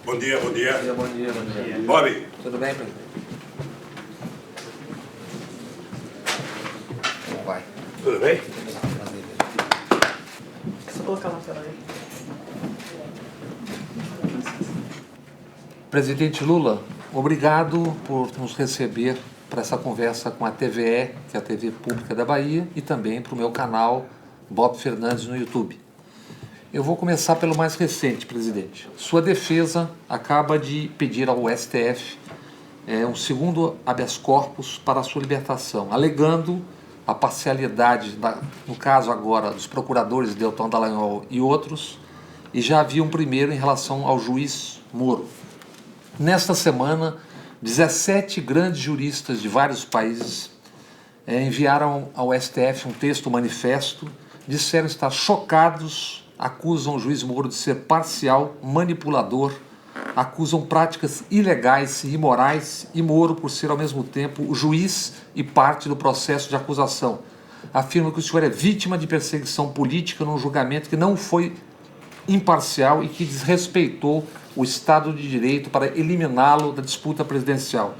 Bom dia, bom dia. Bom dia. Bob. Tudo bem, presidente? Como vai? Tudo bem? Só colocar na tela aí. Presidente Lula, obrigado por nos receber para essa conversa com a TVE, que é a TV Pública da Bahia, e também para o meu canal Bob Fernandes no YouTube. Eu vou começar pelo mais recente, presidente. Sua defesa acaba de pedir ao STF um segundo habeas corpus para a sua libertação, alegando a parcialidade, no caso agora, dos procuradores Deltan Dallagnol e outros, e já havia um primeiro em relação ao juiz Moro. Nesta semana, 17 grandes juristas de vários países enviaram ao STF um texto manifesto, disseram estar chocados, acusam o juiz Moro de ser parcial, manipulador, acusam práticas ilegais e imorais e Moro por ser ao mesmo tempo o juiz e parte do processo de acusação. Afirmam que o senhor é vítima de perseguição política num julgamento que não foi imparcial e que desrespeitou o Estado de Direito para eliminá-lo da disputa presidencial.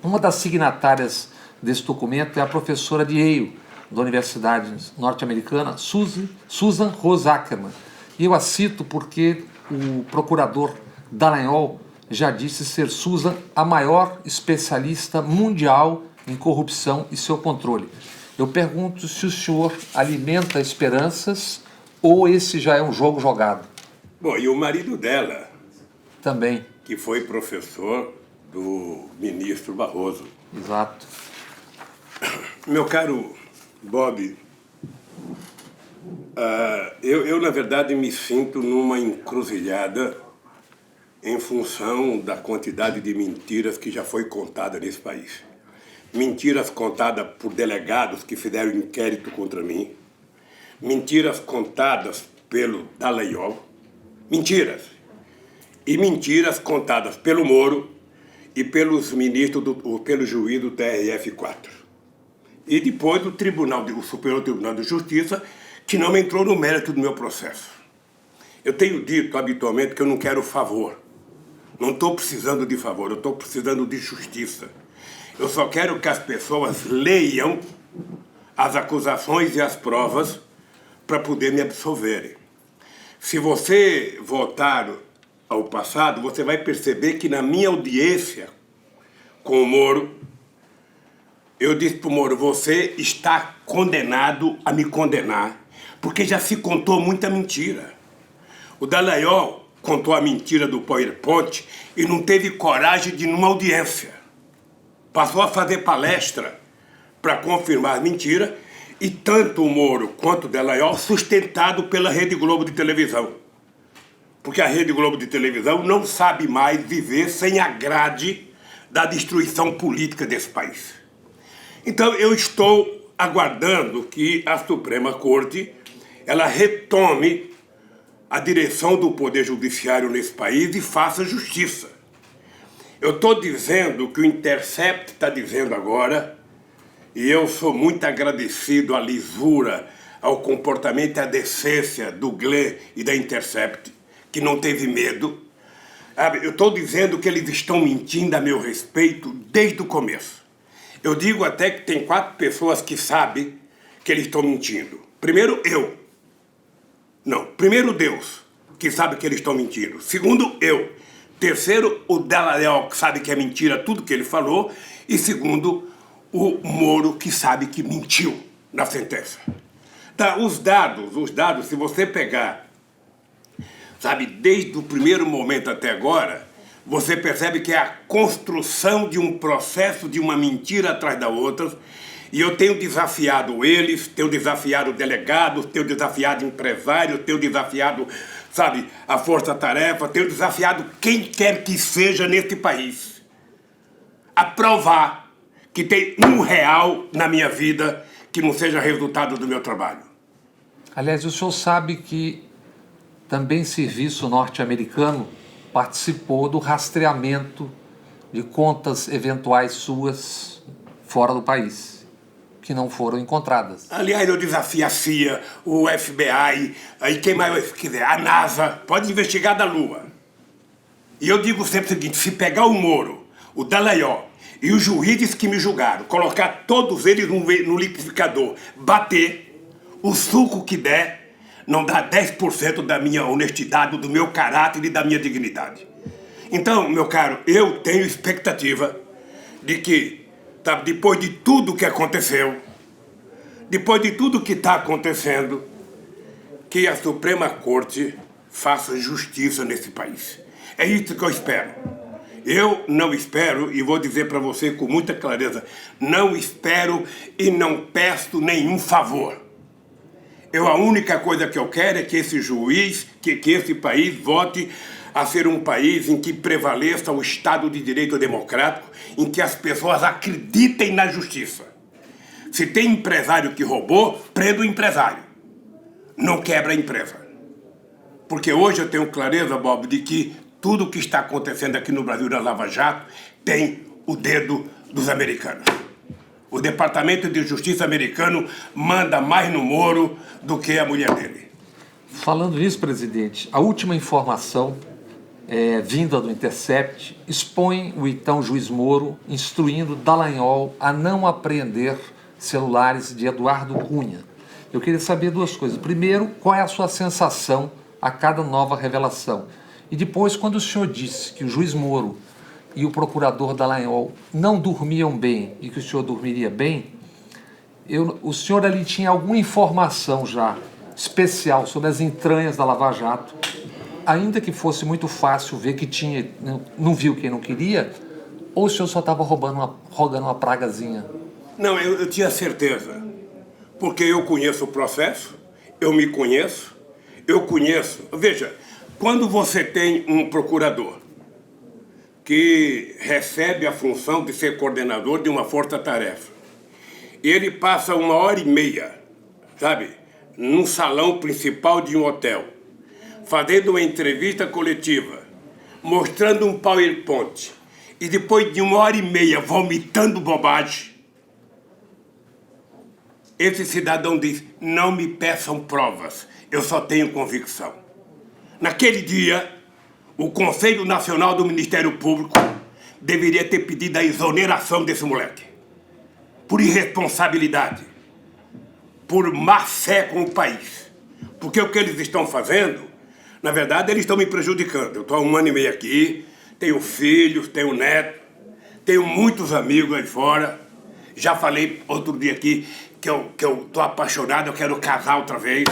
Uma das signatárias desse documento é a professora de Yale, da Universidade norte-americana, Susan Rose Ackerman. E eu a cito porque o procurador Dallagnol já disse ser Susan a maior especialista mundial em corrupção e seu controle. Eu pergunto se o senhor alimenta esperanças ou esse já é um jogo jogado? Bom, e o marido dela, também, que foi professor do ministro Barroso. Exato. Meu caro Bob, eu na verdade me sinto numa encruzilhada em função da quantidade de mentiras que já foi contada nesse país. Mentiras contadas por delegados que fizeram inquérito contra mim, mentiras contadas pelo Dallagnol, mentiras. E mentiras contadas pelo Moro e pelos ministros, pelo juiz do TRF4. E depois do o Superior Tribunal de Justiça, que não entrou no mérito do meu processo. Eu tenho dito habitualmente que eu não quero favor. Não estou precisando de favor, eu estou precisando de justiça. Eu só quero que as pessoas leiam as acusações e as provas para poder me absolverem. Se você voltar ao passado, você vai perceber que na minha audiência com o Moro, eu disse para o Moro, você está condenado a me condenar, porque já se contou muita mentira. O Dallagnol contou a mentira do PowerPoint e não teve coragem de ir numa audiência. Passou a fazer palestra para confirmar a mentira, e tanto o Moro quanto o Dallagnol sustentado pela Rede Globo de televisão. Porque a Rede Globo de televisão não sabe mais viver sem a grade da destruição política desse país. Então eu estou aguardando que a Suprema Corte ela retome a direção do Poder Judiciário nesse país e faça justiça. Eu estou dizendo que o Intercept está dizendo agora, e eu sou muito agradecido à lisura, ao comportamento e à decência do Glenn e da Intercept, que não teve medo. Eu estou dizendo que eles estão mentindo a meu respeito desde o começo. Eu digo até que tem 4 pessoas que sabem que eles estão mentindo. Primeiro, eu. Não, primeiro Deus, que sabe que eles estão mentindo. Segundo, eu. Terceiro, o Dallagnol, que sabe que é mentira tudo que ele falou. E segundo, o Moro, que sabe que mentiu na sentença. Tá, os dados, se você pegar, sabe, desde o primeiro momento até agora, você percebe que é a construção de um processo de uma mentira atrás da outra. E eu tenho desafiado eles, tenho desafiado delegados, tenho desafiado empresários, tenho desafiado, sabe, a força-tarefa, tenho desafiado quem quer que seja nesse país a provar que tem R$1 na minha vida que não seja resultado do meu trabalho. Aliás, o senhor sabe que também serviço norte-americano participou do rastreamento de contas eventuais suas fora do país. que não foram encontradas. Aliás, eu desafio a CIA, o FBI, aí quem mais quiser, a NASA, pode investigar da Lua. E eu digo sempre o seguinte, se pegar o Moro, o Dallagnol e os juízes que me julgaram, colocar todos eles no liquidificador, bater, o suco que der, não dá 10% da minha honestidade, do meu caráter e da minha dignidade. Então, meu caro, eu tenho expectativa de que, tá, depois de tudo que aconteceu, depois de tudo que está acontecendo, que a Suprema Corte faça justiça nesse país. É isso que eu espero. Eu não espero, e vou dizer para você com muita clareza, não espero e não peço nenhum favor. A única coisa que eu quero é que esse juiz, que esse país volte a ser um país em que prevaleça o Estado de Direito democrático, em que as pessoas acreditem na justiça. Se tem empresário que roubou, prenda o empresário. Não quebra a empresa. Porque hoje eu tenho clareza, Bob, de que tudo o que está acontecendo aqui no Brasil na Lava Jato tem o dedo dos americanos. O Departamento de Justiça americano manda mais no Moro do que a mulher dele. Falando nisso, presidente, a última informação vinda do Intercept expõe o então juiz Moro instruindo Dallagnol a não apreender celulares de Eduardo Cunha. Eu queria saber duas coisas. Primeiro, qual é a sua sensação a cada nova revelação? E depois, quando o senhor disse que o juiz Moro e o procurador Dallagnol não dormiam bem e que o senhor dormiria bem, o senhor ali tinha alguma informação já especial sobre as entranhas da Lava Jato, ainda que fosse muito fácil ver que tinha, não viu quem não queria, ou o senhor só estava rogando uma pragazinha? Não, eu tinha certeza, porque eu conheço o processo, eu me conheço, veja, quando você tem um procurador que recebe a função de ser coordenador de uma força-tarefa, ele passa 1h30, sabe, num salão principal de um hotel, fazendo uma entrevista coletiva, mostrando um PowerPoint, e depois de 1h30 vomitando bobagem, esse cidadão diz, não me peçam provas, eu só tenho convicção. Naquele dia, o Conselho Nacional do Ministério Público deveria ter pedido a exoneração desse moleque. Por irresponsabilidade, por má fé com o país. Porque o que eles estão fazendo, na verdade, eles estão me prejudicando. Eu estou há 1 ano e meio aqui, tenho filhos, tenho neto, tenho muitos amigos aí fora. Já falei outro dia aqui que eu estou apaixonado, eu quero casar outra vez.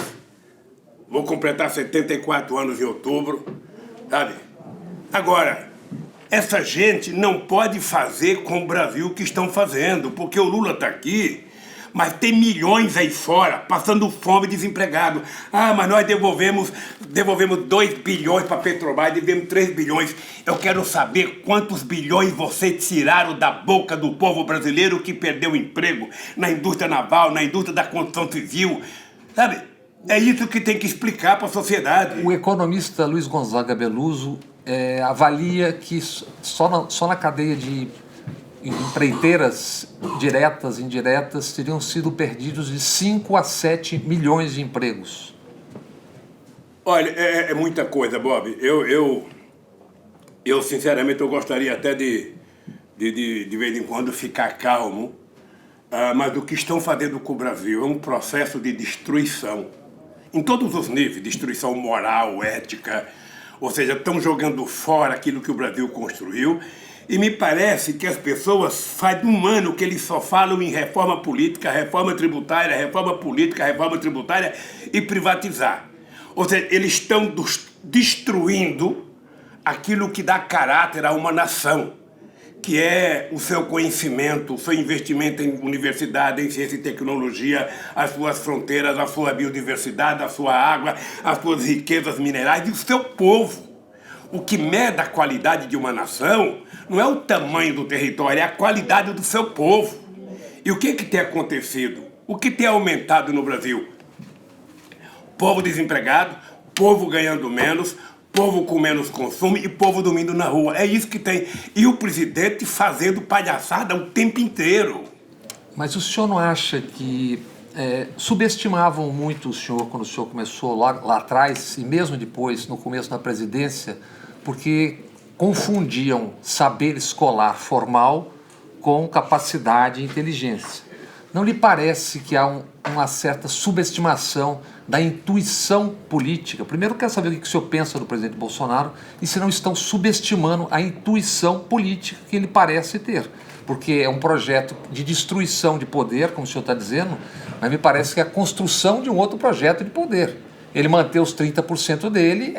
Vou completar 74 anos em outubro, sabe? Agora, essa gente não pode fazer com o Brasil o que estão fazendo, porque o Lula está aqui, mas tem milhões aí fora, passando fome, desempregado. Ah, mas nós devolvemos 2 bilhões para a Petrobras, devemos 3 bilhões. Eu quero saber quantos bilhões vocês tiraram da boca do povo brasileiro que perdeu o emprego na indústria naval, na indústria da construção civil, sabe? É isso que tem que explicar para a sociedade. O economista Luiz Gonzaga Beluso avalia que só na cadeia de empreiteiras diretas e indiretas teriam sido perdidos de 5 a 7 milhões de empregos. Olha, é muita coisa, Bob. Eu sinceramente, eu gostaria até de vez em quando ficar calmo, mas o que estão fazendo com o Brasil é um processo de destruição. Em todos os níveis, destruição moral, ética, ou seja, estão jogando fora aquilo que o Brasil construiu, e me parece que as pessoas faz 1 ano que eles só falam em reforma política, reforma tributária, reforma política, reforma tributária e privatizar. Ou seja, eles estão destruindo aquilo que dá caráter a uma nação, que é o seu conhecimento, o seu investimento em universidade, em ciência e tecnologia, as suas fronteiras, a sua biodiversidade, a sua água, as suas riquezas minerais e o seu povo. O que mede a qualidade de uma nação não é o tamanho do território, é a qualidade do seu povo. E o que tem acontecido? O que tem aumentado no Brasil? Povo desempregado, povo ganhando menos, povo com menos consumo e povo dormindo na rua. É isso que tem. E o presidente fazendo palhaçada o tempo inteiro. Mas o senhor não acha que subestimavam muito o senhor quando o senhor começou lá atrás e mesmo depois, no começo da presidência, porque confundiam saber escolar formal com capacidade e inteligência? Não lhe parece que há uma certa subestimação da intuição política? Primeiro, eu quero saber o que o senhor pensa do presidente Bolsonaro e se não estão subestimando a intuição política que ele parece ter. Porque é um projeto de destruição de poder, como o senhor está dizendo, mas me parece que é a construção de um outro projeto de poder. Ele mantém os 30% dele,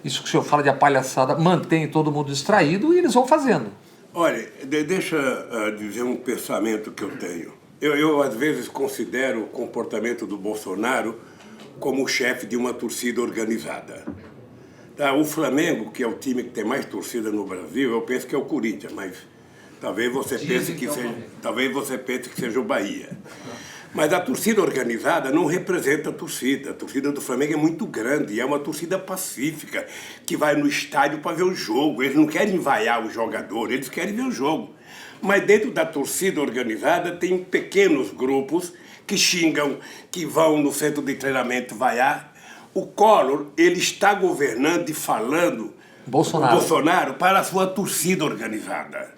isso que o senhor fala de a palhaçada, mantém todo mundo distraído e eles vão fazendo. Olha, deixa dizer um pensamento que eu tenho. Eu, às vezes, considero o comportamento do Bolsonaro como o chefe de uma torcida organizada. Tá? O Flamengo, que é o time que tem mais torcida no Brasil, eu penso que é o Corinthians, mas talvez você pense que seja o Bahia. Mas a torcida organizada não representa a torcida. A torcida do Flamengo é muito grande, é uma torcida pacífica, que vai no estádio para ver o jogo. Eles não querem vaiar o jogador, eles querem ver o jogo. Mas dentro da torcida organizada tem pequenos grupos que xingam, que vão no centro de treinamento vaiar. O Collor, ele está governando e falando Bolsonaro para a sua torcida organizada.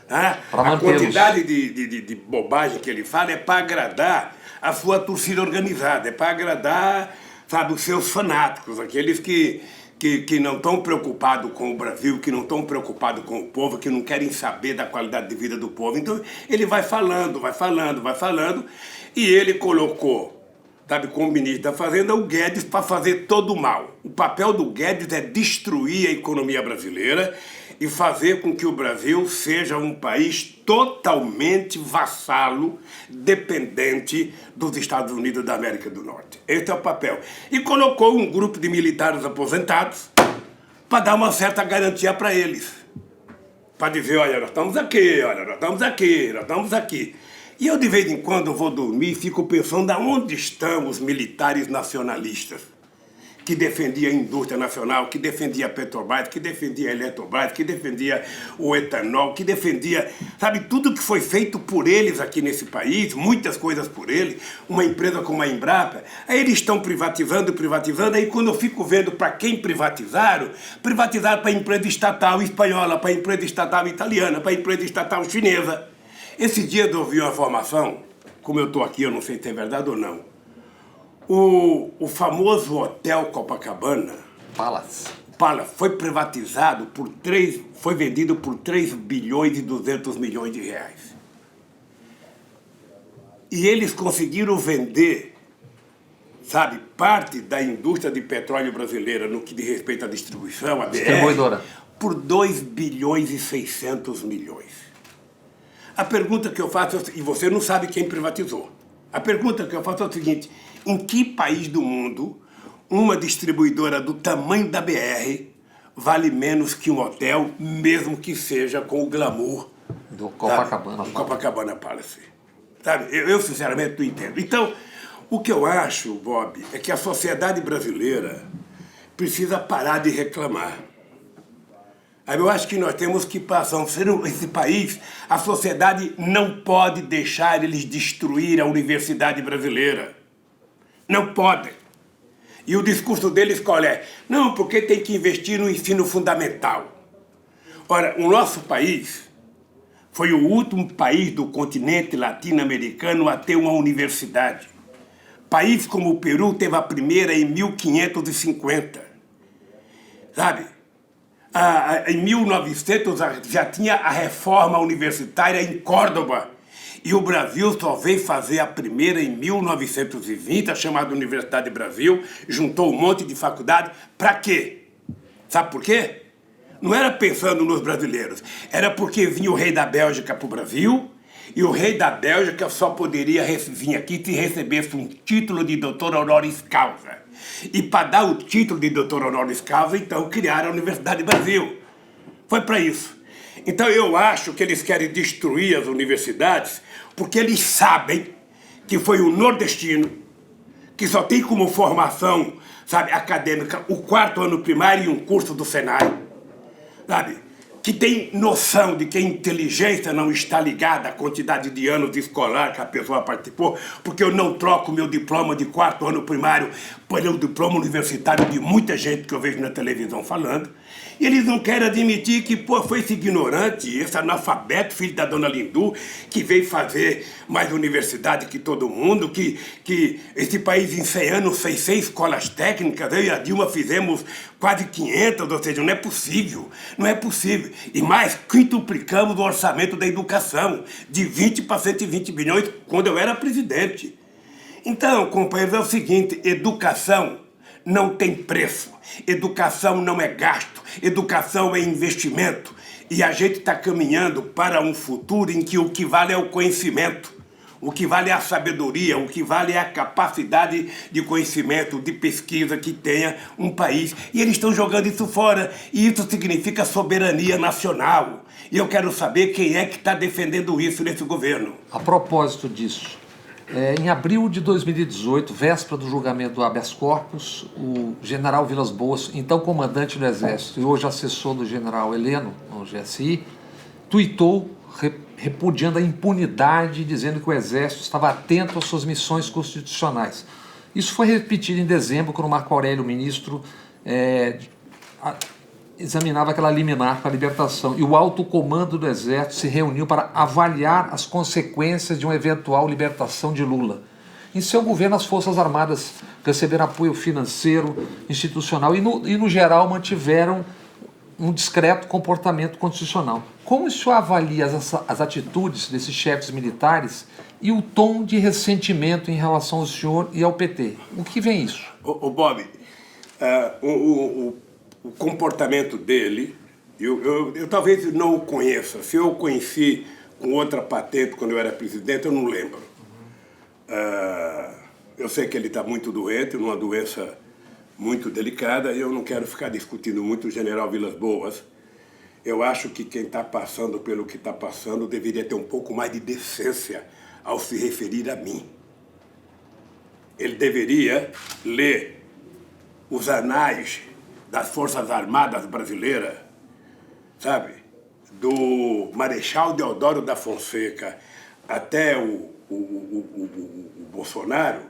Tá? A quantidade de bobagem que ele fala é para agradar a sua torcida organizada, é para agradar, sabe, os seus fanáticos, aqueles que não estão preocupados com o Brasil, que não estão preocupados com o povo, que não querem saber da qualidade de vida do povo. Então ele vai falando, e ele colocou, sabe, como ministro da Fazenda, o Guedes para fazer todo o mal. O papel do Guedes é destruir a economia brasileira e fazer com que o Brasil seja um país totalmente vassalo, dependente dos Estados Unidos da América do Norte. Esse é o papel. E colocou um grupo de militares aposentados para dar uma certa garantia para eles. Para dizer, olha, nós estamos aqui, nós estamos aqui. E eu, de vez em quando, vou dormir e fico pensando aonde estão os militares nacionalistas que defendia a indústria nacional, que defendia a Petrobras, que defendia a Eletrobras, que defendia o etanol, que defendia, sabe, tudo que foi feito por eles aqui nesse país, muitas coisas por eles, uma empresa como a Embrapa. Aí eles estão privatizando, aí quando eu fico vendo para quem privatizaram para a empresa estatal espanhola, para a empresa estatal italiana, para a empresa estatal chinesa. Esse dia eu ouvi uma informação, como eu estou aqui, eu não sei se é verdade ou não. O famoso Hotel Copacabana, Palace, foi privatizado foi vendido por 3 bilhões e 200 milhões de reais. E eles conseguiram vender, sabe, parte da indústria de petróleo brasileira no que diz respeito à distribuição, a BR, por 2 bilhões e 600 milhões. A pergunta que eu faço, e você não sabe quem privatizou, a pergunta que eu faço é o seguinte: em que país do mundo uma distribuidora do tamanho da BR vale menos que um hotel, mesmo que seja com o glamour do Copacabana, Copacabana Palace? Sabe? Eu sinceramente não entendo. Então, o que eu acho, Bob, é que a sociedade brasileira precisa parar de reclamar. Eu acho que nós temos que passar a ser esse país. A sociedade não pode deixar eles destruir a universidade brasileira. Não podem. E o discurso deles qual é? Não, porque tem que investir no ensino fundamental. Ora, o nosso país foi o último país do continente latino-americano a ter uma universidade. País como o Peru teve a primeira em 1550. Sabe? Em 1900 já tinha a reforma universitária em Córdoba. E o Brasil só veio fazer a primeira em 1920, a chamada Universidade do Brasil, juntou um monte de faculdade. Para quê? Sabe por quê? Não era pensando nos brasileiros, era porque vinha o rei da Bélgica para o Brasil, e o rei da Bélgica só poderia vir aqui se recebesse um título de doutor honoris causa. E para dar o título de doutor honoris causa, então criaram a Universidade do Brasil. Foi para isso. Então eu acho que eles querem destruir as universidades porque eles sabem que foi o nordestino, que só tem como formação, sabe, acadêmica, o 4º ano primário e um curso do Senai, sabe, que tem noção de que a inteligência não está ligada à quantidade de anos escolar que a pessoa participou, porque eu não troco meu diploma de 4º ano primário pelo diploma universitário de muita gente que eu vejo na televisão falando. E eles não querem admitir que, pô, foi esse ignorante, esse analfabeto, filho da dona Lindu, que veio fazer mais universidade que todo mundo, que esse país em 100 anos fez 6 escolas técnicas, eu e a Dilma fizemos quase 500, ou seja, não é possível, não é possível. E mais, quintuplicamos o orçamento da educação, de 20 para 120 bilhões, quando eu era presidente. Então, companheiros, é o seguinte, educação não tem preço, educação não é gasto, educação é investimento. E a gente está caminhando para um futuro em que o que vale é o conhecimento, o que vale é a sabedoria, o que vale é a capacidade de conhecimento, de pesquisa que tenha um país. E eles estão jogando isso fora, e isso significa soberania nacional. E eu quero saber quem é que está defendendo isso nesse governo. A propósito disso, em abril de 2018, véspera do julgamento do habeas corpus, o general Vilas Boas, então comandante do Exército e hoje assessor do general Heleno, no GSI, tuitou repudiando a impunidade, dizendo que o Exército estava atento às suas missões constitucionais. Isso foi repetido em dezembro, quando o Marco Aurélio, ministro, examinava aquela liminar para a libertação, e o alto comando do Exército se reuniu para avaliar as consequências de uma eventual libertação de Lula. Em seu governo, as Forças Armadas receberam apoio financeiro, institucional e no geral, mantiveram um discreto comportamento constitucional. Como o senhor avalia as atitudes desses chefes militares e o tom de ressentimento em relação ao senhor e ao PT? O que vem isso? Bob, o comportamento dele, eu talvez não o conheça. Se eu o conheci com outra patente quando eu era presidente, eu não lembro. Eu sei que ele está muito doente, numa doença muito delicada, e eu não quero ficar discutindo muito o general Vilas Boas. Eu acho que quem está passando pelo que está passando deveria ter um pouco mais de decência ao se referir a mim. Ele deveria ler os anais das Forças Armadas brasileiras, sabe? Do Marechal Deodoro da Fonseca até o Bolsonaro,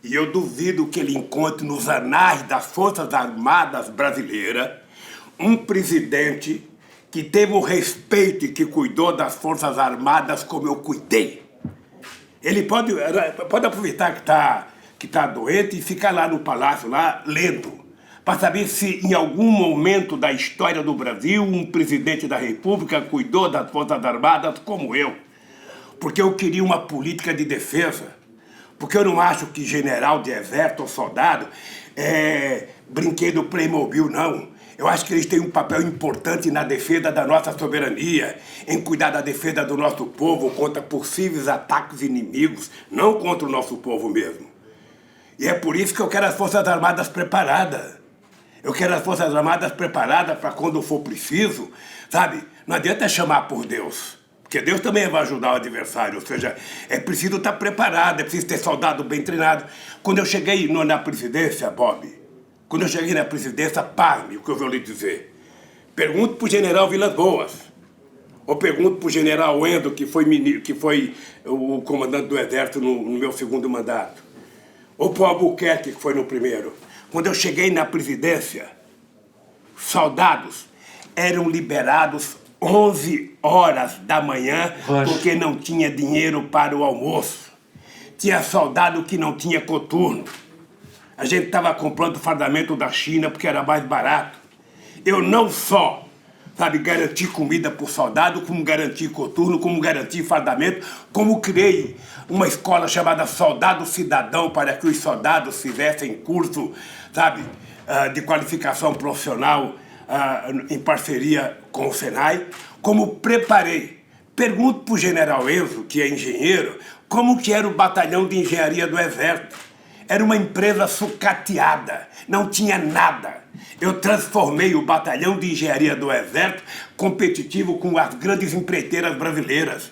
e eu duvido que ele encontre nos anais das Forças Armadas brasileiras um presidente que teve o respeito e que cuidou das Forças Armadas como eu cuidei. Ele pode aproveitar que tá doente e ficar lá no palácio, lá, lendo, para saber se em algum momento da história do Brasil um presidente da República cuidou das Forças Armadas como eu. Porque eu queria uma política de defesa. Porque eu não acho que general de exército ou soldado é brinquedo Playmobil, não. Eu acho que eles têm um papel importante na defesa da nossa soberania, em cuidar da defesa do nosso povo contra possíveis ataques inimigos, não contra o nosso povo mesmo. E é por isso que eu quero as Forças Armadas preparadas. Eu quero as Forças Armadas preparadas para quando for preciso, sabe? Não adianta chamar por Deus, porque Deus também vai ajudar o adversário. Ou seja, é preciso estar preparado, é preciso ter soldado bem treinado. Quando eu cheguei na presidência, Bob, quando eu cheguei na presidência, pasme o que eu vou lhe dizer. Pergunto para o general Vilas Boas, ou pergunto para o general Endo, que foi o comandante do Exército no meu segundo mandato, ou para o Albuquerque, que foi no primeiro. Quando eu cheguei na presidência, soldados eram liberados 11 horas da manhã porque não tinha dinheiro para o almoço. Tinha soldado que não tinha coturno. A gente estava comprando fardamento da China porque era mais barato. Eu não só, sabe, garanti comida para o soldado, como garanti coturno, como garanti fardamento, como criei uma escola chamada Soldado Cidadão para que os soldados fizessem curso, sabe, de qualificação profissional em parceria com o Senai, como preparei. Pergunto para o general Enzo, que é engenheiro, como que era o batalhão de engenharia do Exército. Era uma empresa sucateada, não tinha nada. Eu transformei o batalhão de engenharia do Exército competitivo com as grandes empreiteiras brasileiras,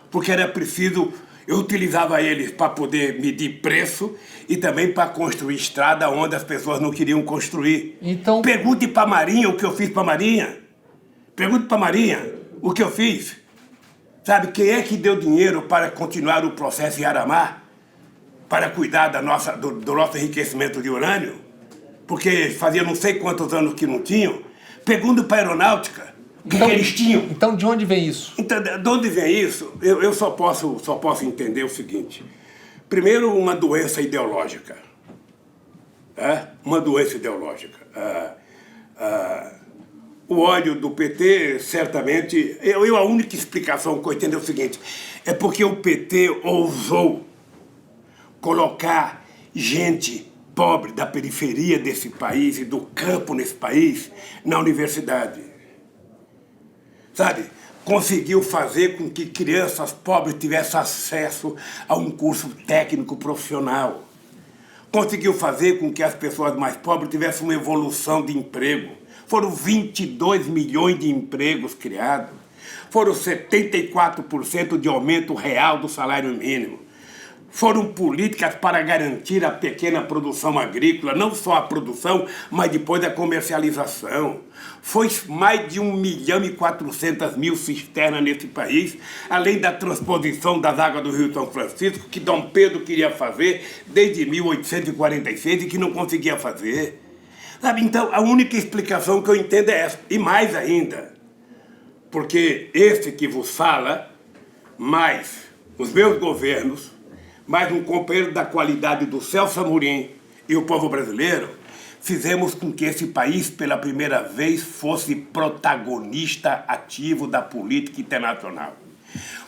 porque era preciso, eu utilizava eles para poder medir preço e também para construir estrada onde as pessoas não queriam construir. Então, pergunte para a Marinha o que eu fiz para a Marinha. Pergunte para a Marinha o que eu fiz. Sabe, quem é que deu dinheiro para continuar o processo em Aramar? Para cuidar do nosso enriquecimento de urânio? Porque fazia não sei quantos anos que não tinham. Pergunta para a aeronáutica. O que eles tinham? Então, de onde vem isso? Então, de onde vem isso? Eu só posso entender o seguinte. Primeiro, uma doença ideológica. Uma doença ideológica. O ódio do PT, certamente... a única explicação que eu entendo é o seguinte. É porque o PT ousou colocar gente pobre da periferia desse país e do campo nesse país na universidade. Sabe? Conseguiu fazer com que crianças pobres tivessem acesso a um curso técnico profissional. Conseguiu fazer com que as pessoas mais pobres tivessem uma evolução de emprego. Foram 22 milhões de empregos criados. Foram 74% de aumento real do salário mínimo. Foram políticas para garantir a pequena produção agrícola, não só a produção, mas depois a comercialização. Foi mais de 1.400.000 cisternas nesse país, além da transposição das águas do Rio São Francisco, que Dom Pedro queria fazer desde 1846 e que não conseguia fazer. Sabe, então, a única explicação que eu entendo é essa. E mais ainda, porque esse que vos fala, mais os meus governos, mais um companheiro da qualidade do Celso Amorim e o povo brasileiro, fizemos com que esse país, pela primeira vez, fosse protagonista ativo da política internacional.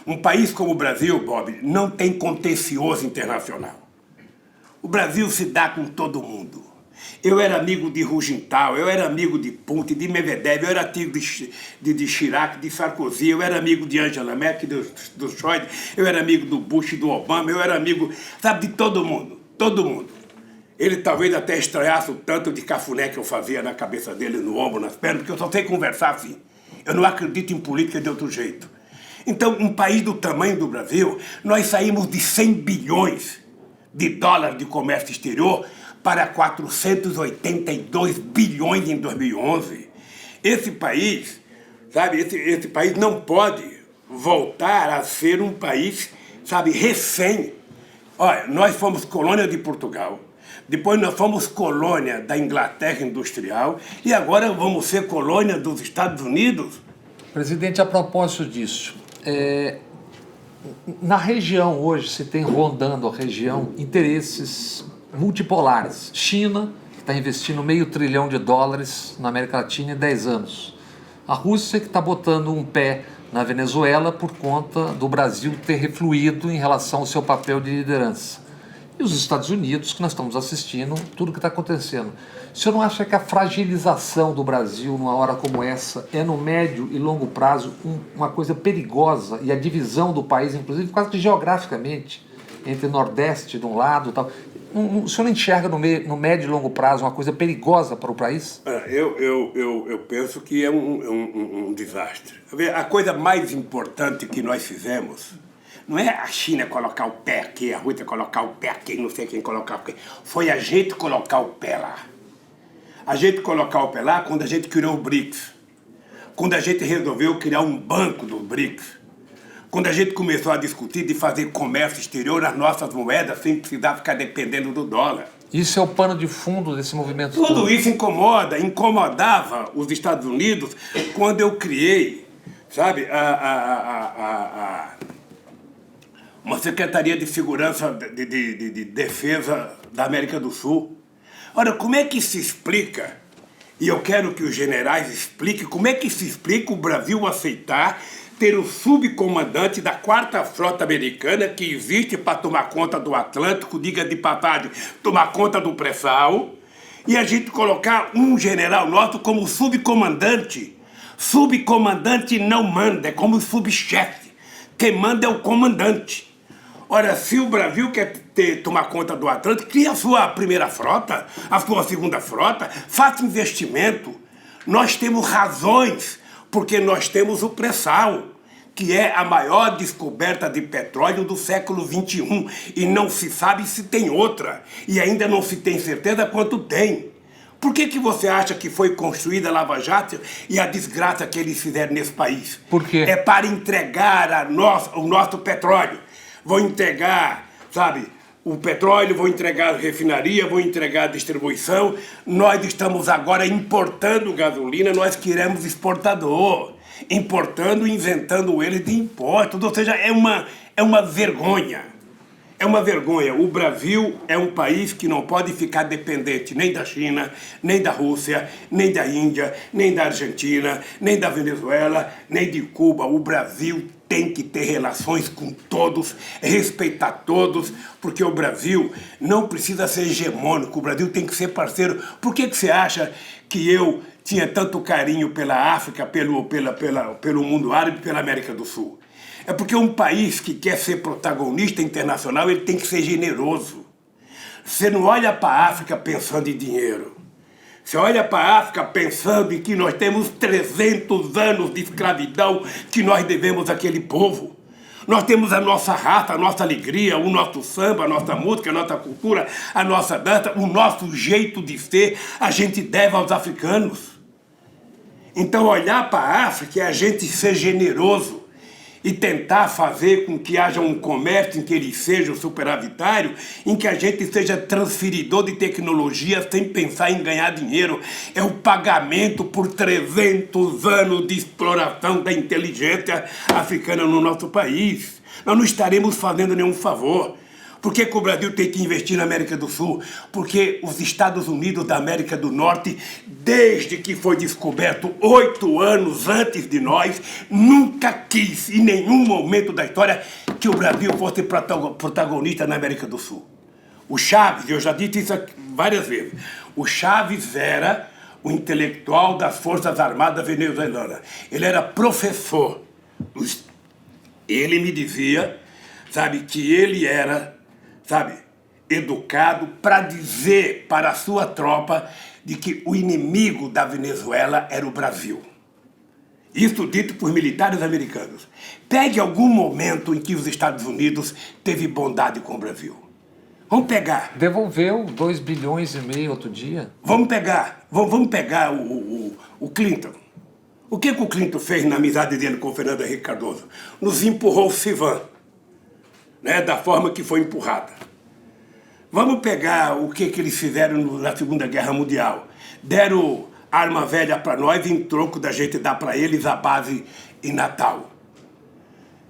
Um país como o Brasil, Bob, não tem contencioso internacional. O Brasil se dá com todo mundo. Eu era amigo de Rugental, eu era amigo de Putin, de Medvedev, eu era amigo de Chirac, de Sarkozy, eu era amigo de Angela Merkel, do Schroeder, eu era amigo do Bush, do Obama, eu era amigo, sabe, de todo mundo, todo mundo. Ele talvez até estranhasse o tanto de cafuné que eu fazia na cabeça dele, no ombro, nas pernas, porque eu só sei conversar assim. Eu não acredito em política de outro jeito. Então, um país do tamanho do Brasil, nós saímos de 100 bilhões de dólares de comércio exterior para 482 bilhões em 2011. Esse país, sabe, esse país não pode voltar a ser um país, sabe, refém. Olha, nós fomos colônia de Portugal, depois nós fomos colônia da Inglaterra industrial e agora vamos ser colônia dos Estados Unidos. Presidente, a propósito disso, na região hoje se tem rondando a região interesses multipolares. China, que está investindo $500 bilhão na América Latina em 10 anos. A Rússia, que está botando um pé na Venezuela por conta do Brasil ter refluído em relação ao seu papel de liderança. E os Estados Unidos, que nós estamos assistindo tudo que está acontecendo. O senhor não acha que a fragilização do Brasil numa hora como essa é no médio e longo prazo uma coisa perigosa, e a divisão do país, inclusive quase que geograficamente, entre Nordeste de um lado e tal? O senhor não enxerga no médio e longo prazo uma coisa perigosa para o país? Eu penso que é um desastre. A coisa mais importante que nós fizemos não é a China colocar o pé aqui, a Rússia colocar o pé aqui, não sei quem colocar o pé. Foi a gente colocar o pé lá. A gente colocar o pé lá quando a gente criou o BRICS. Quando a gente resolveu criar um banco do BRICS. Quando a gente começou a discutir de fazer comércio exterior nas nossas moedas sem precisar ficar dependendo do dólar. Isso é o pano de fundo desse movimento todo. Tudo isso incomodava os Estados Unidos quando eu criei, sabe, uma Secretaria de Segurança de Defesa da América do Sul. Ora, como é que se explica, e eu quero que os generais expliquem, como é que se explica o Brasil aceitar ter o subcomandante da 4ª Frota Americana, que existe para tomar conta do Atlântico, diga de passagem, tomar conta do pré-sal, e a gente colocar um general nosso como subcomandante. Subcomandante não manda, é como subchefe. Quem manda é o comandante. Ora, se o Brasil quer tomar conta do Atlântico, cria a sua primeira frota, a sua segunda frota, faça investimento. Nós temos razões, porque nós temos o pré-sal, que é a maior descoberta de petróleo do século XXI, e não se sabe se tem outra, e ainda não se tem certeza quanto tem. Por que você acha que foi construída a Lava Jato e a desgraça que eles fizeram nesse país? Por quê? É para entregar o nosso petróleo. Vão entregar, sabe, o petróleo, vão entregar a refinaria, vão entregar a distribuição. Nós estamos agora importando gasolina, nós queremos exportador. Importando e isentando eles de impostos. Ou seja, é uma vergonha. É uma vergonha. O Brasil é um país que não pode ficar dependente nem da China, nem da Rússia, nem da Índia, nem da Argentina, nem da Venezuela, nem de Cuba. O Brasil tem que ter relações com todos, respeitar todos, porque o Brasil não precisa ser hegemônico, o Brasil tem que ser parceiro. Por que você acha que eu tinha tanto carinho pela África, pelo mundo árabe e pela América do Sul? É porque um país que quer ser protagonista internacional, ele tem que ser generoso. Você não olha para a África pensando em dinheiro. Você olha para a África pensando em que nós temos 300 anos de escravidão que nós devemos àquele povo. Nós temos a nossa raça, a nossa alegria, o nosso samba, a nossa música, a nossa cultura, a nossa dança, o nosso jeito de ser, a gente deve aos africanos. Então olhar para a África é a gente ser generoso e tentar fazer com que haja um comércio em que ele seja superavitário, em que a gente seja transferidor de tecnologia sem pensar em ganhar dinheiro. É o pagamento por 300 anos de exploração da inteligência africana no nosso país. Nós não estaremos fazendo nenhum favor. Por que o Brasil tem que investir na América do Sul? Porque os Estados Unidos da América do Norte, desde que foi descoberto 8 anos antes de nós, nunca quis, em nenhum momento da história, que o Brasil fosse protagonista na América do Sul. O Chaves, eu já disse isso várias vezes, o Chaves era o intelectual das Forças Armadas venezuelanas. Ele era professor. Ele me dizia, sabe, que ele era, sabe, educado para dizer para a sua tropa de que o inimigo da Venezuela era o Brasil. Isso dito por militares americanos. Pegue algum momento em que os Estados Unidos teve bondade com o Brasil. Vamos pegar. Devolveu 2,5 bilhões outro dia. Vamos pegar o Clinton. O que o Clinton fez na amizade dele com o Fernando Henrique Cardoso? Nos empurrou o Sivan, né, da forma que foi empurrada. Vamos pegar o que eles fizeram na Segunda Guerra Mundial. Deram arma velha para nós em troco da gente dar para eles a base em Natal.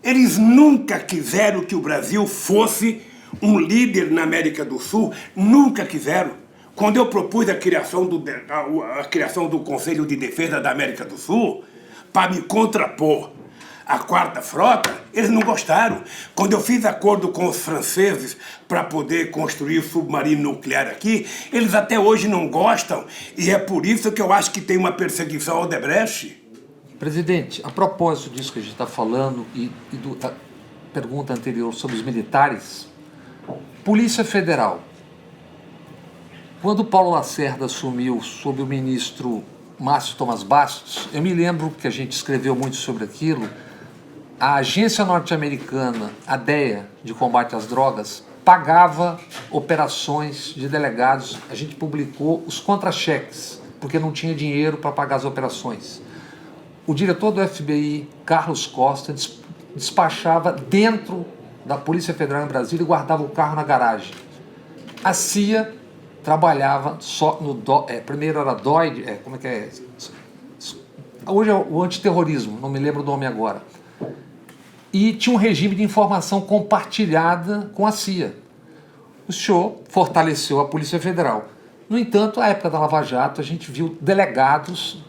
Eles nunca quiseram que o Brasil fosse um líder na América do Sul, nunca quiseram. Quando eu propus a criação do Conselho de Defesa da América do Sul, para me contrapor à Quarta Frota, eles não gostaram. Quando eu fiz acordo com os franceses para poder construir o submarino nuclear aqui, eles até hoje não gostam. E é por isso que eu acho que tem uma perseguição ao Odebrecht. Presidente, a propósito disso que a gente está falando e da pergunta anterior sobre os militares, Polícia Federal. Quando Paulo Lacerda assumiu sob o ministro Márcio Tomás Bastos, eu me lembro que a gente escreveu muito sobre aquilo, a agência norte-americana, a DEA, de combate às drogas, pagava operações de delegados. A gente publicou os contra-cheques, porque não tinha dinheiro para pagar as operações. O diretor do FBI, Carlos Costa, despachava dentro da Polícia Federal em Brasília e guardava o carro na garagem. A CIA trabalhava só no... primeiro era DOI, como é que é? Hoje é o antiterrorismo, não me lembro o nome agora. E tinha um regime de informação compartilhada com a CIA. O senhor fortaleceu a Polícia Federal. No entanto, na época da Lava Jato, a gente viu delegados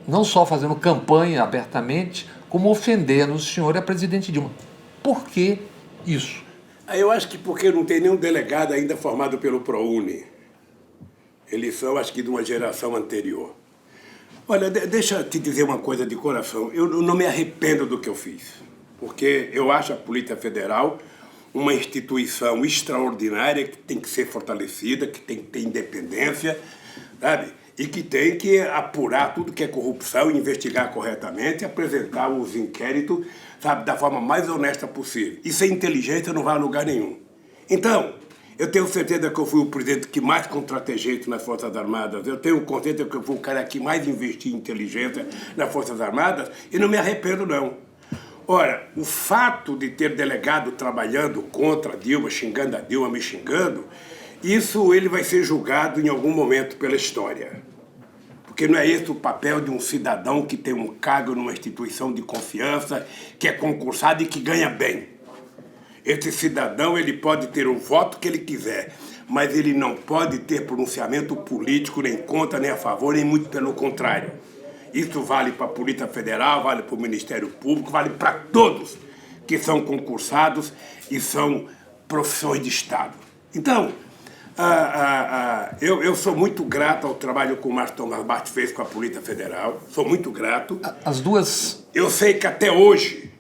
não só fazendo campanha abertamente, como ofendendo o senhor e a presidente Dilma. Por que isso? Eu acho que porque não tem nenhum delegado ainda formado pelo ProUni. Eles são, acho que, de uma geração anterior. Olha, deixa eu te dizer uma coisa de coração. Eu não me arrependo do que eu fiz, porque eu acho a Polícia Federal uma instituição extraordinária que tem que ser fortalecida, que tem que ter independência, sabe? E que tem que apurar tudo que é corrupção, investigar corretamente, apresentar os inquéritos, sabe, da forma mais honesta possível. E sem inteligência não vai a lugar nenhum. Então, Eu tenho certeza que eu fui o presidente que mais contratei gente nas Forças Armadas. Eu tenho certeza que eu fui o cara que mais investi em inteligência nas Forças Armadas e não me arrependo, não. Ora, o fato de ter delegado trabalhando contra a Dilma, xingando a Dilma, me xingando, isso ele vai ser julgado em algum momento pela história. Porque não é esse o papel de um cidadão que tem um cargo numa instituição de confiança, que é concursado e que ganha bem. Esse cidadão ele pode ter o voto que ele quiser, mas ele não pode ter pronunciamento político nem contra, nem a favor, nem muito pelo contrário. Isso vale para a Polícia Federal, vale para o Ministério Público, vale para todos que são concursados e são profissões de Estado. Então, eu sou muito grato ao trabalho que o Márcio Tomás Bart fez com a Polícia Federal, sou muito grato. As duas... Eu sei que até hoje,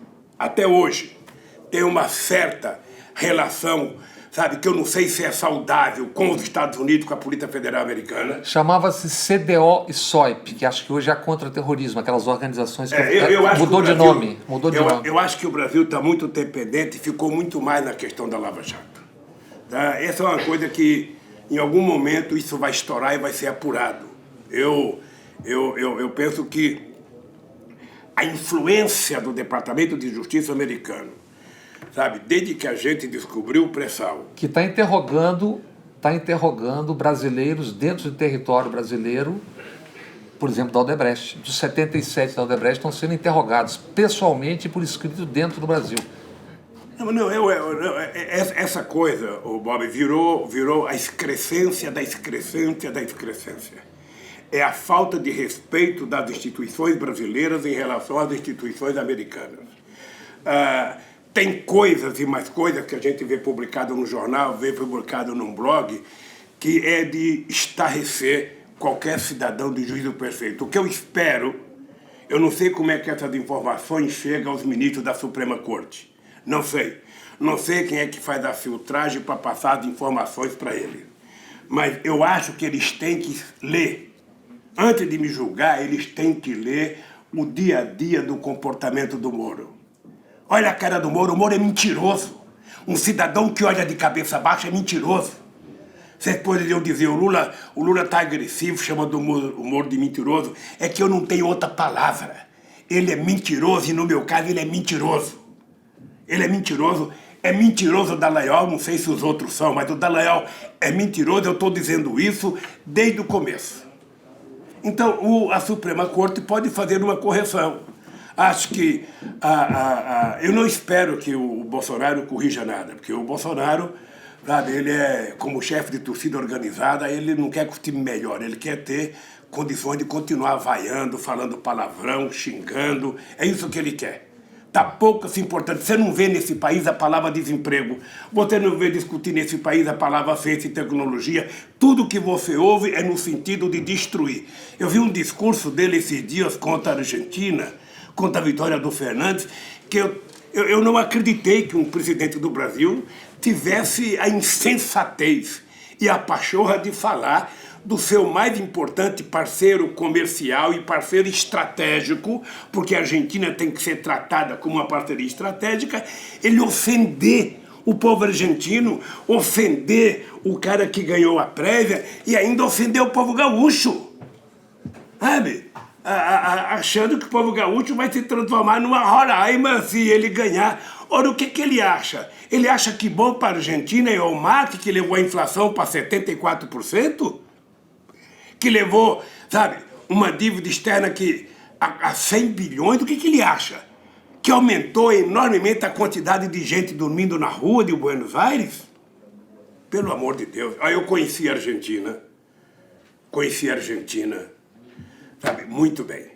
tem uma certa relação, sabe, que eu não sei se é saudável com os Estados Unidos, com a Polícia Federal Americana. Chamava-se CDO e SOIP, que acho que hoje é contra-terrorismo, aquelas organizações que mudou de nome. Eu acho que o Brasil está muito dependente e ficou muito mais na questão da Lava Jato. Tá? Essa é uma coisa que, em algum momento, isso vai estourar e vai ser apurado. Eu penso que a influência do Departamento de Justiça americano, sabe, desde que a gente descobriu o pré-sal, que está interrogando brasileiros dentro do território brasileiro, por exemplo, da Odebrecht. Dos 77 da Odebrecht estão sendo interrogados pessoalmente e por escrito dentro do Brasil. Essa coisa, o Bob, virou a excrescência da excrescência da excrescência. É a falta de respeito das instituições brasileiras em relação às instituições americanas. Tem coisas e mais coisas que a gente vê publicado no jornal, vê publicado num blog, que é de estarrecer qualquer cidadão de juízo perfeito. O que eu espero, eu não sei como é que essas informações chegam aos ministros da Suprema Corte. Não sei. Não sei quem é que faz a filtragem para passar as informações para ele. Mas eu acho que eles têm que ler. Antes de me julgar, eles têm que ler o dia a dia do comportamento do Moro. Olha a cara do Moro, o Moro é mentiroso. Um cidadão que olha de cabeça baixa é mentiroso. Vocês poderiam dizer, o Lula está agressivo, chamando o Moro de mentiroso. É que eu não tenho outra palavra. Ele é mentiroso e, no meu caso, ele é mentiroso. Ele é mentiroso o Dallagnol, não sei se os outros são, mas o Dallagnol é mentiroso, eu estou dizendo isso desde o começo. Então, a Suprema Corte pode fazer uma correção. Acho que eu não espero que o Bolsonaro corrija nada, porque o Bolsonaro, sabe, ele é, como chefe de torcida organizada, ele não quer que o time melhore, ele quer ter condições de continuar vaiando, falando palavrão, xingando, é isso que ele quer. Está pouco assim importante. Você não vê nesse país a palavra desemprego, você não vê discutir nesse país a palavra ciência e tecnologia, tudo que você ouve é no sentido de destruir. Eu vi um discurso dele esses dias contra a Argentina, contra a vitória do Fernandes, que eu não acreditei que um presidente do Brasil tivesse a insensatez e a pachorra de falar do seu mais importante parceiro comercial e parceiro estratégico, porque a Argentina tem que ser tratada como uma parceria estratégica, ele ofender o povo argentino, ofender o cara que ganhou a prévia e ainda ofender o povo gaúcho, sabe? Achando que o povo gaúcho vai se transformar numa Roraima se ele ganhar. Ora, o que ele acha? Ele acha que bom para a Argentina é o mate que levou a inflação para 74%? Que levou, sabe, uma dívida externa que a 100 bilhões? O que ele acha? Que aumentou enormemente a quantidade de gente dormindo na rua de Buenos Aires? Pelo amor de Deus. Eu conheci a Argentina. Sabe, muito bem.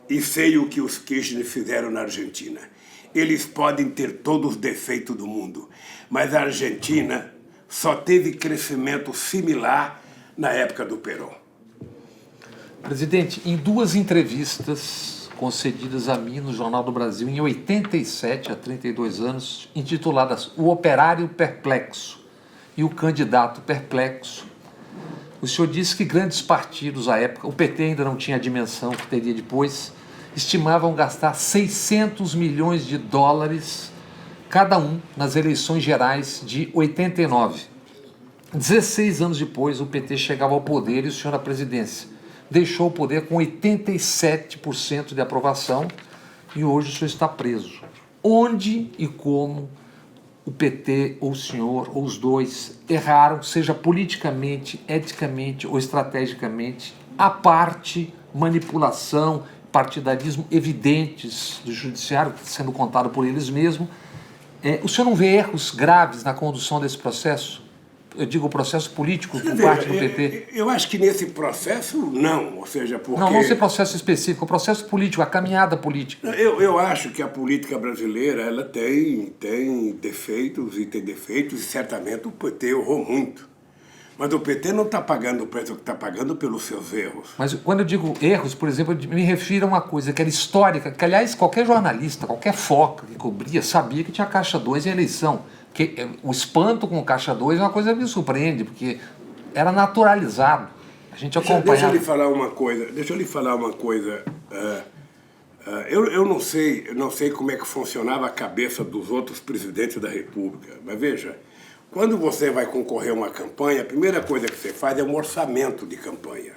E sei o que os Kirchner fizeram na Argentina. Eles podem ter todos os defeitos do mundo, mas a Argentina só teve crescimento similar na época do Perón. Presidente, em duas entrevistas concedidas a mim no Jornal do Brasil, em 87, há 32 anos, intituladas O Operário Perplexo e o Candidato Perplexo, o senhor disse que grandes partidos à época, o PT ainda não tinha a dimensão que teria depois, estimavam gastar 600 milhões de dólares cada um nas eleições gerais de 89. 16 anos depois, o PT chegava ao poder e o senhor à presidência. Deixou o poder com 87% de aprovação e hoje o senhor está preso. Onde e como o PT, ou o senhor, ou os dois, erraram, seja politicamente, eticamente ou estrategicamente, a parte manipulação, partidarismo evidentes do judiciário, sendo contado por eles mesmos. O senhor não vê erros graves na condução desse processo? Eu digo o processo político por parte do PT. Eu acho que nesse processo, não. Ou seja, porque... Não ser processo específico, o processo político, a caminhada política. Eu acho que a política brasileira ela tem defeitos e certamente o PT errou muito. Mas o PT não está pagando o preço que está pagando pelos seus erros. Mas quando eu digo erros, por exemplo, eu me refiro a uma coisa que era histórica, que aliás qualquer jornalista, qualquer foca que cobria, sabia que tinha caixa 2 em eleição. Que o espanto com o caixa 2 é uma coisa que me surpreende, porque era naturalizado. A gente acompanhava. Deixa eu lhe falar uma coisa. Eu não sei como é que funcionava a cabeça dos outros presidentes da República, mas veja, quando você vai concorrer a uma campanha, a primeira coisa que você faz é um orçamento de campanha.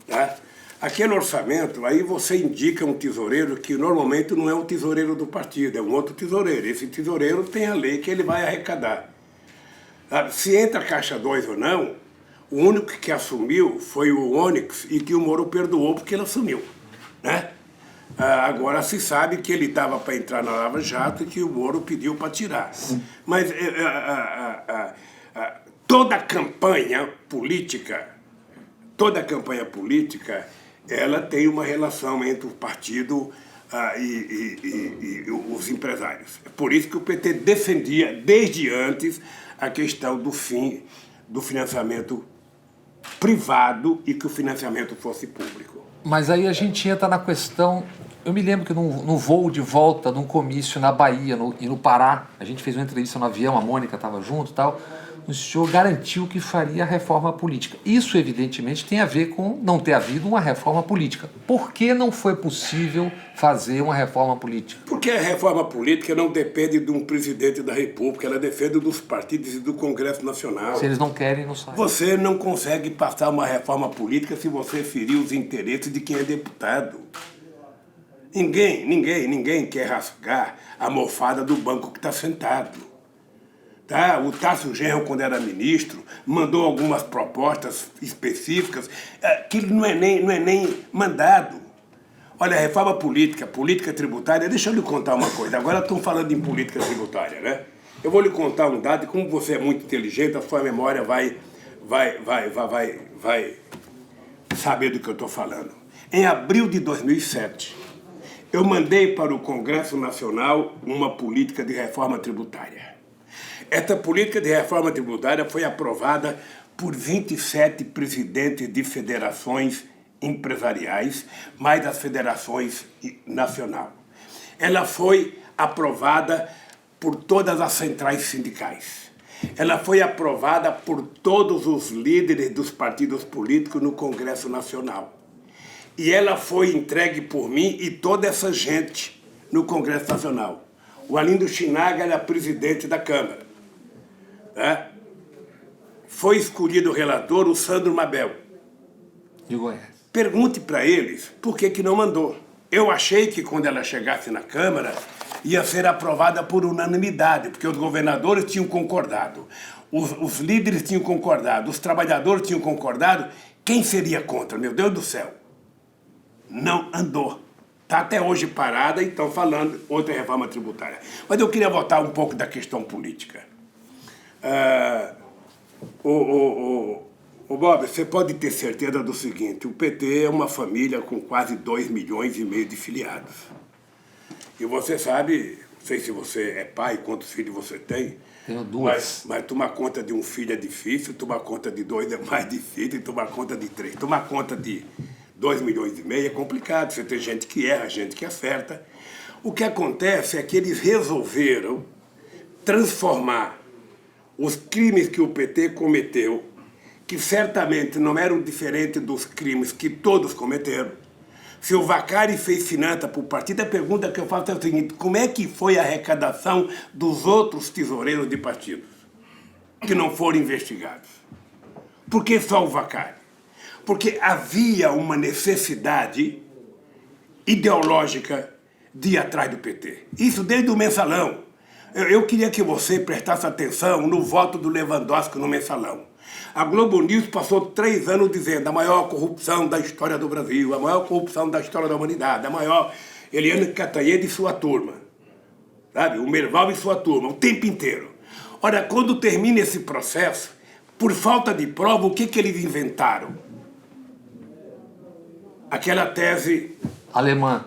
Tá? Aquele orçamento, aí você indica um tesoureiro que normalmente não é o tesoureiro do partido, é um outro tesoureiro. Esse tesoureiro tem a lei que ele vai arrecadar. Se entra caixa 2 ou não, o único que assumiu foi o Onyx e que o Moro perdoou porque ele assumiu. Né? Agora se sabe que ele estava para entrar na Lava Jato e que o Moro pediu para tirar. Mas toda campanha política, ela tem uma relação entre o partido e os empresários. É por isso que o PT defendia, desde antes, a questão do fim do financiamento privado e que o financiamento fosse público. Mas aí a gente entra na questão... Eu me lembro que no voo de volta, num comício na Bahia e no Pará, a gente fez uma entrevista no avião, a Mônica estava junto e tal, o senhor garantiu que faria a reforma política. Isso, evidentemente, tem a ver com não ter havido uma reforma política. Por que não foi possível fazer uma reforma política? Porque a reforma política não depende de um presidente da República, ela depende dos partidos e do Congresso Nacional. Se eles não querem, não saem. Você não consegue passar uma reforma política se você ferir os interesses de quem é deputado. Ninguém quer rasgar a mofada do banco que está sentado. Tá? O Tasso Genro, quando era ministro, mandou algumas propostas específicas que não é nem mandado. Olha, a reforma política tributária, deixa eu lhe contar uma coisa. Agora estão falando em política tributária, né? Eu vou lhe contar um dado e como você é muito inteligente, a sua memória vai saber do que eu estou falando. Em abril de 2007, eu mandei para o Congresso Nacional uma política de reforma tributária. Essa política de reforma tributária foi aprovada por 27 presidentes de federações empresariais, mais as federações nacional. Ela foi aprovada por todas as centrais sindicais. Ela foi aprovada por todos os líderes dos partidos políticos no Congresso Nacional. E ela foi entregue por mim e toda essa gente no Congresso Nacional. O Arlindo Chinaga era presidente da Câmara. Tá? Foi escolhido o relator, o Sandro Mabel. De Goiás. Pergunte para eles por que não mandou. Eu achei que quando ela chegasse na Câmara ia ser aprovada por unanimidade, porque os governadores tinham concordado, os líderes tinham concordado, os trabalhadores tinham concordado. Quem seria contra? Meu Deus do céu. Não andou. Está até hoje parada e estão falando outra reforma tributária. Mas eu queria voltar um pouco da questão política. Bob, você pode ter certeza do seguinte, o PT é uma família com quase 2,5 milhões de filiados. E você sabe, não sei se você é pai, quantos filhos você tem. Tenho 2. Mas tomar conta de um filho é difícil, tomar conta de 2 é mais difícil e tomar conta de 3. Tomar conta de 2,5 milhões é complicado, você tem gente que erra, gente que acerta. O que acontece é que eles resolveram transformar os crimes que o PT cometeu, que certamente não eram diferentes dos crimes que todos cometeram. Se o Vacari fez finança para o partido, a pergunta que eu faço é o seguinte, como é que foi a arrecadação dos outros tesoureiros de partidos? que não foram investigados? Por que só o Vacari? Porque havia uma necessidade ideológica de ir atrás do PT. Isso desde o Mensalão. Eu queria que você prestasse atenção no voto do Lewandowski no Mensalão. A Globo News passou 3 anos dizendo a maior corrupção da história do Brasil, a maior corrupção da história da humanidade, a maior Eliane Cantanhede e sua turma. Sabe? O Merval e sua turma, o tempo inteiro. Ora, quando termina esse processo, por falta de prova, o que eles inventaram? Aquela tese... Alemã.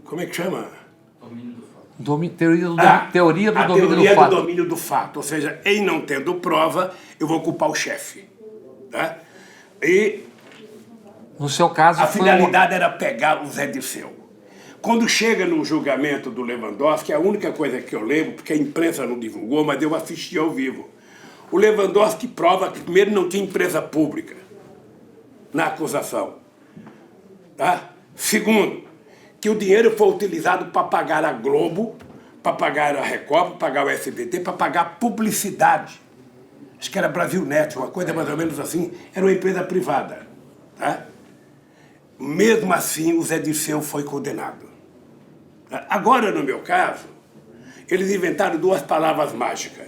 Como é que chama? Teoria do domínio do fato. Ou seja, em não tendo prova, eu vou culpar o chefe. Tá? E no seu caso, a finalidade era pegar o Zé Dirceu. Quando chega no julgamento do Lewandowski, a única coisa que eu lembro, porque a imprensa não divulgou, mas eu assisti ao vivo. O Lewandowski prova que primeiro não tinha empresa pública na acusação. Tá? Segundo, que o dinheiro foi utilizado para pagar a Globo, para pagar a Record, para pagar o SBT, para pagar publicidade. Acho que era Brasil Net, uma coisa mais ou menos assim. Era uma empresa privada. Tá? Mesmo assim, o Zé Dirceu foi condenado. Agora, no meu caso, eles inventaram 2 palavras mágicas.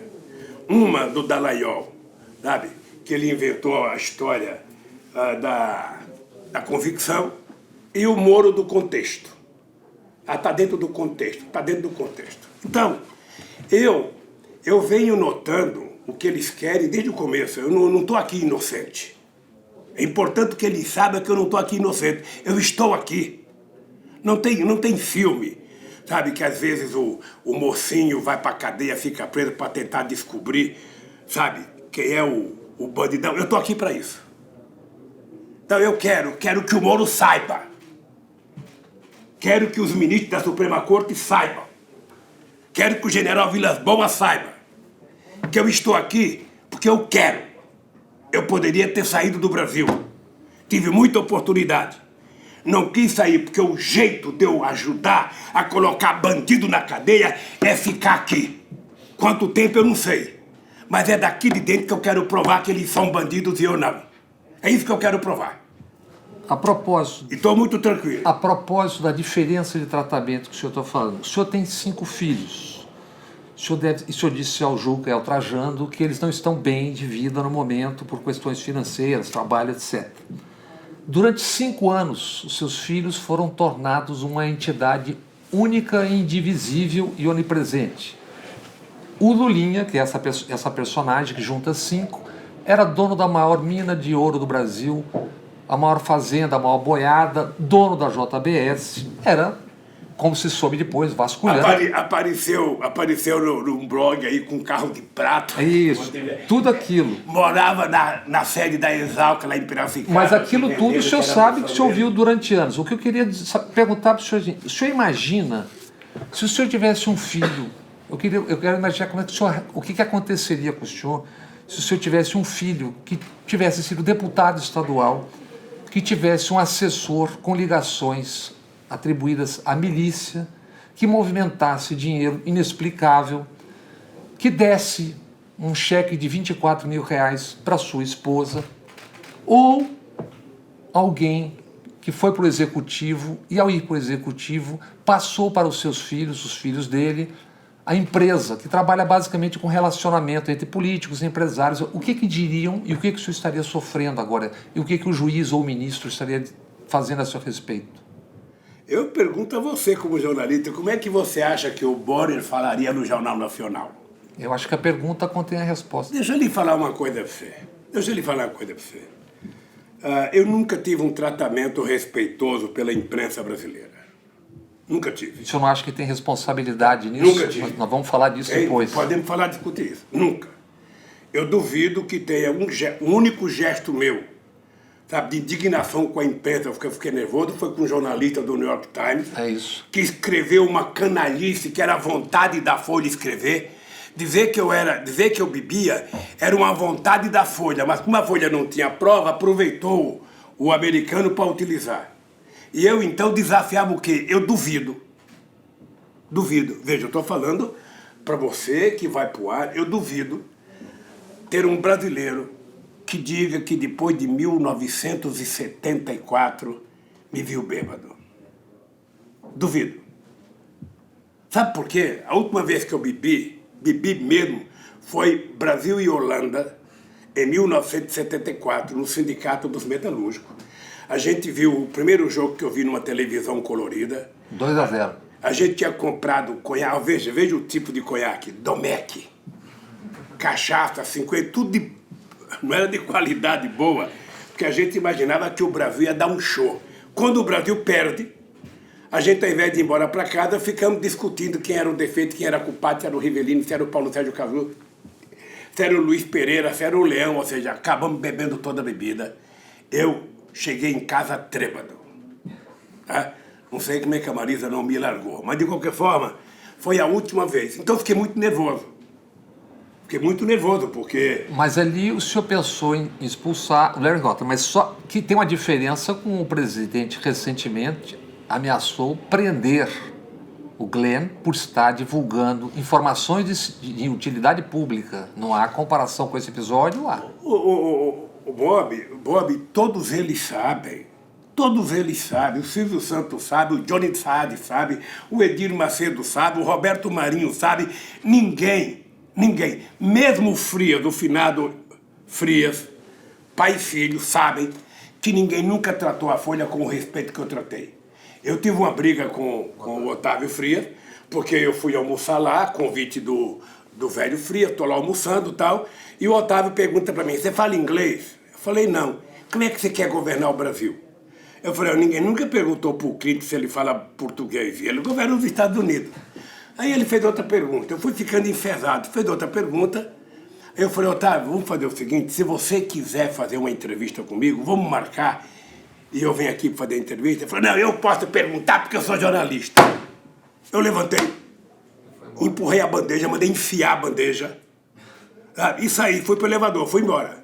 Uma do Dallagnol, sabe? Que ele inventou a história da convicção, e o Moro do contexto. Está dentro do contexto, está dentro do contexto. Então, eu venho notando o que eles querem desde o começo. Eu não estou aqui inocente. É importante que eles saibam que eu não estou aqui inocente. Eu estou aqui. Não tem filme, sabe, que às vezes o mocinho vai para a cadeia, fica preso para tentar descobrir, sabe, quem é o bandidão. Eu estou aqui para isso. Então eu quero que o Moro saiba. Quero que os ministros da Suprema Corte saibam. Quero que o general Vilas Boas saiba que eu estou aqui porque eu quero. Eu poderia ter saído do Brasil. Tive muita oportunidade. Não quis sair porque o jeito de eu ajudar a colocar bandido na cadeia é ficar aqui. Quanto tempo eu não sei. Mas é daqui de dentro que eu quero provar que eles são bandidos e eu não. É isso que eu quero provar. A propósito... E estou muito tranquilo. A propósito da diferença de tratamento que o senhor está falando. O senhor tem 5 filhos. O senhor disse ao Juca e ao Trajano que eles não estão bem de vida no momento por questões financeiras, trabalho, etc. Durante 5 anos, os seus filhos foram tornados uma entidade única, indivisível e onipresente. O Lulinha, que é essa personagem que junta 5, era dono da maior mina de ouro do Brasil, a maior fazenda, a maior boiada, dono da JBS, era, como se soube depois, vasculhando. Apareceu num blog aí com carro de prata. Isso, tudo aquilo. Morava na sede da Exalc, lá em Piracicaba. Mas aquilo tudo o senhor sabe que o senhor viu durante anos. O que eu queria perguntar para o senhor imagina, se o senhor tivesse um filho, eu quero imaginar como é que o que aconteceria com o senhor se o senhor tivesse um filho que tivesse sido deputado estadual, que tivesse um assessor com ligações atribuídas à milícia, que movimentasse dinheiro inexplicável, que desse um cheque de R$24 mil para sua esposa, ou alguém que foi para o executivo e, ao ir para o executivo, passou para os seus filhos, os filhos dele, a empresa, que trabalha basicamente com relacionamento entre políticos e empresários. O que diriam e o que o senhor estaria sofrendo agora? E o que o juiz ou o ministro estaria fazendo a seu respeito? Eu pergunto a você, como jornalista, como é que você acha que o Borer falaria no Jornal Nacional? Eu acho que a pergunta contém a resposta. Deixa eu lhe falar uma coisa para você. Eu nunca tive um tratamento respeitoso pela imprensa brasileira. Nunca tive. O senhor não acha que tem responsabilidade nisso? Nunca tive. Nós vamos falar disso depois. Podemos discutir isso. Nunca. Eu duvido que tenha um único gesto meu, sabe, de indignação com a imprensa, porque eu fiquei nervoso, foi com um jornalista do New York Times, é isso, que escreveu uma canalice que era a vontade da Folha escrever. Dizer que eu bebia era uma vontade da Folha, mas como a Folha não tinha prova, aproveitou o americano para utilizar. E eu, então, desafiava o quê? Eu duvido. Veja, eu estou falando para você que vai para o ar, eu duvido ter um brasileiro que diga que depois de 1974 me viu bêbado. Duvido. Sabe por quê? A última vez que eu bebi mesmo, foi Brasil e Holanda, em 1974, no Sindicato dos Metalúrgicos. A gente viu o primeiro jogo que eu vi numa televisão colorida. 2-0. A gente tinha comprado conhaque, veja o tipo de conhaque, Domecq, cachaça, 50, tudo de, não era de qualidade boa, porque a gente imaginava que o Brasil ia dar um show. Quando o Brasil perde, a gente, ao invés de ir embora para casa, ficamos discutindo quem era o defeito, quem era culpado, se era o Rivelino, se era o Paulo Sérgio Cazu, se era o Luiz Pereira, se era o Leão, ou seja, acabamos bebendo toda a bebida. Eu cheguei em casa trêbado. Tá? Não sei como é que a Marisa não me largou, mas de qualquer forma, foi a última vez. Então eu fiquei muito nervoso. Fiquei muito nervoso, porque... Mas ali o senhor pensou em expulsar o Larry Houghton, mas só que tem uma diferença com o presidente recentemente ameaçou prender o Glenn por estar divulgando informações de utilidade pública. Não há comparação com esse episódio lá. O Bob, todos eles sabem. Todos eles sabem. O Silvio Santos sabe, o Johnny Saad sabe, o Edir Macedo sabe, o Roberto Marinho sabe. Ninguém, mesmo o Frias, do finado Frias, pai e filho, sabem que ninguém nunca tratou a Folha com o respeito que eu tratei. Eu tive uma briga com o Otávio Frias, porque eu fui almoçar lá, convite do velho Frias, estou lá almoçando e tal, e o Otávio pergunta para mim, você fala inglês? Eu falei, não. Como é que você quer governar o Brasil? Eu falei, ninguém nunca perguntou para o Clinton se ele fala português, e ele governa os Estados Unidos. Aí ele fez outra pergunta, eu fui ficando enfesado, fez outra pergunta, aí eu falei, Otávio, vamos fazer o seguinte, se você quiser fazer uma entrevista comigo, vamos marcar, e eu venho aqui para fazer a entrevista. Ele falou, não, eu posso perguntar porque eu sou jornalista. Eu levantei, empurrei a bandeja, mandei enfiar a bandeja. E saí, fui para o elevador, fui embora.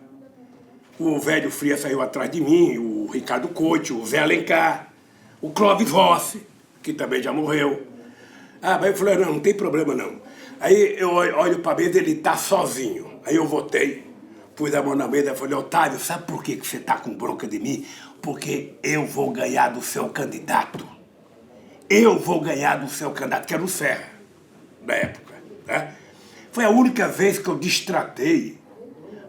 O velho Frias saiu atrás de mim, o Ricardo Couto, o Zé Alencar, o Clóvis Rossi, que também já morreu. Mas eu falei, não tem problema não. Aí eu olho para a mesa, ele está sozinho. Aí eu voltei, pus a mão na mesa e falei, Otávio, sabe por que você está com bronca de mim? Porque eu vou ganhar do seu candidato. Eu vou ganhar do seu candidato, que era o Serra, na época. Né? Foi a única vez que eu destratei,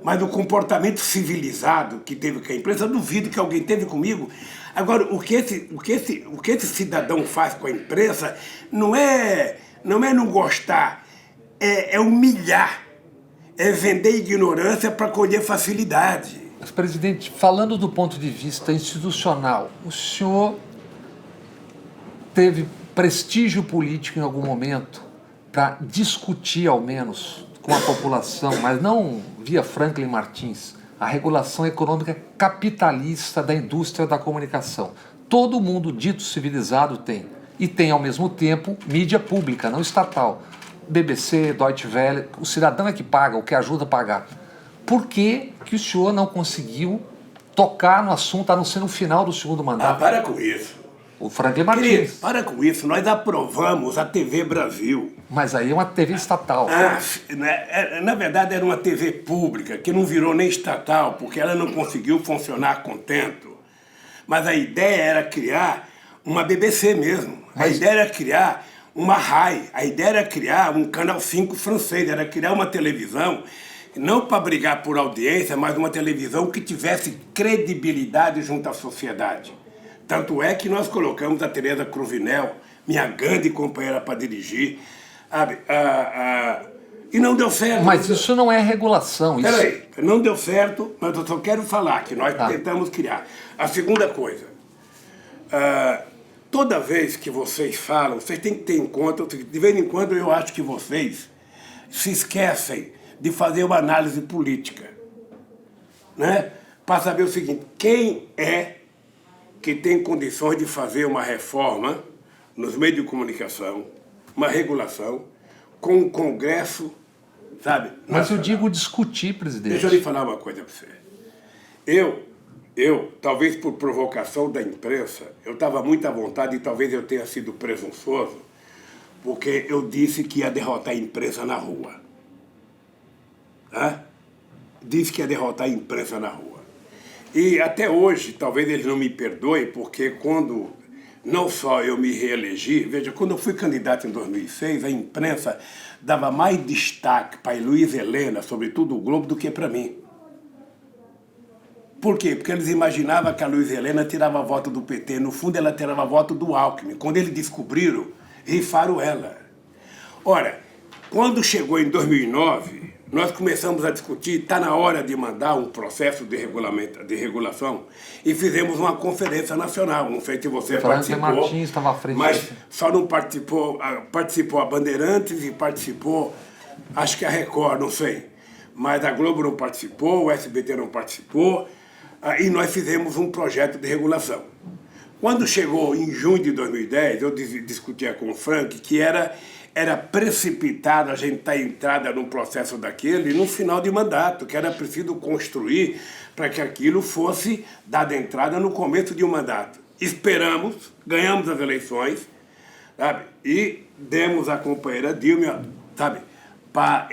mas o comportamento civilizado que teve com a imprensa, eu duvido que alguém teve comigo. Agora, o que esse cidadão faz com a imprensa não é não gostar, é humilhar, é vender ignorância para colher facilidade. Mas, presidente, falando do ponto de vista institucional, o senhor teve prestígio político em algum momento para discutir, ao menos, com a população, mas não via Franklin Martins, a regulação econômica capitalista da indústria da comunicação. Todo mundo dito civilizado tem. E tem, ao mesmo tempo, mídia pública, não estatal. BBC, Deutsche Welle, o cidadão é que paga, o que ajuda a pagar. Por que o senhor não conseguiu tocar no assunto, a não ser no final do segundo mandato? Para com isso. O Franklin Martins. Querido, para com isso, nós aprovamos a TV Brasil. Mas aí é uma TV estatal. Na verdade era uma TV pública, que não virou nem estatal, porque ela não conseguiu funcionar a contento. Mas a ideia era criar uma BBC mesmo. A ideia era criar uma RAI. A ideia era criar um Canal 5 francês, era criar uma televisão, não para brigar por audiência, mas uma televisão que tivesse credibilidade junto à sociedade. Tanto é que nós colocamos a Tereza Cruvinel, minha grande companheira para dirigir, e não deu certo. Mas isso não é regulação. Isso... Peraí, não deu certo, mas eu só quero falar que nós tentamos criar. A segunda coisa, toda vez que vocês falam, vocês têm que ter em conta, de vez em quando eu acho que vocês se esquecem de fazer uma análise política, né? Para saber o seguinte, quem é que tem condições de fazer uma reforma nos meios de comunicação, uma regulação, com um Congresso, sabe? Mas eu digo discutir, presidente. Deixa eu lhe falar uma coisa para você. Eu, talvez por provocação da imprensa, eu estava muito à vontade e talvez eu tenha sido presunçoso, porque eu disse que ia derrotar a imprensa na rua. Disse que ia derrotar a imprensa na rua. E até hoje, talvez eles não me perdoem, porque quando não só eu me reelegi, veja, quando eu fui candidato em 2006, a imprensa dava mais destaque para a Luiz Helena, sobretudo o Globo, do que para mim. Por quê? Porque eles imaginavam que a Luiz Helena tirava voto do PT. No fundo, ela tirava voto do Alckmin. Quando eles descobriram, rifaram ela. Ora, quando chegou em 2009, nós começamos a discutir, está na hora de mandar um processo de regulação, e fizemos uma conferência nacional. Não sei se você participou, Martins estava à frente, mas só não participou a Bandeirantes e participou, acho que a Record, não sei. Mas a Globo não participou, o SBT não participou, e nós fizemos um projeto de regulação. Quando chegou em junho de 2010, eu discutia com o Frank que era precipitado a gente estar entrada num processo daquele no final de mandato, que era preciso construir para que aquilo fosse dado entrada no começo de um mandato. Esperamos, ganhamos as eleições, sabe? E demos a companheira Dilma, sabe, para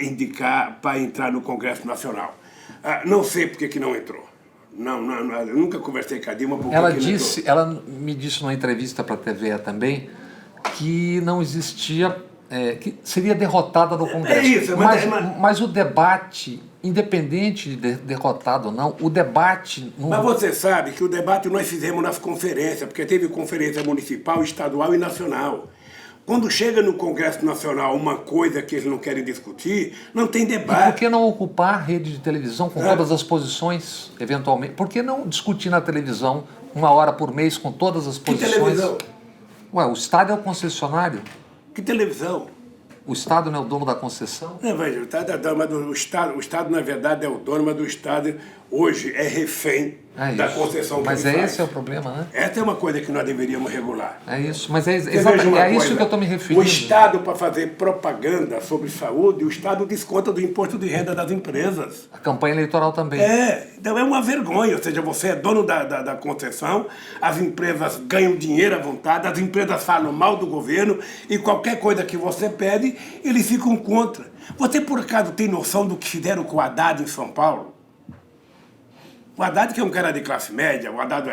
entrar no Congresso Nacional. Não sei por que não entrou. Não, eu nunca conversei com a Dilma porque ela me disse numa entrevista para a TVE também que não existia, que seria derrotada no Congresso. Isso, mas o debate, independente de derrotado ou não, o debate... Mas você sabe que o debate nós fizemos nas conferências, porque teve conferência municipal, estadual e nacional. Quando chega no Congresso Nacional uma coisa que eles não querem discutir, não tem debate. E por que não ocupar a rede de televisão com todas as posições, eventualmente? Por que não discutir na televisão 1 hora por mês com todas as posições? Que televisão? Ué, o Estado é o concessionário. Que televisão? O Estado não é o dono da concessão? Não, veja, o Estado, na verdade, é o dono, mas o Estado hoje é refém da concessão que ele faz. Mas esse é o problema, né? Essa é uma coisa que nós deveríamos regular. É isso, mas é isso que eu estou me referindo. O Estado, para fazer propaganda sobre saúde, o Estado desconta do imposto de renda das empresas. A campanha eleitoral também. Então é uma vergonha, ou seja, você é dono da concessão, as empresas ganham dinheiro à vontade, as empresas falam mal do governo e qualquer coisa que você pede, eles ficam contra. Você, por acaso, tem noção do que fizeram com o Haddad em São Paulo? O Haddad, que é um cara de classe média, o Haddad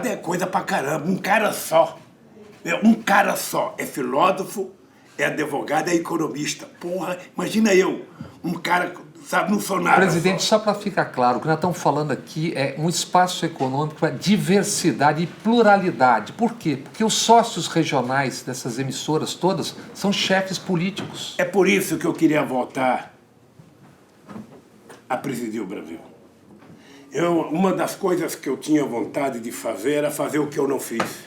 é coisa pra caramba, um cara só. É filósofo, é advogado, é economista. Porra, imagina eu, um cara, sabe, não sou nada. Presidente, só para ficar claro, o que nós estamos falando aqui é um espaço econômico para diversidade e pluralidade. Por quê? Porque os sócios regionais dessas emissoras todas são chefes políticos. É por isso que eu queria voltar a presidir o Brasil. Uma das coisas que eu tinha vontade de fazer era fazer o que eu não fiz.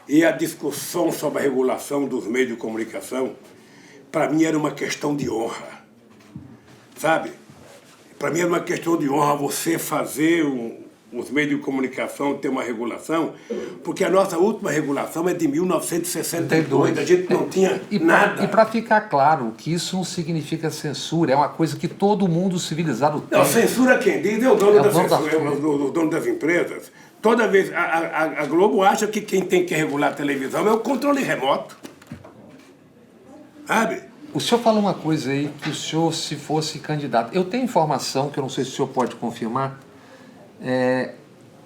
E a discussão sobre a regulação dos meios de comunicação, para mim era uma questão de honra. Sabe? Para mim era uma questão de honra você fazer os meios de comunicação ter uma regulação, porque a nossa última regulação é de 1962, a gente não tinha nada. E para ficar claro que isso não significa censura, é uma coisa que todo mundo civilizado tem. Não, censura quem diz é o dono da censura, o dono das empresas. Toda vez, a Globo acha que quem tem que regular a televisão é o controle remoto. Sabe? O senhor falou uma coisa aí, que o senhor, se fosse candidato... Eu tenho informação, que eu não sei se o senhor pode confirmar.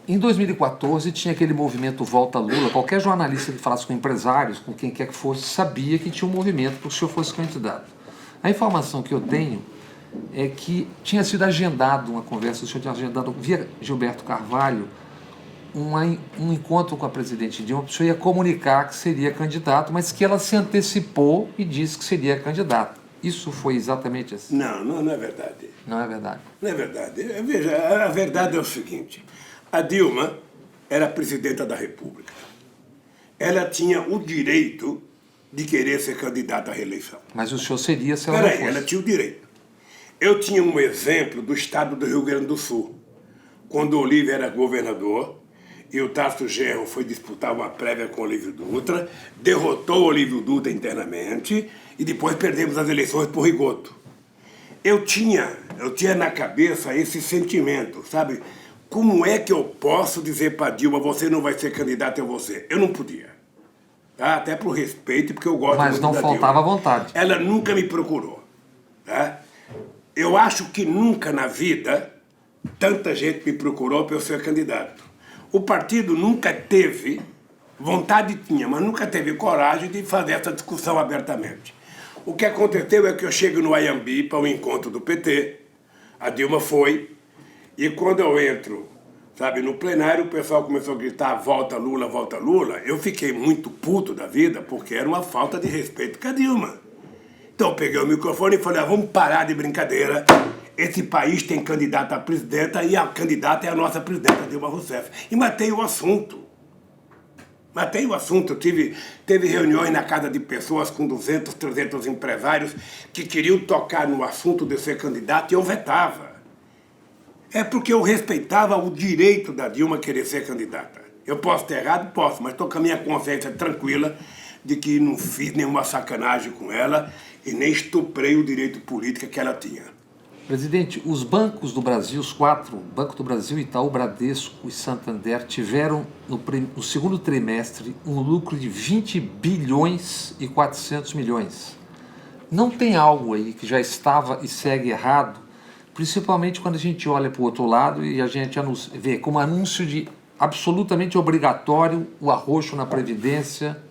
Em 2014 tinha aquele movimento Volta Lula. Qualquer jornalista que falasse com empresários, com quem quer que fosse, sabia que tinha um movimento para que o senhor fosse candidato. A informação que eu tenho é que tinha sido agendado uma conversa, o senhor tinha agendado via Gilberto Carvalho um encontro com a presidente Dilma, o senhor ia comunicar que seria candidato, mas que ela se antecipou e disse que seria candidato. Isso foi exatamente assim? Não é verdade. Não é verdade? Não é verdade. Veja, a verdade é o seguinte. A Dilma era presidenta da República. Ela tinha o direito de querer ser candidata à reeleição. Mas o senhor seria se ela não fosse? Ela tinha o direito. Eu tinha um exemplo do estado do Rio Grande do Sul. Quando o Olívio era governador, e o Tasso Genro foi disputar uma prévia com o Olívio Dutra, derrotou o Olívio Dutra internamente, e depois perdemos as eleições por Rigoto. Eu tinha na cabeça esse sentimento, sabe? Como é que eu posso dizer para Dilma, você não vai ser candidato a você? Eu não podia. tá? Até por respeito, porque eu gosto Mas muito não da faltava Dilma. vontade. Ela nunca me procurou. Tá? Eu acho que nunca na vida tanta gente me procurou para eu ser candidato. O partido nunca teve, vontade tinha, mas nunca teve coragem de fazer essa discussão abertamente. O que aconteceu é que eu chego no Ayambi para o encontro do PT, a Dilma foi, e quando eu entro, sabe, no plenário, o pessoal começou a gritar volta Lula, eu fiquei muito puto da vida, porque era uma falta de respeito com a Dilma. Então eu peguei o microfone e falei, vamos parar de brincadeira, esse país tem candidata a presidenta e a candidata é a nossa presidenta, Dilma Rousseff. E matei o assunto. Teve reuniões na casa de pessoas com 200, 300 empresários que queriam tocar no assunto de ser candidato e eu vetava. É porque eu respeitava o direito da Dilma querer ser candidata. Eu posso ter errado? Posso, mas estou com a minha consciência tranquila de que não fiz nenhuma sacanagem com ela e nem estuprei o direito político que ela tinha. Presidente, os bancos do Brasil, os 4, Banco do Brasil, Itaú, Bradesco e Santander, tiveram no segundo trimestre um lucro de 20 bilhões e 400 milhões. Não tem algo aí que já estava e segue errado, principalmente quando a gente olha para o outro lado e a gente vê como anúncio de absolutamente obrigatório o arroxo na Previdência,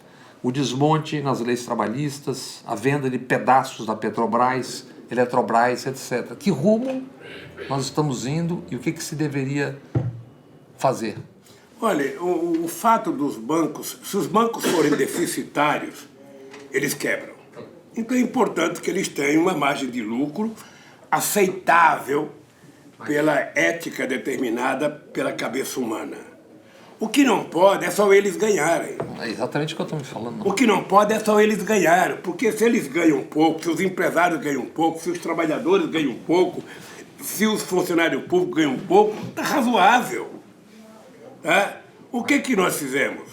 o desmonte nas leis trabalhistas, a venda de pedaços da Petrobras, Eletrobras, etc. Que rumo nós estamos indo e o que se deveria fazer? Olha, o fato dos bancos, se os bancos forem deficitários, eles quebram. Então é importante que eles tenham uma margem de lucro aceitável pela ética determinada pela cabeça humana. O que não pode é só eles ganharem. É exatamente o que eu estou me falando. O que não pode é só eles ganharem, porque se eles ganham um pouco, se os empresários ganham um pouco, se os trabalhadores ganham um pouco, se os funcionários públicos ganham um pouco, está razoável. Tá? O que nós fizemos?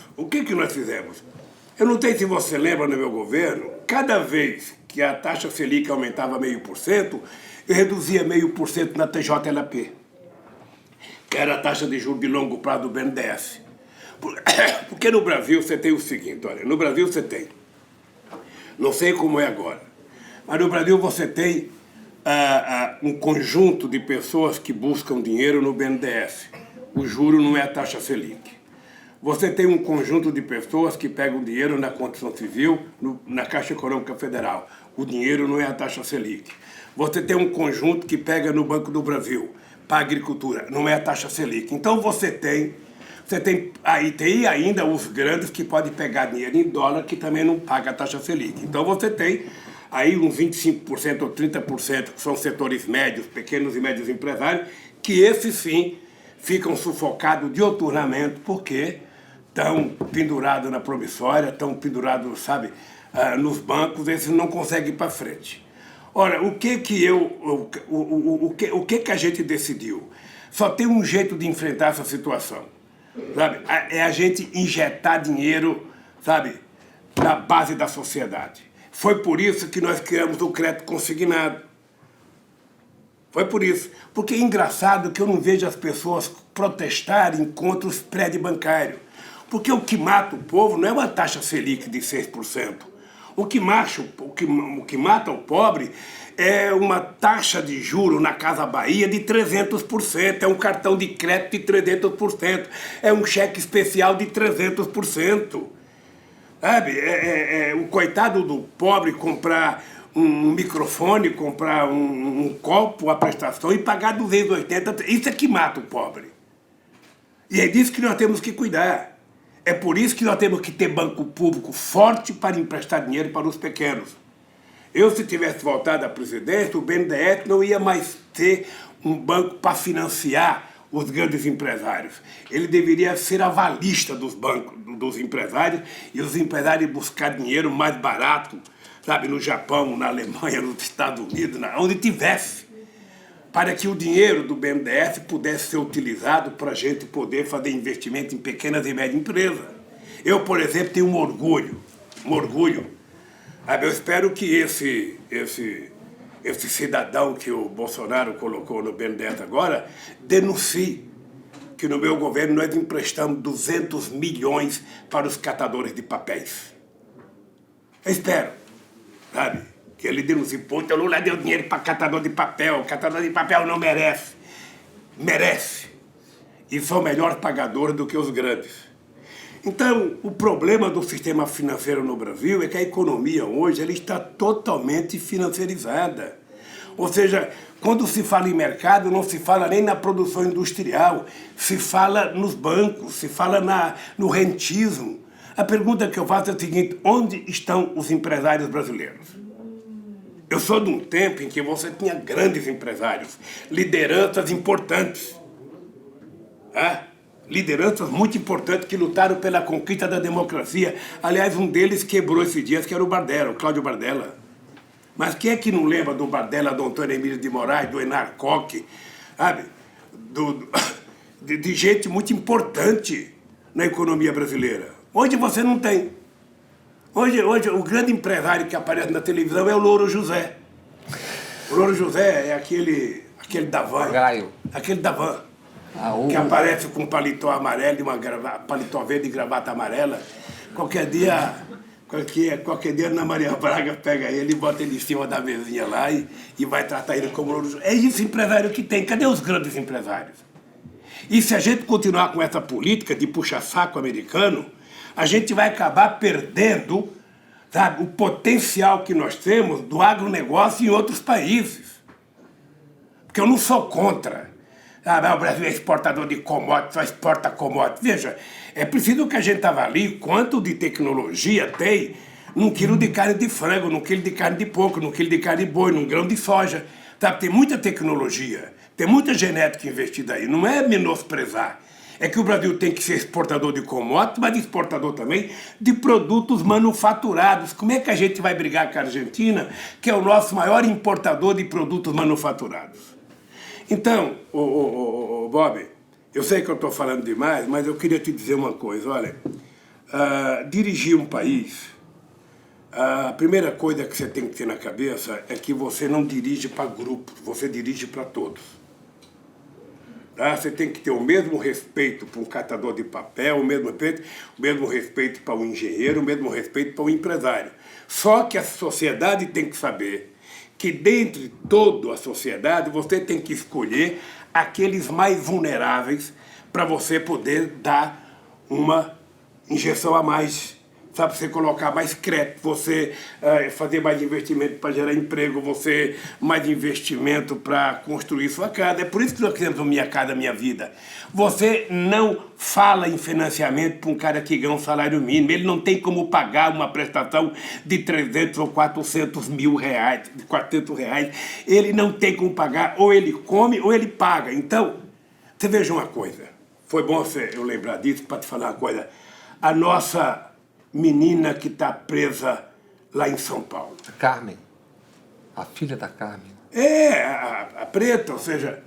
Eu não sei se você lembra no meu governo, cada vez que a taxa Selic aumentava 0,5%, eu reduzia 0,5% na TJLP, que era a taxa de juros de longo prazo do BNDES. Porque no Brasil você tem o seguinte, olha, no Brasil você tem, não sei como é agora, mas no Brasil você tem um conjunto de pessoas que buscam dinheiro no BNDES. O juro não é a taxa Selic. Você tem um conjunto de pessoas que pegam dinheiro na Constituição Civil, na Caixa Econômica Federal. O dinheiro não é a taxa Selic. Você tem um conjunto que pega no Banco do Brasil, para a agricultura, não é a taxa Selic. Então você tem ainda os grandes que podem pegar dinheiro em dólar que também não paga a taxa Selic. Então você tem aí uns 25% ou 30% que são setores médios, pequenos e médios empresários, que esses sim ficam sufocados dioturnamente porque estão pendurados na promissória, estão pendurados, sabe, nos bancos, esses não conseguem ir para frente. Ora, o que a gente decidiu? Só tem um jeito de enfrentar essa situação, sabe? É a gente injetar dinheiro, sabe, na base da sociedade. Foi por isso que nós criamos o crédito consignado. Foi por isso. Porque é engraçado que eu não vejo as pessoas protestarem contra os prédios bancários. Porque o que mata o povo não é uma taxa Selic de 6%. O que mata o pobre é uma taxa de juros na Casa Bahia de 300%, é um cartão de crédito de 300%, é um cheque especial de 300%. Sabe? O coitado do pobre comprar um microfone, comprar um copo, a prestação e pagar 280%, isso é que mata o pobre. E é disso que nós temos que cuidar. É por isso que nós temos que ter banco público forte para emprestar dinheiro para os pequenos. Eu, se tivesse voltado à presidência, o BNDES não ia mais ter um banco para financiar os grandes empresários. Ele deveria ser avalista dos bancos, dos empresários, e os empresários buscar dinheiro mais barato, sabe, no Japão, na Alemanha, nos Estados Unidos, onde tivesse, para que o dinheiro do BNDES pudesse ser utilizado para a gente poder fazer investimento em pequenas e médias empresas. Eu, por exemplo, tenho um orgulho. Eu espero que esse cidadão que o Bolsonaro colocou no BNDES agora denuncie que no meu governo nós emprestamos 200 milhões para os catadores de papéis. Eu espero, sabe, que ele denuncie, puta, o Lula deu dinheiro para catador de papel, catador de papel não merece. Merece. E são melhores pagadores do que os grandes. Então, o problema do sistema financeiro no Brasil é que a economia hoje ela está totalmente financiarizada. Ou seja, quando se fala em mercado, não se fala nem na produção industrial, se fala nos bancos, se fala no rentismo. A pergunta que eu faço é a seguinte: onde estão os empresários brasileiros? Eu sou de um tempo em que você tinha grandes empresários, lideranças importantes. Lideranças muito importantes que lutaram pela conquista da democracia. Aliás, um deles quebrou esses dias, que era o Bardella, o Cláudio Bardella. Mas quem é que não lembra do Bardella, do Antônio Emílio de Moraes, do Enar Koch, sabe? De gente muito importante na economia brasileira. Hoje você não tem. Hoje o grande empresário que aparece na televisão é o Louro José. O Louro José é aquele da van. Gaio. Aquele da van. Que aparece com um paletó amarelo e paletó verde e gravata amarela. Qualquer dia Ana Maria Braga pega ele e bota ele em cima da mesinha lá e vai tratar ele como Louro. É esse empresário que tem. Cadê os grandes empresários? E se a gente continuar com essa política de puxa-saco americano, a gente vai acabar perdendo, sabe, o potencial que nós temos do agronegócio em outros países. Porque eu não sou contra. O Brasil é exportador de commodities, só exporta commodities. Veja, é preciso que a gente avalie quanto de tecnologia tem num quilo de carne de frango, num quilo de carne de porco, num quilo de carne de boi, num grão de soja. Sabe? Tem muita tecnologia, tem muita genética investida aí. Não é menosprezar. É que o Brasil tem que ser exportador de commodities, mas exportador também de produtos manufaturados. Como é que a gente vai brigar com a Argentina, que é o nosso maior importador de produtos manufaturados? Então, Bob, eu sei que eu estou falando demais, mas eu queria te dizer uma coisa. Olha, dirigir um país, a primeira coisa que você tem que ter na cabeça é que você não dirige para grupos, você dirige para todos. Tá? Você tem que ter o mesmo respeito para um catador de papel, o mesmo respeito para um engenheiro, o mesmo respeito para um empresário. Só que a sociedade tem que saber que dentre toda a sociedade você tem que escolher aqueles mais vulneráveis para você poder dar uma injeção a mais, sabe? Você colocar mais crédito, você fazer mais investimento para gerar emprego, você mais investimento para construir sua casa. É por isso que nós queremos o Minha Casa Minha Vida. Você não fala em financiamento para um cara que ganha um salário mínimo. Ele não tem como pagar uma prestação de 300 ou 400 mil reais, de 400 reais. Ele não tem como pagar, ou ele come ou ele paga. Então, você veja uma coisa. Foi bom eu lembrar disso para te falar uma coisa. A nossa menina que está presa lá em São Paulo. A Carmen. A filha da Carmen. É, a preta, ou seja,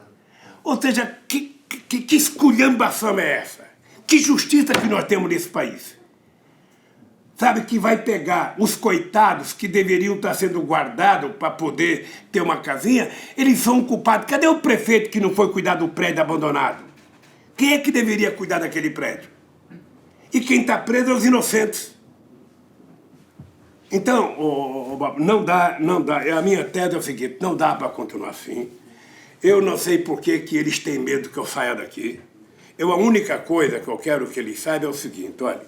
que esculhambação é essa? Que justiça que nós temos nesse país? Sabe, que vai pegar os coitados que deveriam estar sendo guardados para poder ter uma casinha, eles são culpados. Cadê o prefeito que não foi cuidar do prédio abandonado? Quem é que deveria cuidar daquele prédio? E quem está preso é os inocentes. Então, não dá. A minha tese é o seguinte: não dá para continuar assim. Eu não sei por que eles têm medo que eu saia daqui. A única coisa que eu quero que eles saibam é o seguinte: olha,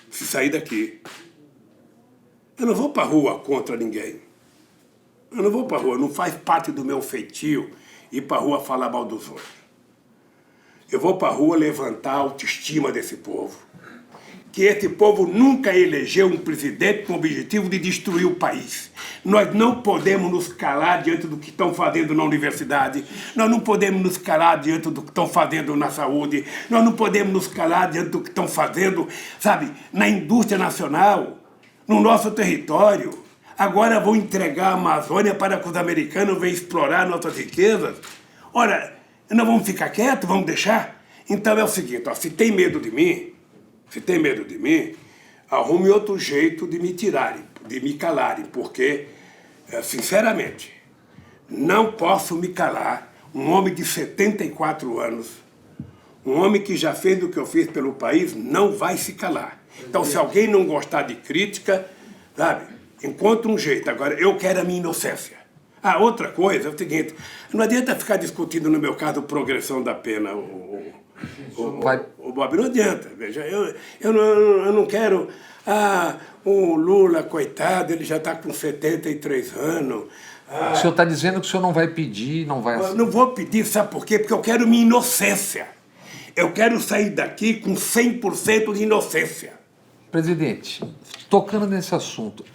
se sair daqui, eu não vou para a rua contra ninguém. Eu não vou para a rua, não faz parte do meu feitio ir para a rua falar mal dos outros. Eu vou para a rua levantar a autoestima desse povo. Que esse povo nunca elegeu um presidente com o objetivo de destruir o país. Nós não podemos nos calar diante do que estão fazendo na universidade. Nós não podemos nos calar diante do que estão fazendo na saúde. Nós não podemos nos calar diante do que estão fazendo, sabe, na indústria nacional, no nosso território. Agora vão entregar a Amazônia para que os americanos venham explorar nossas riquezas. Ora, nós vamos ficar quietos? Vamos deixar? Então é o seguinte, se tem medo de mim, arrume outro jeito de me tirarem, de me calarem, porque, sinceramente, não posso me calar um homem de 74 anos, Um homem que já fez o que eu fiz pelo país não vai se calar. Então, se alguém não gostar de crítica, sabe, encontra um jeito. Agora, eu quero a minha inocência. Ah, outra coisa é o seguinte, não adianta ficar discutindo, no meu caso, progressão da pena, o Bob, não adianta. Veja, eu não quero... Ah, o Lula, coitado, ele já está com 73 anos. O senhor está dizendo que o senhor não vai pedir, não vai... Eu não vou pedir, sabe por quê? Porque eu quero minha inocência. Eu quero sair daqui com 100% de inocência. Presidente, tocando nesse assunto,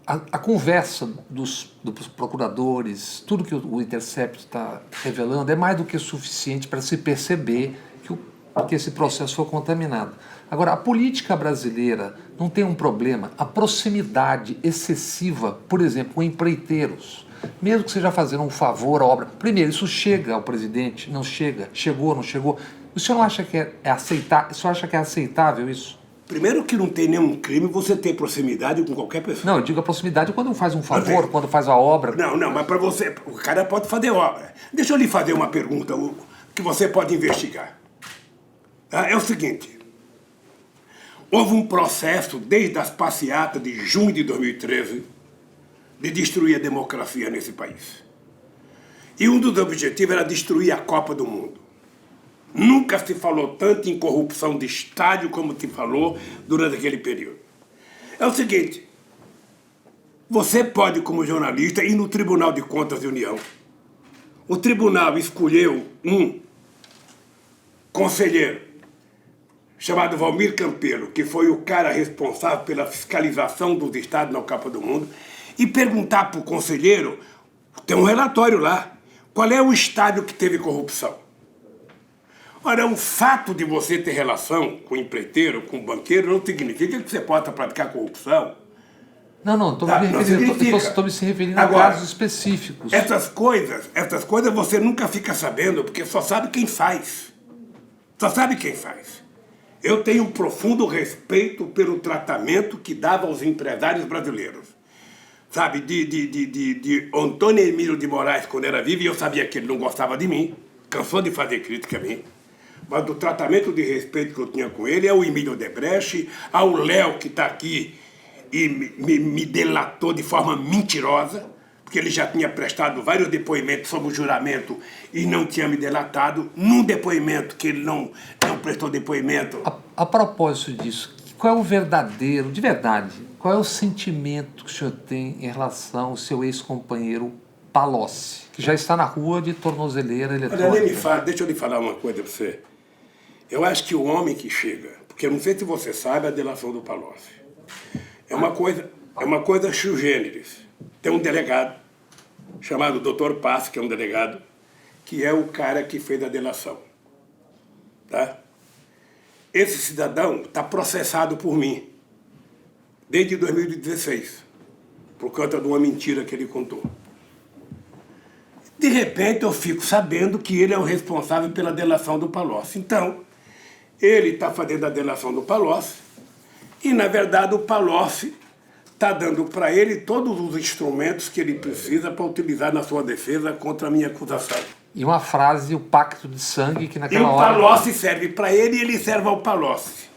a conversa dos procuradores, tudo que o Intercept está revelando é mais do que suficiente para se perceber que esse processo foi contaminado. Agora, a política brasileira não tem um problema, a proximidade excessiva, por exemplo, com empreiteiros. Mesmo que seja fazendo um favor à obra. Primeiro, isso chega ao presidente? Não chega? Chegou, não chegou? O senhor não acha que é aceitável? O senhor acha que é aceitável isso? Primeiro que não tem nenhum crime você ter proximidade com qualquer pessoa. Não, eu digo a proximidade quando faz um favor, quando faz a obra. Não, mas para você, o cara pode fazer obra. Deixa eu lhe fazer uma pergunta que você pode investigar. É o seguinte, houve um processo desde as passeatas de junho de 2013 de destruir a democracia nesse país. E um dos objetivos era destruir a Copa do Mundo. Nunca se falou tanto em corrupção de estádio como se falou durante aquele período. É o seguinte, você pode, como jornalista, ir no Tribunal de Contas da União. O tribunal escolheu um conselheiro chamado Valmir Campelo, que foi o cara responsável pela fiscalização dos estados na Copa do Mundo, e perguntar para o conselheiro, tem um relatório lá, qual é o estádio que teve corrupção. Ora, o fato de você ter relação com o empreiteiro, com o banqueiro, não significa que você possa praticar corrupção. Não, estou me referindo a casos específicos. Essas coisas você nunca fica sabendo, porque só sabe quem faz. Só sabe quem faz. Eu tenho um profundo respeito pelo tratamento que dava aos empresários brasileiros. Sabe, de Antônio Emílio de Moraes, quando era vivo, e eu sabia que ele não gostava de mim, cansou de fazer crítica a mim, mas do tratamento de respeito que eu tinha com ele, ao Emílio Odebrecht, ao Léo, que está aqui e me delatou de forma mentirosa, porque ele já tinha prestado vários depoimentos sob o juramento e não tinha me delatado. Num depoimento que ele não prestou depoimento. A propósito disso, qual é o verdadeiro, de verdade, qual é o sentimento que o senhor tem em relação ao seu ex-companheiro Palocci, que já está na rua de tornozeleira eletrônica? Olha, nem me fala, deixa eu lhe falar uma coisa para você. Eu acho que o homem que chega, porque eu não sei se você sabe a delação do Palocci, é uma coisa sui generis. Tem um delegado, chamado Dr. Passi, que é um delegado, que é o cara que fez a delação. Tá? Esse cidadão está processado por mim, desde 2016, por conta de uma mentira que ele contou. De repente eu fico sabendo que ele é o responsável pela delação do Palocci. Então, ele está fazendo a delação do Palocci e, na verdade, o Palocci está dando para ele todos os instrumentos que ele precisa para utilizar na sua defesa contra a minha acusação. E uma frase, o pacto de sangue, que naquela hora... E o Palocci serve para ele e ele serve ao Palocci.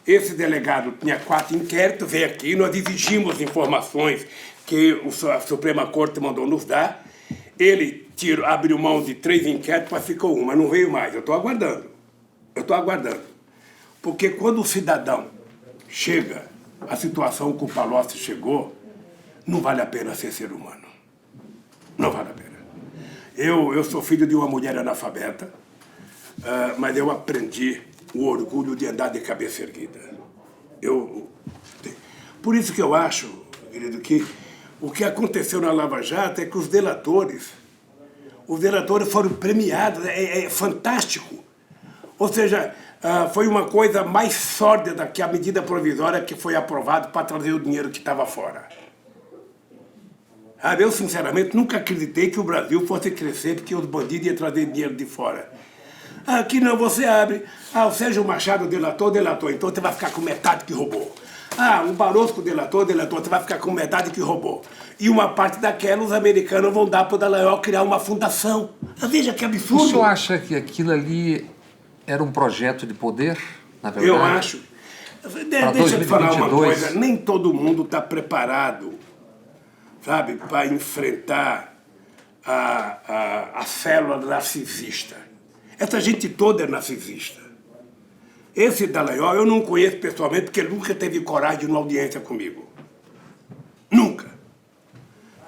Esse delegado tinha 4 inquéritos, veio aqui, nós exigimos informações que a Suprema Corte mandou nos dar. Ele abriu mão de 3 inquéritos, mas ficou 1, mas não veio mais. Eu estou aguardando. Porque quando o cidadão chega à situação que o Palocci chegou, não vale a pena ser ser humano. Não vale a pena. Eu sou filho de uma mulher analfabeta, mas eu aprendi o orgulho de andar de cabeça erguida. Por isso que eu acho, querido, que o que aconteceu na Lava Jato é que os delatores foram premiados, é fantástico. Ou seja, foi uma coisa mais sórdida que a medida provisória que foi aprovada para trazer o dinheiro que estava fora. Eu, sinceramente, nunca acreditei que o Brasil fosse crescer porque os bandidos iam trazer dinheiro de fora. Aqui não, você abre. O Sérgio Machado delatou, então você vai ficar com metade que roubou. O Barroso delatou, você vai ficar com metade que roubou. E uma parte daquela os americanos vão dar para o Dallagnol criar uma fundação. Veja que absurdo. O senhor acha que aquilo ali era um projeto de poder, na verdade? Eu acho. Deixa eu te falar uma 2022. coisa, nem todo mundo está preparado, sabe, para enfrentar a célula narcisista. Essa gente toda é narcisista. Esse Dallagnol eu não conheço pessoalmente porque ele nunca teve coragem de ir numa audiência comigo. Nunca.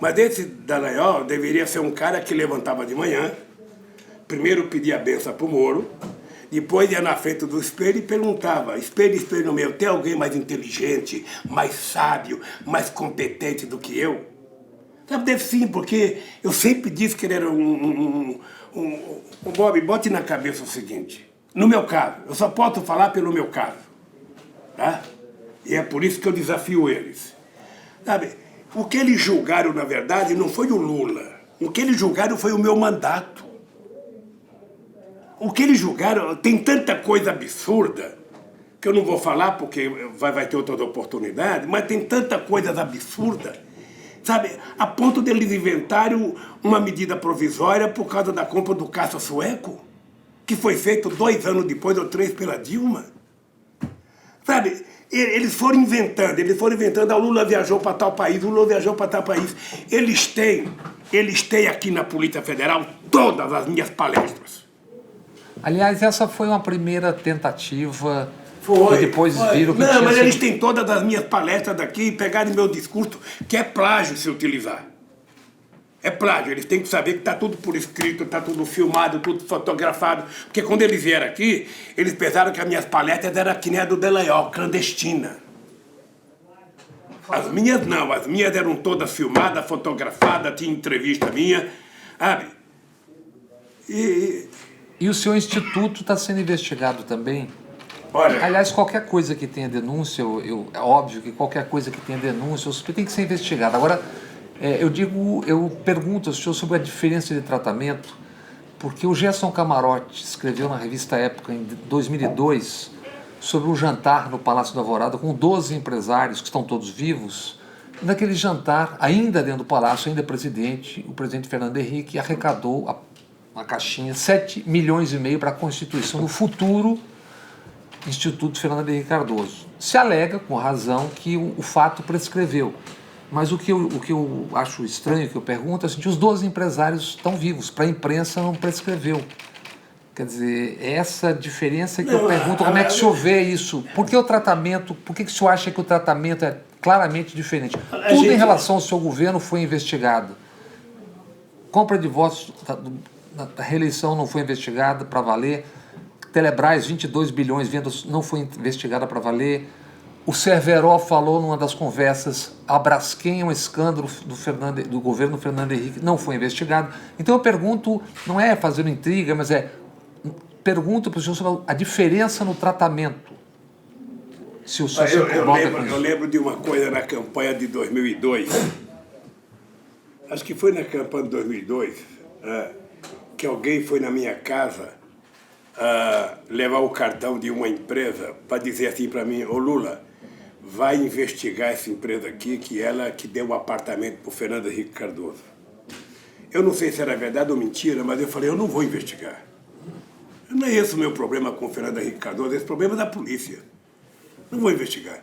Mas esse Dallagnol deveria ser um cara que levantava de manhã, primeiro pedia a benção para o Moro, depois ia na frente do espelho e perguntava, espelho, espelho no meu, tem alguém mais inteligente, mais sábio, mais competente do que eu? Sabe, deve sim, porque eu sempre disse que ele era Bob, bote na cabeça o seguinte, no meu caso, eu só posso falar pelo meu caso, tá? E é por isso que eu desafio eles. Sabe, o que eles julgaram, na verdade, não foi o Lula. O que eles julgaram foi o meu mandato. O que eles julgaram, tem tanta coisa absurda, que eu não vou falar porque vai ter outras oportunidades, mas tem tanta coisa absurda, sabe, a ponto deles inventarem uma medida provisória por causa da compra do caça sueco, que foi feito 2 anos depois ou 3 pela Dilma. Sabe, eles foram inventando, o Lula viajou para tal país, o Lula viajou para tal país. Eles têm aqui na Polícia Federal todas as minhas palestras. Aliás, essa foi uma primeira tentativa. Foi. E depois viram que não, tinha mas sido... eles têm todas as minhas palestras daqui e pegaram meu discurso, que é plágio se utilizar. É plágio, eles têm que saber que está tudo por escrito, está tudo filmado, tudo fotografado. Porque quando eles vieram aqui, eles pensaram que as minhas palestras eram que nem a do Dallagnol, clandestina. As minhas não, as minhas eram todas filmadas, fotografadas, tinha entrevista minha, sabe? E o seu instituto está sendo investigado também? Olha, Aliás, qualquer coisa que tenha denúncia, é óbvio que qualquer coisa que tenha denúncia, tem que ser investigada. Agora, eu pergunto ao senhor sobre a diferença de tratamento, porque o Gerson Camarote escreveu na revista Época, em 2002, sobre um jantar no Palácio da Alvorada com 12 empresários que estão todos vivos. Naquele jantar, ainda dentro do Palácio, ainda presidente, o presidente Fernando Henrique arrecadou uma caixinha, 7,5 milhões para a constituição do futuro Instituto Fernando Henrique Cardoso. Se alega, com razão, que o fato prescreveu. Mas o que eu acho estranho, que eu pergunto, é assim, os 12 empresários estão vivos, para a imprensa não prescreveu. Quer dizer, essa diferença que eu pergunto, como é que o senhor vê isso? Por que o tratamento, por que o senhor acha que o tratamento é claramente diferente? Tudo em relação ao seu governo foi investigado. Compra de votos da reeleição não foi investigada para valer. Telebrás, 22 bilhões vendas, não foi investigada para valer. O Cerveró falou numa das conversas, a Braskem é um escândalo do governo Fernando Henrique, não foi investigado. Então eu pergunto, não é fazendo intriga, mas pergunto para o senhor sobre a diferença no tratamento. Se o senhor eu lembro de uma coisa na campanha de 2002, acho que foi na campanha de 2002, que alguém foi na minha casa levar o cartão de uma empresa para dizer assim para mim, ô Lula, vai investigar essa empresa aqui, que ela que deu um apartamento para o Fernando Henrique Cardoso. Eu não sei se era verdade ou mentira, mas eu falei, eu não vou investigar. Não é esse o meu problema com o Fernando Henrique Cardoso, esse problema é da polícia. Não vou investigar.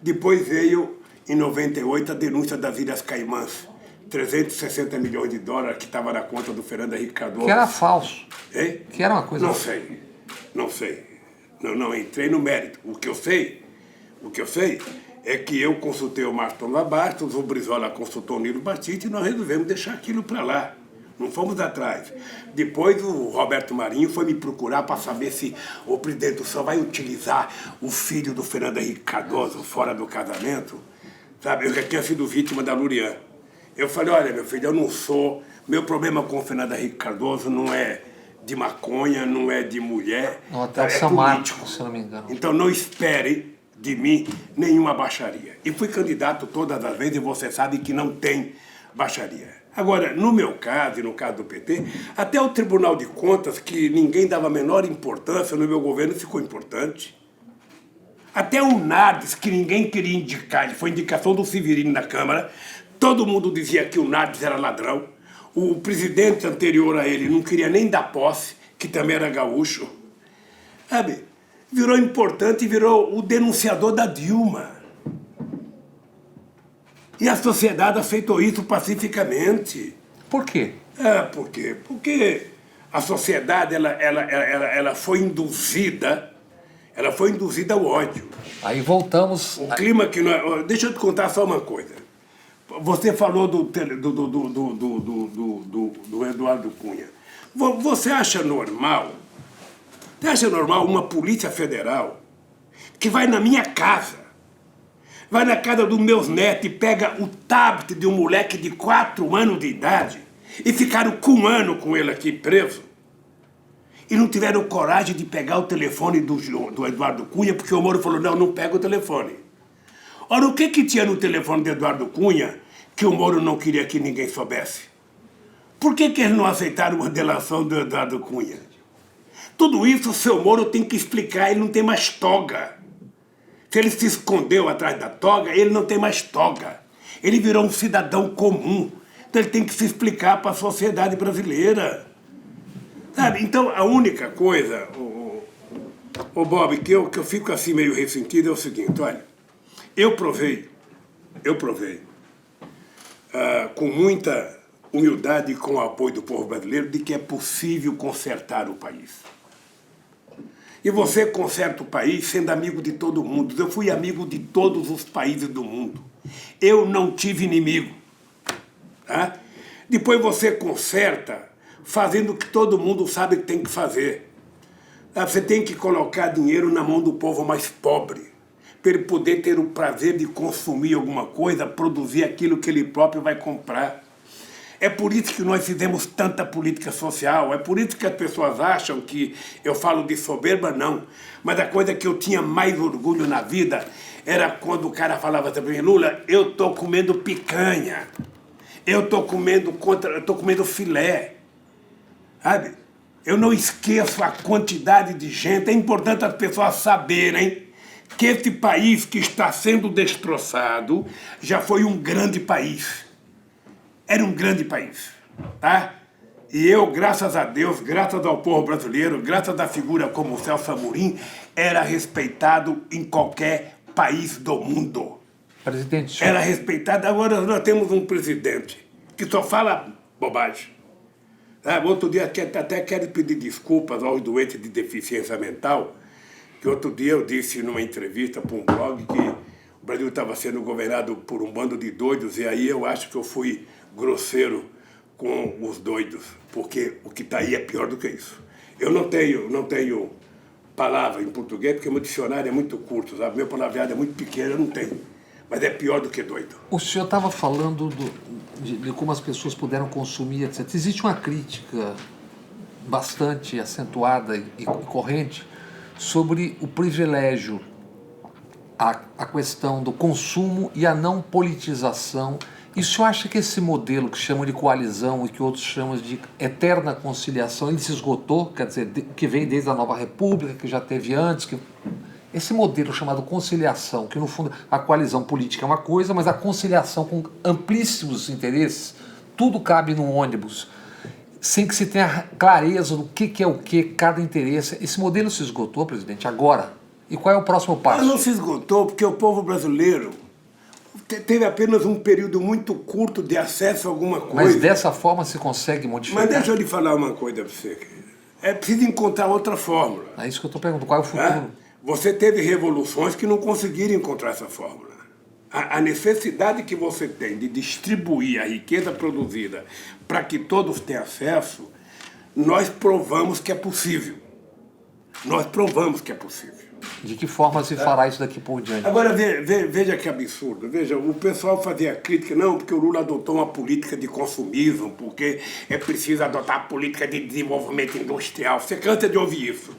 Depois veio, em 98, a denúncia das Ilhas Caimãs. 360 milhões de dólares que estava na conta do Fernando Henrique Cardoso. Que era falso. Hein? Que era uma coisa... Não sei. Não entrei no mérito. O que eu sei é que eu consultei o Márcio Bastos, o Brizola consultou o Nilo Batista e nós resolvemos deixar aquilo para lá. Não fomos atrás. Depois o Roberto Marinho foi me procurar para saber se o presidente só vai utilizar o filho do Fernando Henrique Cardoso fora do casamento. Sabe, eu já tinha sido vítima da Lurian. Eu falei, olha, meu filho, eu não sou... Meu problema com o Fernando Henrique Cardoso não é de maconha, não é de mulher, não, até é político. Se não me engano. Então não espere de mim nenhuma baixaria. E fui candidato todas as vezes e você sabe que não tem baixaria. Agora, no meu caso e no caso do PT, até o Tribunal de Contas, que ninguém dava a menor importância, no meu governo ficou importante. Até o Nardes, que ninguém queria indicar, foi indicação do Severino na Câmara, todo mundo dizia que o Nardes era ladrão. O presidente anterior a ele não queria nem dar posse, que também era gaúcho. Sabe? Virou importante e virou o denunciador da Dilma. E a sociedade aceitou isso pacificamente. Por quê? Por quê? Porque a sociedade ela foi induzida, ao ódio. Aí voltamos... O clima que nós... Deixa eu te contar só uma coisa. Você falou do Eduardo Cunha. Você acha normal uma polícia federal que vai na minha casa, vai na casa dos meus netos e pega o tablet de um moleque de 4 anos de idade e ficaram com 1 ano com ele aqui preso e não tiveram coragem de pegar o telefone do Eduardo Cunha porque o Moro falou, não pega o telefone. Ora, o que tinha no telefone do Eduardo Cunha que o Moro não queria que ninguém soubesse? Por que eles não aceitaram a delação do Eduardo Cunha? Tudo isso o seu Moro tem que explicar, ele não tem mais toga. Se ele se escondeu atrás da toga, ele não tem mais toga. Ele virou um cidadão comum. Então ele tem que se explicar para a sociedade brasileira. Sabe? Então a única coisa, Bob, que eu fico assim meio ressentido é o seguinte, olha, eu provei, com muita humildade e com o apoio do povo brasileiro, de que é possível consertar o país. E você conserta o país sendo amigo de todo mundo. Eu fui amigo de todos os países do mundo. Eu não tive inimigo. Tá? Depois você conserta fazendo o que todo mundo sabe que tem que fazer. Você tem que colocar dinheiro na mão do povo mais pobre, para ele poder ter o prazer de consumir alguma coisa, produzir aquilo que ele próprio vai comprar. É por isso que nós fizemos tanta política social, é por isso que as pessoas acham que eu falo de soberba, não. Mas a coisa que eu tinha mais orgulho na vida era quando o cara falava assim para mim, Lula, eu tô comendo picanha, eu tô comendo filé, sabe? Eu não esqueço a quantidade de gente, é importante as pessoas saberem que esse país que está sendo destroçado já foi um grande país. Era um grande país, tá? E eu, graças a Deus, graças ao povo brasileiro, graças à figura como o Celso Amorim, era respeitado em qualquer país do mundo. Presidente... Era respeitado. Agora nós temos um presidente que só fala bobagem. Outro dia até quero pedir desculpas aos doentes de deficiência mental, que outro dia eu disse numa entrevista para um blog que o Brasil estava sendo governado por um bando de doidos, e aí eu acho que eu fui grosseiro com os doidos, porque o que está aí é pior do que isso. Eu não tenho palavra em português, porque meu dicionário é muito curto, sabe? Meu palavreado é muito pequeno, eu não tenho. Mas é pior do que doido. O senhor estava falando de como as pessoas puderam consumir, etc. Existe uma crítica bastante acentuada e corrente sobre o privilégio, a questão do consumo e a não politização. E o senhor acha que esse modelo que chamam de coalizão e que outros chamam de eterna conciliação, ele se esgotou? Quer dizer, que vem desde a Nova República, que já teve antes, esse modelo chamado conciliação, que no fundo a coalizão política é uma coisa, mas a conciliação com amplíssimos interesses, tudo cabe num ônibus, sem que se tenha clareza do que é o que, cada interesse. Esse modelo se esgotou, presidente, agora? E qual é o próximo passo? Não se esgotou porque o povo brasileiro teve apenas um período muito curto de acesso a alguma coisa. Mas dessa forma se consegue modificar? Mas deixa eu lhe falar uma coisa para você. É preciso encontrar outra fórmula. É isso que eu estou perguntando. Qual é o futuro? Você teve revoluções que não conseguiram encontrar essa fórmula. A necessidade que você tem de distribuir a riqueza produzida para que todos tenham acesso, nós provamos que é possível. Nós provamos que é possível. De que forma se fará isso daqui por diante? Agora, veja que absurdo. Veja, o pessoal fazia crítica, não, porque o Lula adotou uma política de consumismo, porque é preciso adotar a política de desenvolvimento industrial. Você cansa de ouvir isso.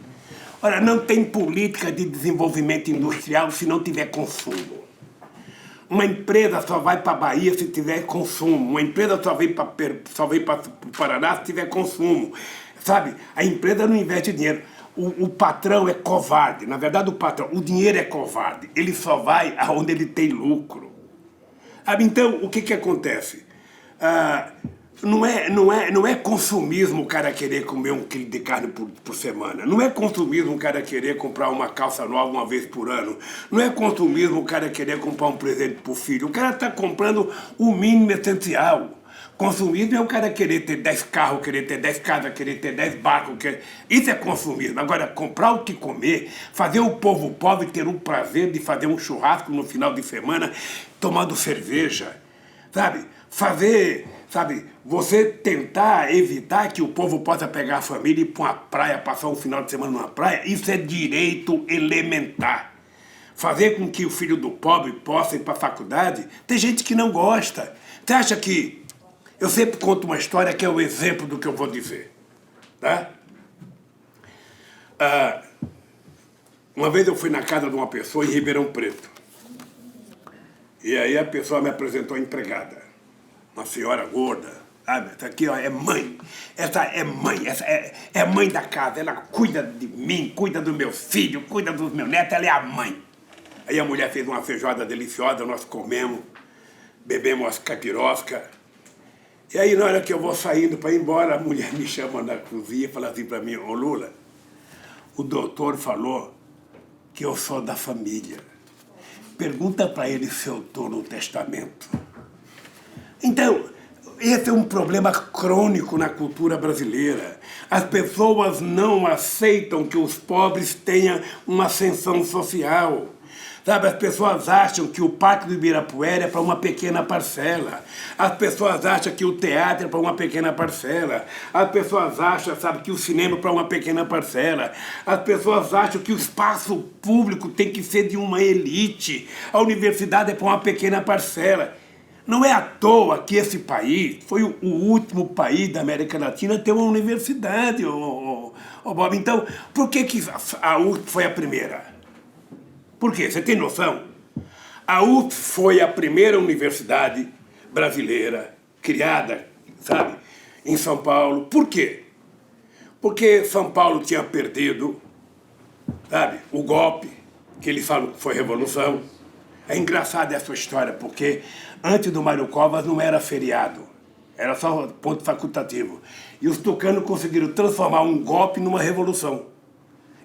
Ora, não tem política de desenvolvimento industrial se não tiver consumo. Uma empresa só vai para a Bahia se tiver consumo. Uma empresa só vem para o Paraná se tiver consumo. Sabe? A empresa não investe dinheiro. O patrão é covarde. Na verdade, o dinheiro é covarde. Ele só vai aonde ele tem lucro. Então, o que acontece? não é consumismo o cara querer comer 1 quilo de carne por semana. Não é consumismo o cara querer comprar uma calça nova uma vez por ano. Não é consumismo o cara querer comprar um presente pro filho. O cara está comprando o mínimo essencial. Consumismo é o cara querer ter 10 carros, querer ter 10 casas, querer ter 10 barcos. Isso é consumismo. Agora, comprar o que comer, fazer o povo pobre ter o prazer de fazer um churrasco no final de semana, tomando cerveja, sabe? Você tentar evitar que o povo possa pegar a família e ir para uma praia, passar um final de semana numa praia, isso é direito elementar. Fazer com que o filho do pobre possa ir para a faculdade, tem gente que não gosta. Você acha que... Eu sempre conto uma história que é o exemplo do que eu vou dizer, tá? Uma vez eu fui na casa de uma pessoa em Ribeirão Preto. E aí a pessoa me apresentou a empregada. Uma senhora gorda. Essa aqui, ó, é mãe. Essa é mãe. Essa é mãe da casa. Ela cuida de mim, cuida do meu filho, cuida dos meus netos. Ela é a mãe. Aí a mulher fez uma feijoada deliciosa, nós comemos, bebemos as capiroscas. E aí, na hora que eu vou saindo para ir embora, a mulher me chama na cozinha e fala assim para mim: ô Lula, o doutor falou que eu sou da família. Pergunta para ele se eu estou no testamento. Então, esse é um problema crônico na cultura brasileira. As pessoas não aceitam que os pobres tenham uma ascensão social. Sabe, as pessoas acham que o Parque do Ibirapuera é para uma pequena parcela. As pessoas acham que o teatro é para uma pequena parcela. As pessoas acham, sabe, que o cinema é para uma pequena parcela. As pessoas acham que o espaço público tem que ser de uma elite. A universidade é para uma pequena parcela. Não é à toa que esse país foi o último país da América Latina a ter uma universidade, Bob. Então, por que a USP foi a primeira? Por quê? Você tem noção? A USP foi a primeira universidade brasileira criada, sabe, em São Paulo. Por quê? Porque São Paulo tinha perdido, sabe, o golpe, que eles falam que foi revolução. É engraçada essa história, porque antes do Mário Covas não era feriado, era só ponto facultativo. E os tucanos conseguiram transformar um golpe numa revolução.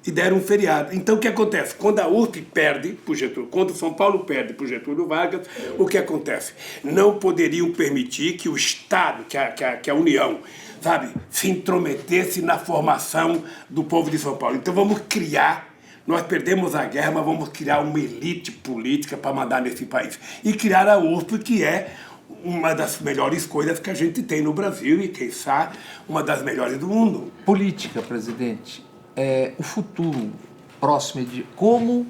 E deram um feriado. Então, o que acontece? Quando a USP perde por Getúlio, quando São Paulo perde por Getúlio Vargas, o que acontece? Não poderiam permitir que o Estado, que a União, sabe, se intrometesse na formação do povo de São Paulo. Então, vamos criar, nós perdemos a guerra, mas vamos criar uma elite política para mandar nesse país. E criar a USP, que é uma das melhores coisas que a gente tem no Brasil e, quem sabe, uma das melhores do mundo. Política, presidente. O futuro próximo de como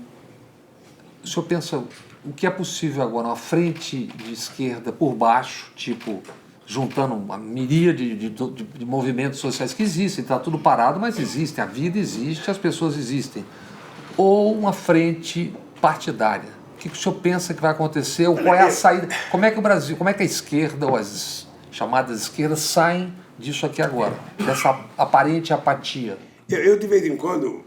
o senhor pensa o que é possível agora, uma frente de esquerda por baixo, tipo, juntando uma miríade de movimentos sociais que existem, está tudo parado, mas existem, a vida existe, as pessoas existem, ou uma frente partidária? O que o senhor pensa que vai acontecer, ou qual é a saída, como é que o Brasil, como é que a esquerda, ou as chamadas esquerdas, saem disso aqui agora, dessa aparente apatia? Eu de vez em quando,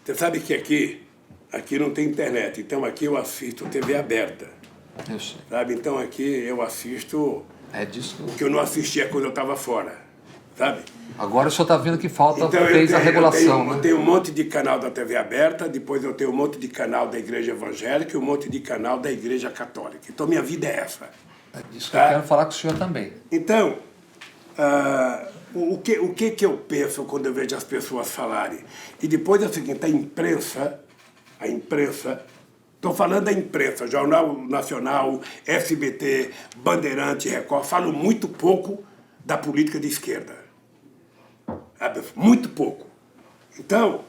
você sabe que aqui não tem internet, então aqui eu assisto TV aberta. Eu sei. Sabe? Então aqui eu assisto o que eu não assistia quando eu estava fora, sabe? Agora o senhor está vendo que falta, então, fez a regulação, eu tenho um monte de canal da TV aberta, depois eu tenho um monte de canal da Igreja Evangélica e um monte de canal da Igreja Católica. Então minha vida é essa. É disso que eu quero falar com o senhor também. Então, o que eu penso quando eu vejo as pessoas falarem? E depois é o seguinte, a imprensa, estou falando da imprensa, Jornal Nacional, SBT, Bandeirante, Record, falam muito pouco da política de esquerda. Muito pouco. Então,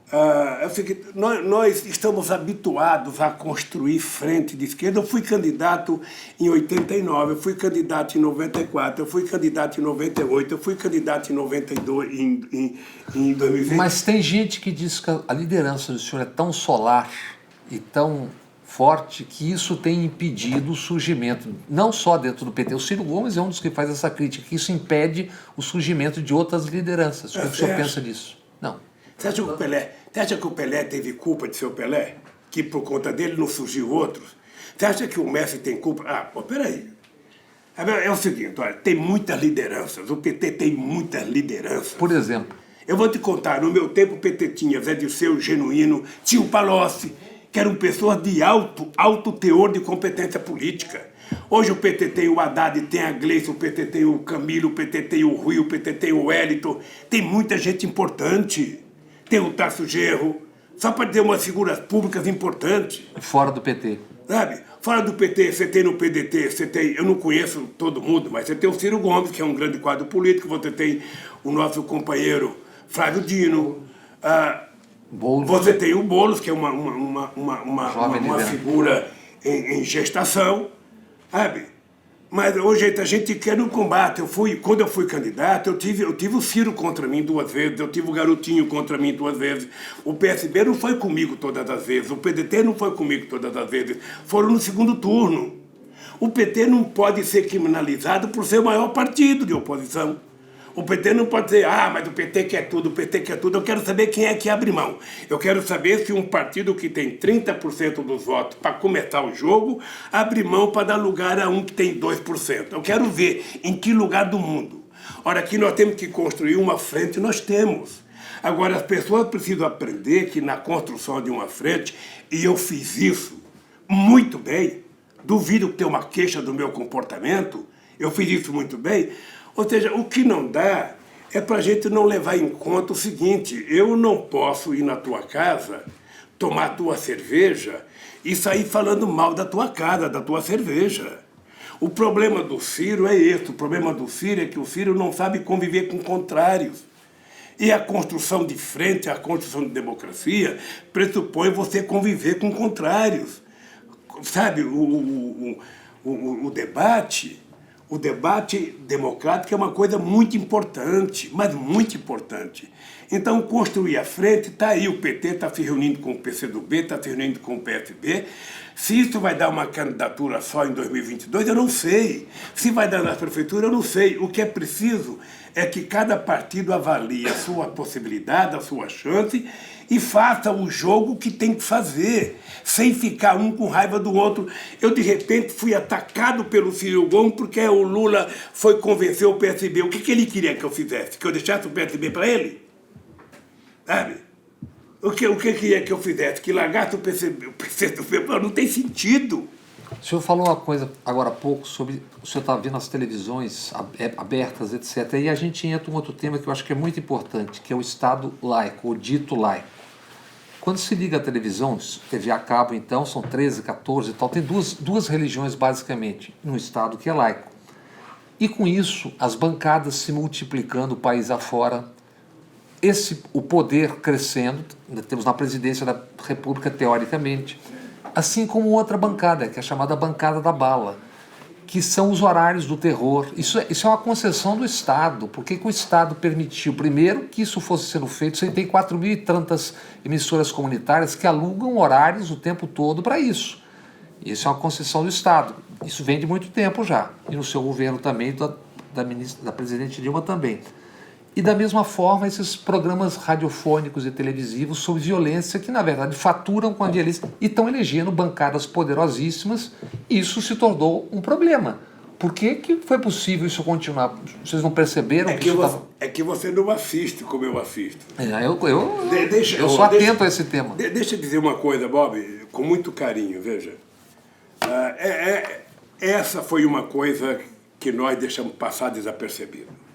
é o seguinte, nós estamos habituados a construir frente de esquerda. Eu fui candidato em 89, eu fui candidato em 94, eu fui candidato em 98, eu fui candidato em 92, em 2020. Mas tem gente que diz que a liderança do senhor é tão solar e tão forte que isso tem impedido o surgimento, não só dentro do PT. O Ciro Gomes é um dos que faz essa crítica, que isso impede o surgimento de outras lideranças. O que o senhor pensa disso? Não. Você acha que o Pelé teve culpa de ser o Pelé? Que por conta dele não surgiu outros? Você acha que o Messi tem culpa? Peraí. É o seguinte, olha, tem muitas lideranças, o PT tem muitas lideranças. Por exemplo? Eu vou te contar, no meu tempo o PT tinha Zé Dirceu, Genuíno, tinha o Palocci, que eram pessoas de alto teor de competência política. Hoje o PT tem o Haddad, tem a Gleice, o PT tem o Camilo, o PT tem o Rui, o PT tem o Wellington, tem muita gente importante. Tem o Tasso Genro, só para dizer umas figuras públicas importantes. Fora do PT. Sabe? Fora do PT, você tem no PDT, você tem, eu não conheço todo mundo, mas você tem o Ciro Gomes, que é um grande quadro político, você tem o nosso companheiro Flávio Dino, você tem o Boulos, que é uma figura em gestação, sabe? Mas hoje a gente quer no combate. Quando eu fui candidato, eu tive o Ciro contra mim 2 vezes, eu tive o Garotinho contra mim 2 vezes. O PSB não foi comigo todas as vezes, o PDT não foi comigo todas as vezes. Foram no segundo turno. O PT não pode ser criminalizado por ser o maior partido de oposição. O PT não pode dizer, mas o PT quer tudo, o PT quer tudo. Eu quero saber quem é que abre mão. Eu quero saber se um partido que tem 30% dos votos para começar o jogo, abre mão para dar lugar a um que tem 2%. Eu quero ver em que lugar do mundo. Ora, aqui nós temos que construir uma frente, nós temos. Agora, as pessoas precisam aprender que na construção de uma frente, e eu fiz isso muito bem, duvido que tenha uma queixa do meu comportamento, eu fiz isso muito bem. Ou seja, o que não dá é para a gente não levar em conta o seguinte: eu não posso ir na tua casa, tomar a tua cerveja e sair falando mal da tua casa, da tua cerveja. O problema do Ciro é esse, o problema do Ciro é que o Ciro não sabe conviver com contrários. E a construção de frente, a construção de democracia, pressupõe você conviver com contrários. Sabe, o debate democrático é uma coisa muito importante, mas muito importante. Então, construir a frente, está aí, o PT está se reunindo com o PCdoB, está se reunindo com o PSB. Se isso vai dar uma candidatura só em 2022, eu não sei. Se vai dar na prefeitura, eu não sei. O que é preciso é que cada partido avalie a sua possibilidade, a sua chance e faça o jogo que tem que fazer, sem ficar um com raiva do outro. Eu, de repente, fui atacado pelo Ciro Gomes porque o Lula foi convencer o PSB. O que ele queria que eu fizesse? Que eu deixasse o PSB para ele? Sabe? O que queria que eu fizesse? Que largasse o PSB não tem sentido. O senhor falou uma coisa agora há pouco sobre o senhor está vendo as televisões abertas, etc. E a gente entra em um outro tema que eu acho que é muito importante, que é o Estado laico, o dito laico. Quando se liga a televisão, TV a cabo, então, são 13, 14 e tal, tem duas religiões, basicamente, no Estado que é laico. E com isso, as bancadas se multiplicando o país afora, o poder crescendo, temos na presidência da República, teoricamente, assim como outra bancada, que é a chamada bancada da bala, que são os horários do terror. Isso é uma concessão do Estado, porque o Estado permitiu, primeiro, que isso fosse sendo feito. Você tem 4.000 e tantas emissoras comunitárias que alugam horários o tempo todo para isso. Isso é uma concessão do Estado. Isso vem de muito tempo já, e no seu governo também, da presidente Dilma também. E da mesma forma, esses programas radiofônicos e televisivos sobre violência, que na verdade faturam com a violência e estão elegendo bancadas poderosíssimas, e isso se tornou um problema. Por que foi possível isso continuar? Vocês não perceberam É que você não assiste como eu assisto. Eu sou atento a esse tema. Deixa eu dizer uma coisa, Bob, com muito carinho, veja. Essa foi uma coisa que nós deixamos passar desapercebido.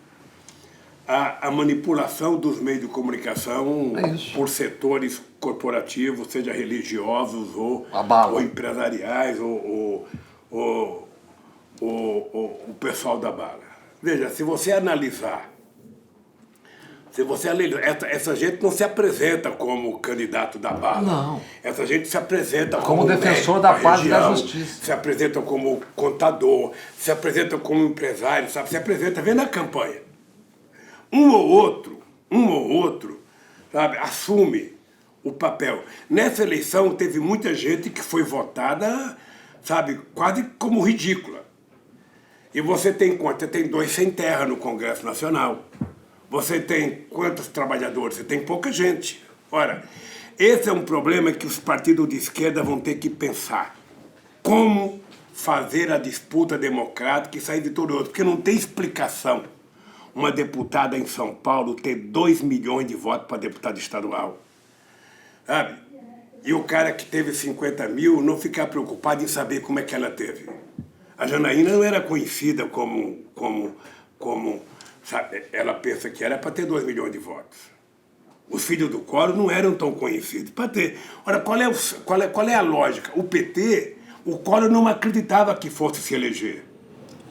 A manipulação dos meios de comunicação por setores corporativos, seja religiosos ou empresariais, ou o pessoal da bala. Veja, se você analisar, essa gente não se apresenta como candidato da bala. Não. Essa gente se apresenta como defensor da paz e da justiça. Se apresenta como contador, se apresenta como empresário, sabe? Se apresenta, vem na campanha. Um ou outro, sabe, assume o papel. Nessa eleição teve muita gente que foi votada, sabe, quase como ridícula. E você tem quanto? Você tem 2 sem terra no Congresso Nacional. Você tem quantos trabalhadores? Você tem pouca gente. Ora, esse é um problema que os partidos de esquerda vão ter que pensar. Como fazer a disputa democrática e sair vitorioso, porque não tem explicação uma deputada em São Paulo ter 2 milhões de votos para deputado estadual, sabe? E o cara que teve 50 mil não ficar preocupado em saber como é que ela teve. A Janaína não era conhecida como sabe, ela pensa que era para ter 2 milhões de votos. Os filhos do Collor não eram tão conhecidos para ter. Ora, qual é a lógica? O PT, o Collor não acreditava que fosse se eleger.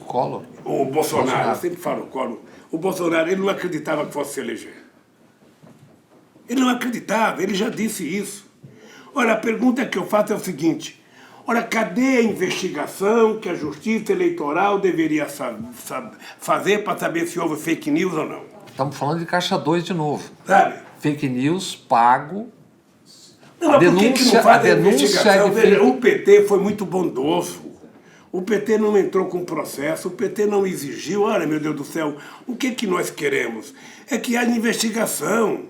O Collor? O Bolsonaro, eu sempre falo o Collor. O Bolsonaro, ele não acreditava que fosse se eleger. Ele não acreditava, ele já disse isso. Ora, a pergunta que eu faço é o seguinte: ora, cadê a investigação que a Justiça Eleitoral deveria fazer para saber se houve fake news ou não? Estamos falando de Caixa 2 de novo. Sabe? Fake news, pago. Não, mas por que não faz a investigação? Veja, o PT foi muito bondoso. O PT não entrou com processo, o PT não exigiu. Olha, meu Deus do céu, o que nós queremos? É que haja investigação.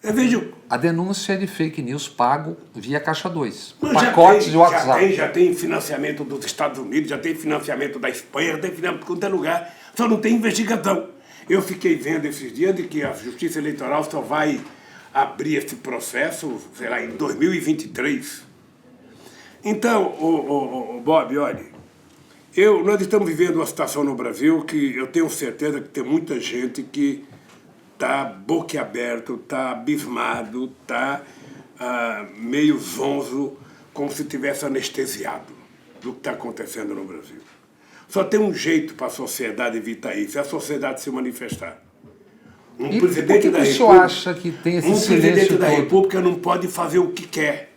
Veja, a denúncia é de fake news pago via Caixa 2. Pacotes de WhatsApp. Já tem financiamento dos Estados Unidos, já tem financiamento da Espanha, já tem financiamento de qualquer lugar. Só não tem investigação. Eu fiquei vendo esses dias de que a Justiça Eleitoral só vai abrir esse processo, sei lá, em 2023. Então, Bob, olha, nós estamos vivendo uma situação no Brasil que eu tenho certeza que tem muita gente que está boquiaberto, está abismado, está meio zonzo, como se tivesse anestesiado do que está acontecendo no Brasil. Só tem um jeito para a sociedade evitar isso, é a sociedade se manifestar. E por que o senhor acha que tem esse silêncio todo? Um presidente da República não pode fazer o que quer.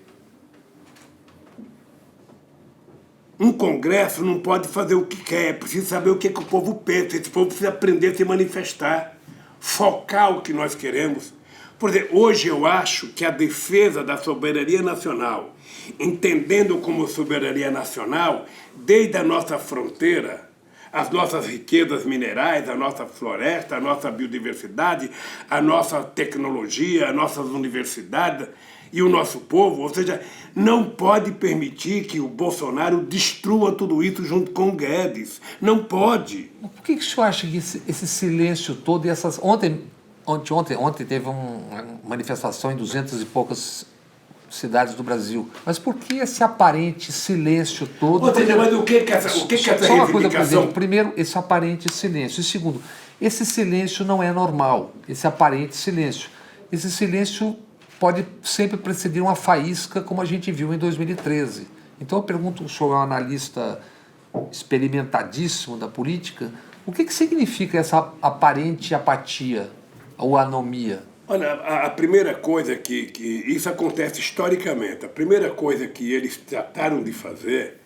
Um Congresso não pode fazer o que quer, é preciso saber o que o povo pensa, esse povo precisa aprender a se manifestar, focar o que nós queremos. Por exemplo, hoje eu acho que a defesa da soberania nacional, entendendo como soberania nacional, desde a nossa fronteira, as nossas riquezas minerais, a nossa floresta, a nossa biodiversidade, a nossa tecnologia, as nossas universidades e o nosso povo, ou seja, não pode permitir que o Bolsonaro destrua tudo isso junto com o Guedes. Não pode. Por que o senhor acha que esse silêncio todo e essas... Ontem teve uma manifestação em 200 e poucas cidades do Brasil. Mas por que esse aparente silêncio todo? Ou seja, mas o que é essa reivindicação? Só uma coisa, presidente. Primeiro, esse aparente silêncio. E segundo, esse silêncio não é normal, esse aparente silêncio. Esse silêncio pode sempre precedir uma faísca, como a gente viu em 2013. Então eu pergunto, o senhor é um analista experimentadíssimo da política, o que significa essa aparente apatia ou anomia? Olha, a primeira coisa que isso acontece historicamente, a primeira coisa que eles trataram de fazer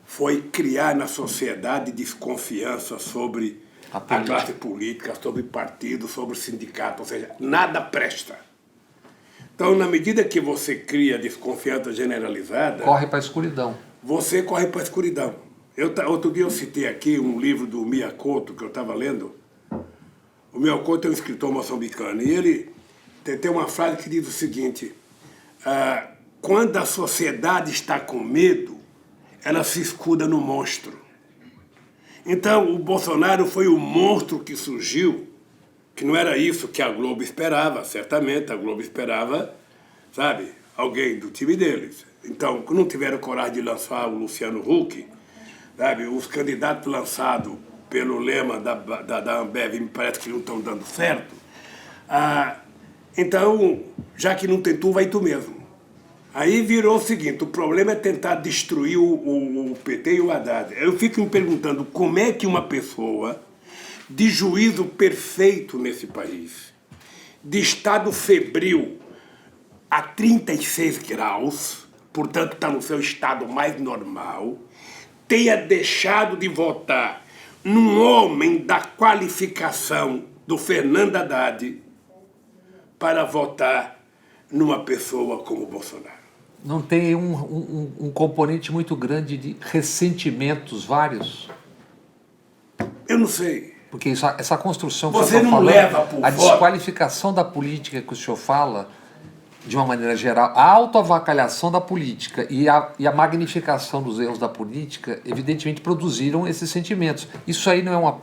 foi criar na sociedade desconfiança sobre a classe política, sobre partido, sobre sindicato, ou seja, nada presta. Então, na medida que você cria desconfiança generalizada... Corre para a escuridão. Você corre para a escuridão. Outro dia eu citei aqui um livro do Miyakoto, que eu estava lendo. O Miyakoto é um escritor moçambicano, e ele tem uma frase que diz o seguinte: quando a sociedade está com medo, ela se escuda no monstro. Então, o Bolsonaro foi o monstro que surgiu, que não era isso que a Globo esperava, certamente. A Globo esperava, sabe, alguém do time deles. Então, não tiveram coragem de lançar o Luciano Huck, sabe, os candidatos lançados pelo lema da Ambev me parece que não estão dando certo. Então, já que não tem tu, vai tu mesmo. Aí virou o seguinte: o problema é tentar destruir o PT e o Haddad. Eu fico me perguntando como é que uma pessoa de juízo perfeito nesse país, de estado febril a 36 graus, portanto está no seu estado mais normal, tenha deixado de votar num homem da qualificação do Fernando Haddad para votar numa pessoa como Bolsonaro. Não tem um componente muito grande de ressentimentos vários? Eu não sei. Porque essa construção que você o senhor não está falando, leva por a voto. desqualificação da política que o senhor fala, de uma maneira geral, a autoavacalhação da política e a magnificação dos erros da política, evidentemente produziram esses sentimentos. Isso aí não é uma...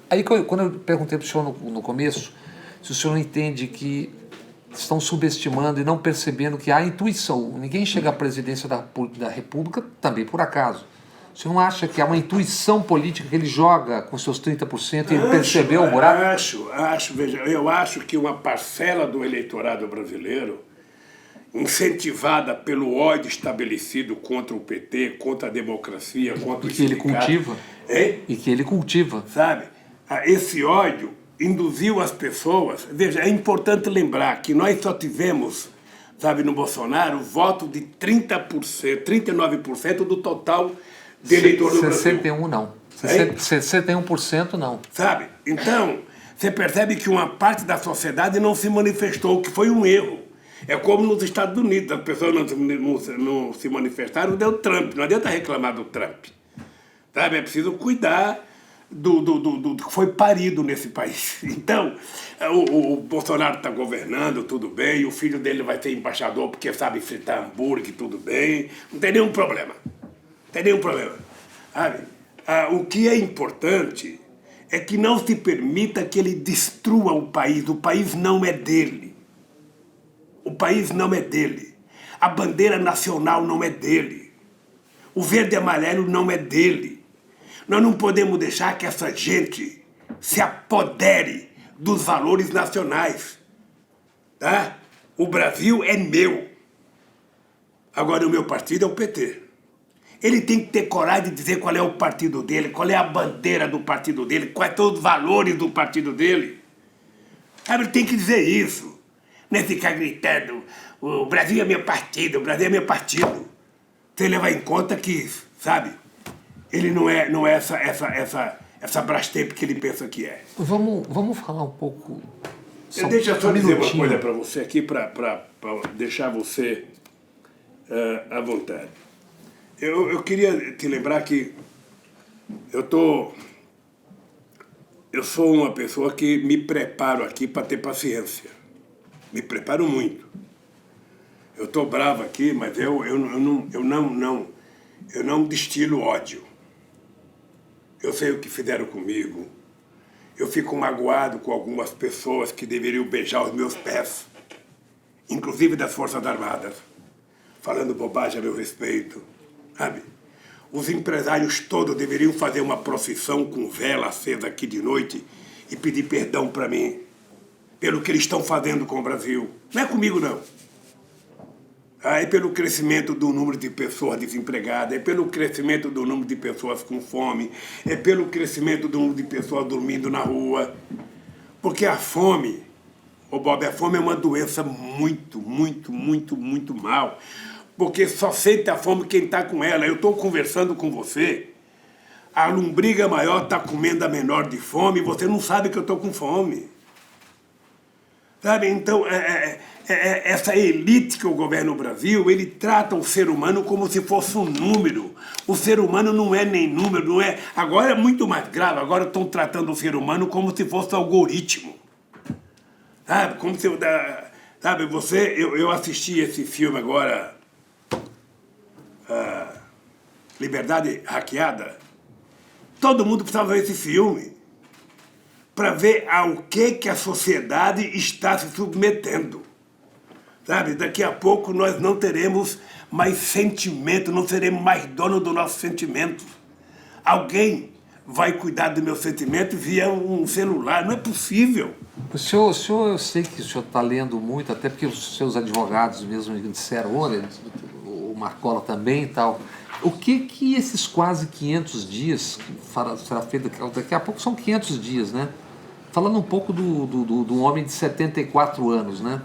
Aí quando eu perguntei para o senhor no começo, se o senhor não entende que estão subestimando e não percebendo que há intuição. Ninguém chega à presidência da República também por acaso. Você não acha que há uma intuição política que ele joga com seus 30% e ele percebeu o buraco? Veja, eu acho que uma parcela do eleitorado brasileiro, incentivada pelo ódio estabelecido contra o PT, contra a democracia, contra o que ele cultiva. E que ele cultiva. Sabe? Esse ódio induziu as pessoas... Veja, é importante lembrar que nós só tivemos, sabe, no Bolsonaro, voto de 30%, 39% do total de eleitor do Brasil. 61 não. 61% não. Sabe? Então, você percebe que uma parte da sociedade não se manifestou, que foi um erro. É como nos Estados Unidos, as pessoas não se manifestaram, deu Trump. Não adianta reclamar do Trump. Sabe? É preciso cuidar do que foi parido nesse país. Então, o Bolsonaro está governando, tudo bem, o filho dele vai ser embaixador porque sabe fritar hambúrguer, tudo bem, não tem nenhum problema. Não tem nenhum problema. Sabe? O que é importante é que não se permita que ele destrua o país não é dele. O país não é dele. A bandeira nacional não é dele. O verde e amarelo não é dele. Nós não podemos deixar que essa gente se apodere dos valores nacionais. Tá? O Brasil é meu. Agora o meu partido é o PT. Ele tem que ter coragem de dizer qual é o partido dele, qual é a bandeira do partido dele, quais são os valores do partido dele. Sabe, ele tem que dizer isso. Não é ficar gritando, o Brasil é meu partido, o Brasil é meu partido. Você levar em conta que, sabe, ele não é essa Brastemp que ele pensa que é. Vamos falar um pouco... Deixa eu só dizer uma coisa para você aqui, para deixar você à vontade. Eu queria te lembrar que eu sou uma pessoa que me preparo aqui para ter paciência. Me preparo muito. Eu estou bravo aqui, mas eu não destilo ódio. Eu sei o que fizeram comigo. Eu fico magoado com algumas pessoas que deveriam beijar os meus pés, inclusive das Forças Armadas, falando bobagem a meu respeito. Sabe? Os empresários todos deveriam fazer uma procissão com vela acesa aqui de noite e pedir perdão para mim pelo que eles estão fazendo com o Brasil. Não é comigo, não. É pelo crescimento do número de pessoas desempregadas, é pelo crescimento do número de pessoas com fome, é pelo crescimento do número de pessoas dormindo na rua. Porque a fome, Bob, a fome é uma doença muito mal. Porque só sente a fome quem está com ela. Eu estou conversando com você, a lombriga maior está comendo a menor de fome e você não sabe que eu estou com fome. Sabe? Então, essa elite que governa o Brasil, ele trata o ser humano como se fosse um número. O ser humano não é nem número, não é... Agora é muito mais grave, agora estão tratando o ser humano como se fosse algoritmo. Sabe? Como se... Sabe, eu assisti esse filme agora... Liberdade Hackeada. Todo mundo precisava ver esse filme para ver ao que a sociedade está se submetendo. Sabe, daqui a pouco nós não teremos mais sentimento, não seremos mais dono dos nossos sentimentos. Alguém vai cuidar do meu sentimento via um celular, não é possível. O senhor, eu sei que o senhor está lendo muito, até porque os seus advogados mesmo disseram, olha, o Marcola também e tal. O que esses quase 500 dias, que será feito daqui a pouco, são 500 dias, né? Falando um pouco do homem de 74 anos, né?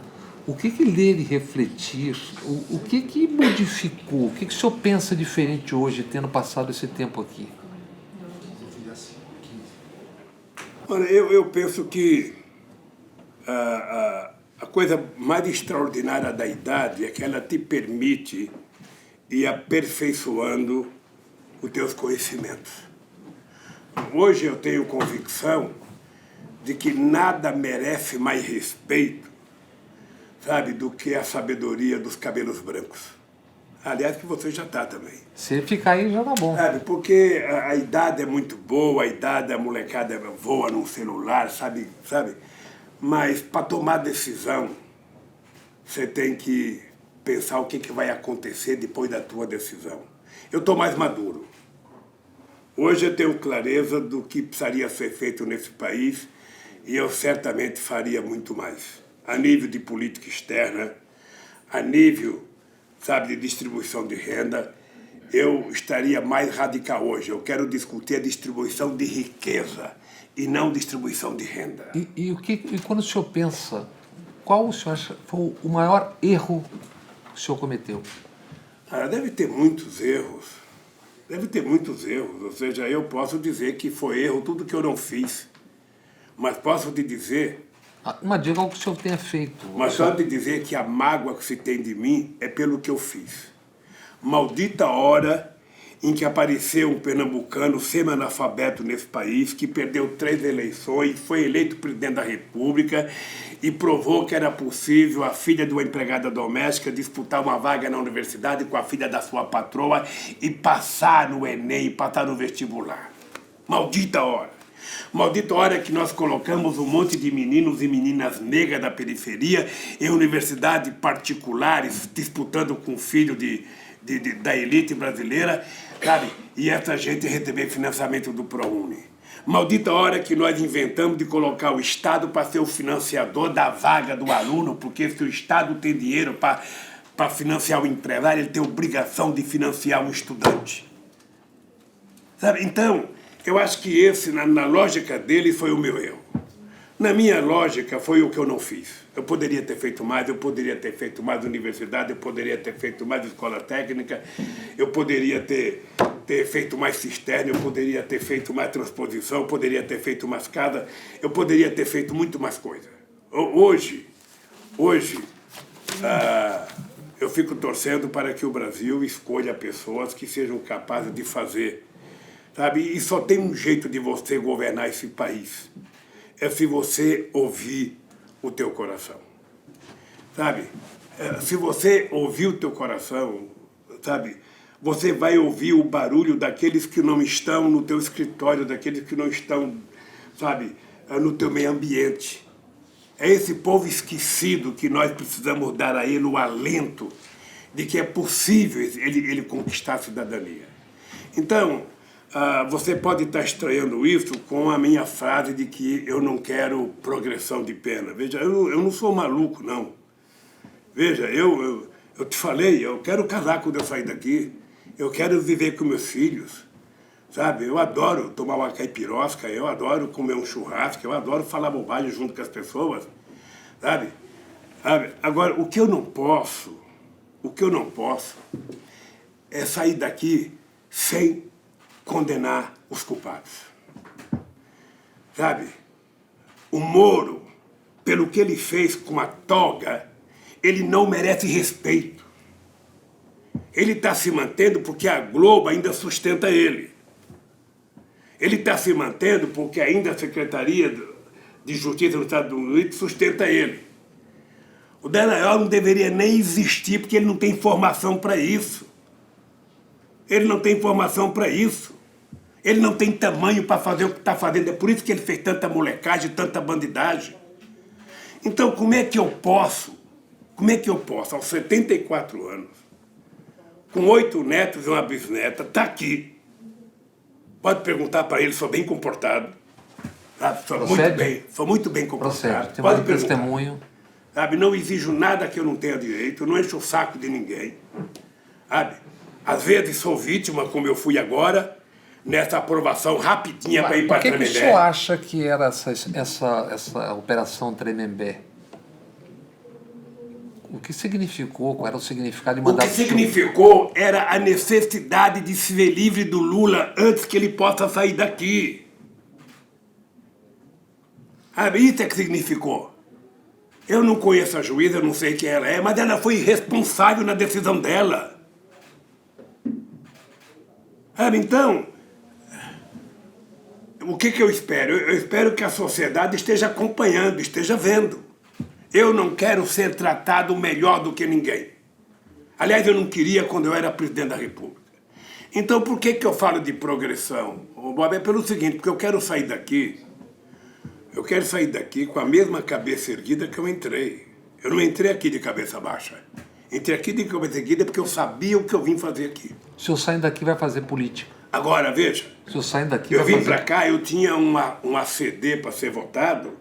O que dele refletir, o que modificou, o que o senhor pensa diferente hoje, tendo passado esse tempo aqui? Olha, eu penso que a coisa mais extraordinária da idade é que ela te permite ir aperfeiçoando os teus conhecimentos. Hoje eu tenho convicção de que nada merece mais respeito sabe, do que a sabedoria dos cabelos brancos. Aliás, que você já está também. Se ficar aí, já tá bom. Sabe, porque a idade é muito boa, a idade, a molecada voa num celular, sabe? Mas para tomar decisão, você tem que pensar o que vai acontecer depois da tua decisão. Eu estou mais maduro. Hoje eu tenho clareza do que precisaria ser feito nesse país e eu certamente faria muito mais. A nível de política externa, a nível, sabe, de distribuição de renda, eu estaria mais radical hoje. Eu quero discutir a distribuição de riqueza e não distribuição de renda. E quando o senhor pensa, qual o senhor acha foi o maior erro que o senhor cometeu? Deve ter muitos erros. Deve ter muitos erros. Ou seja, eu posso dizer que foi erro tudo que eu não fiz. Mas posso te dizer... Mas diga algo que o senhor tenha feito. Mas só te dizer que a mágoa que se tem de mim é pelo que eu fiz. Maldita hora em que apareceu um pernambucano semi-analfabeto nesse país, que perdeu 3 eleições, foi eleito presidente da República e provou que era possível a filha de uma empregada doméstica disputar uma vaga na universidade com a filha da sua patroa e passar no Enem, passar no vestibular. Maldita hora! Maldita hora que nós colocamos um monte de meninos e meninas negras da periferia em universidades particulares, disputando com o filho da elite brasileira, sabe? E essa gente receber financiamento do ProUni. Maldita hora que nós inventamos de colocar o Estado para ser o financiador da vaga do aluno, porque se o Estado tem dinheiro para financiar o empresário, ele tem obrigação de financiar um estudante. Sabe? Então, eu acho que esse, na lógica dele, foi o meu erro. Na minha lógica, foi o que eu não fiz. Eu poderia ter feito mais, eu poderia ter feito mais universidade, eu poderia ter feito mais escola técnica, eu poderia ter feito mais cisterna, eu poderia ter feito mais transposição, eu poderia ter feito mais casa, eu poderia ter feito muito mais coisa. Hoje, eu fico torcendo para que o Brasil escolha pessoas que sejam capazes de fazer, sabe? E só tem um jeito de você governar esse país. É se você ouvir o teu coração, sabe? Se você ouvir o teu coração, sabe? Você vai ouvir o barulho daqueles que não estão no teu escritório, daqueles que não estão, sabe, no teu meio ambiente. É esse povo esquecido que nós precisamos dar a ele o alento de que é possível ele conquistar a cidadania. Então, você pode estar estranhando isso com a minha frase de que eu não quero progressão de pena. Veja, eu não sou maluco, não. Veja, eu te falei, eu quero casar quando eu sair daqui. Eu quero viver com meus filhos, sabe? Eu adoro tomar uma caipirosca, eu adoro comer um churrasco, eu adoro falar bobagem junto com as pessoas, sabe? Agora, o que eu não posso é sair daqui sem condenar os culpados, sabe? O Moro, pelo que ele fez com a toga, ele não merece respeito. Ele está se mantendo porque a Globo ainda sustenta ele. Ele está se mantendo porque ainda a Secretaria de Justiça dos Estados Unidos sustenta ele. O Dallagnol não deveria nem existir porque ele não tem informação para isso. Ele não tem informação para isso. Ele não tem tamanho para fazer o que está fazendo. É por isso que ele fez tanta molecagem, tanta bandidagem. Então, como é que eu posso, aos 74 anos, com 8 netos e uma bisneta, tá aqui. Pode perguntar para ele, sou bem comportado. Sabe? Sou muito bem comportado. Tem um testemunho. Sabe? Não exijo nada que eu não tenha direito, não encho o saco de ninguém. Sabe? Às vezes sou vítima, como eu fui agora, nessa aprovação rapidinha para ir para Tremembé. Por que o senhor acha que era essa operação Tremembé? O que significou? Qual era o significado de mandar... O que significou era a necessidade de se ver livre do Lula antes que ele possa sair daqui. Isso é que significou. Eu não conheço a juíza, eu não sei quem ela é, mas ela foi irresponsável na decisão dela. Então, o que eu espero? Eu espero que a sociedade esteja acompanhando, esteja vendo. Eu não quero ser tratado melhor do que ninguém. Aliás, eu não queria quando eu era presidente da República. Então, por que eu falo de progressão? Bob, é pelo seguinte, porque eu quero sair daqui com a mesma cabeça erguida que eu entrei. Eu não entrei aqui de cabeça baixa. Entrei aqui de cabeça erguida porque eu sabia o que eu vim fazer aqui. O senhor saindo daqui vai fazer política. Agora, veja, O senhor saindo daqui eu vai vim fazer... para cá, eu tinha um ACD para ser votado,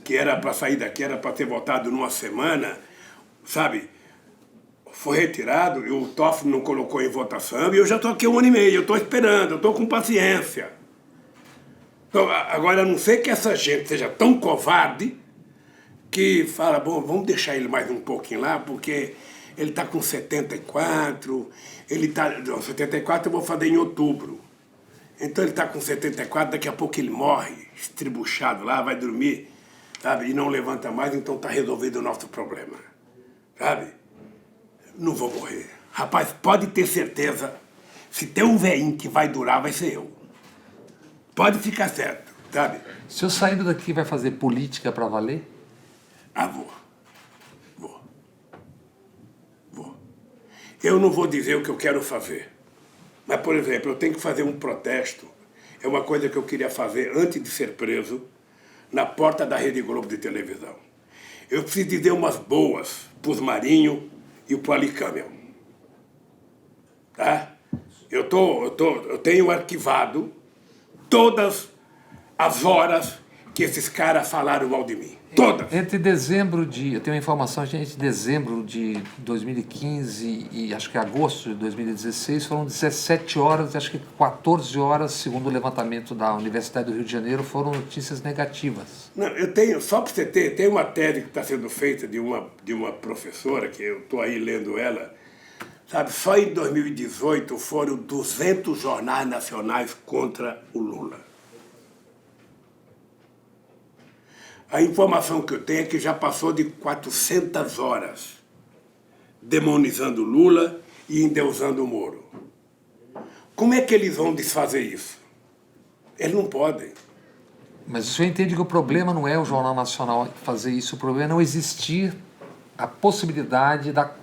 que era para sair daqui, era para ser votado numa semana, sabe? Foi retirado e o Toffoli não colocou em votação e eu já estou aqui 1 ano e meio, eu estou esperando, eu estou com paciência. Então, agora, a não ser que essa gente seja tão covarde que fala, bom, vamos deixar ele mais um pouquinho lá, porque ele está com 74, ele está... 74 eu vou fazer em outubro. Então ele está com 74, daqui a pouco ele morre, estribuchado lá, vai dormir, sabe? E não levanta mais, então está resolvido o nosso problema, sabe? Não vou morrer. Rapaz, pode ter certeza, se tem um velhinho que vai durar, vai ser eu. Pode ficar certo, sabe? O senhor saindo daqui vai fazer política para valer? Ah, vou. Eu não vou dizer o que eu quero fazer. Mas, por exemplo, eu tenho que fazer um protesto. É uma coisa que eu queria fazer antes de ser preso, na porta da Rede Globo de televisão. Eu preciso dizer umas boas para os Marinho e para o Ali Camel. Tá? Eu tenho arquivado todas as horas que esses caras falaram mal de mim. Todas. Entre dezembro de... Eu tenho uma informação, gente, dezembro de 2015 e acho que agosto de 2016 foram 17 horas, acho que 14 horas, segundo o levantamento da Universidade do Rio de Janeiro, foram notícias negativas. Não, eu tenho, só para você ter, tem uma tese que está sendo feita de uma professora, que eu estou aí lendo ela, sabe, só em 2018 foram 200 jornais nacionais contra o Lula. A informação que eu tenho é que já passou de 400 horas demonizando Lula e endeusando o Moro. Como é que eles vão desfazer isso? Eles não podem. Mas o senhor entende que o problema não é o Jornal Nacional fazer isso, o problema é não existir a possibilidade da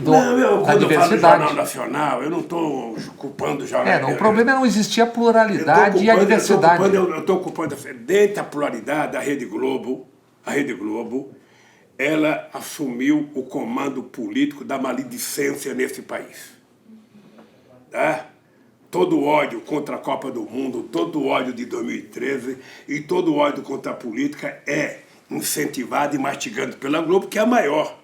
quando eu falo diversidade. Jornal Nacional, eu não estou culpando o jornal. O problema é não existir a pluralidade e a diversidade. Eu estou ocupando, dentro da pluralidade da Rede Globo, ela assumiu o comando político da maledicência nesse país. Tá? Todo o ódio contra a Copa do Mundo, todo o ódio de 2013 e todo o ódio contra a política é incentivado e mastigado pela Globo, que é a maior.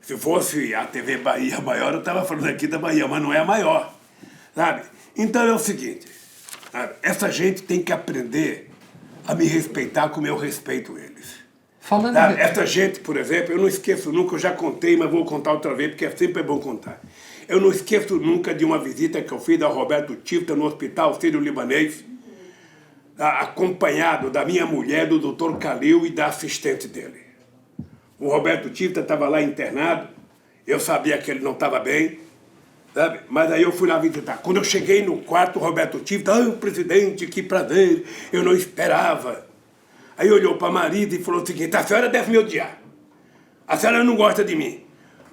Se fosse a TV Bahia maior, eu estava falando aqui da Bahia, mas não é a maior, sabe? Então é o seguinte, sabe? Essa gente tem que aprender a me respeitar como eu respeito eles. Essa gente, por exemplo, eu não esqueço nunca, eu já contei, mas vou contar outra vez, porque sempre é bom contar. Eu não esqueço nunca de uma visita que eu fiz ao Roberto Tifta no Hospital Sírio-Libanês, acompanhado da minha mulher, do Dr. Calil e da assistente dele. O Roberto Tifta estava lá internado, eu sabia que ele não estava bem, sabe? Mas aí eu fui lá visitar. Quando eu cheguei no quarto, o Roberto Tifta, presidente, que prazer, eu não esperava. Aí olhou para a Marisa e falou o seguinte, a senhora deve me odiar. A senhora não gosta de mim,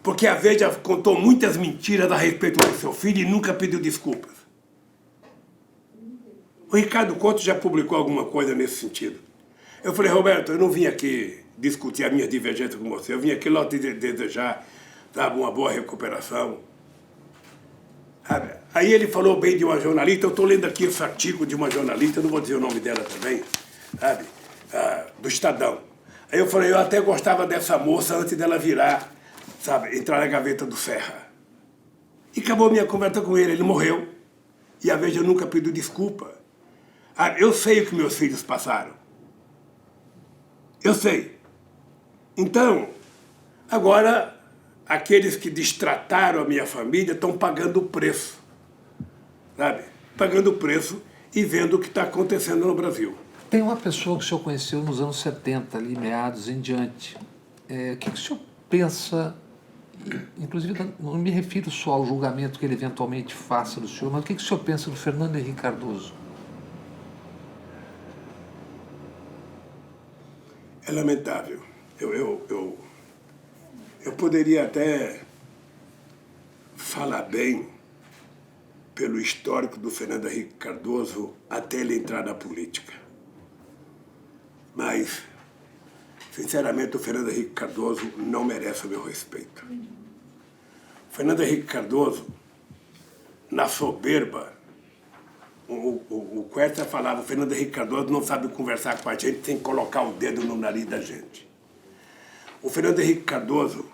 porque a Veja contou muitas mentiras a respeito do seu filho e nunca pediu desculpas. O Ricardo Couto já publicou alguma coisa nesse sentido. Eu falei, Roberto, eu não vim aqui discutir a minha divergência com você. Eu vim aqui logo te desejar, sabe, uma boa recuperação. Sabe? Aí ele falou bem de uma jornalista, eu estou lendo aqui esse artigo de uma jornalista, não vou dizer o nome dela também, sabe, do Estadão. Aí eu falei, eu até gostava dessa moça antes dela virar, sabe, entrar na gaveta do Serra. E acabou a minha conversa com ele morreu. E a Veja nunca pediu desculpa. Eu sei o que meus filhos passaram. Eu sei. Então, agora, aqueles que destrataram a minha família estão pagando o preço, sabe? Pagando o preço e vendo o que está acontecendo no Brasil. Tem uma pessoa que o senhor conheceu nos anos 70, ali, meados em diante. O que o senhor pensa, inclusive, não me refiro só ao julgamento que ele eventualmente faça do senhor, mas o que o senhor pensa do Fernando Henrique Cardoso? É lamentável. eu poderia até falar bem pelo histórico do Fernando Henrique Cardoso até ele entrar na política. Mas, sinceramente, o Fernando Henrique Cardoso não merece o meu respeito. O Fernando Henrique Cardoso, na soberba, o Quercia falava, o Fernando Henrique Cardoso não sabe conversar com a gente sem colocar o dedo no nariz da gente. O Fernando Henrique Cardoso,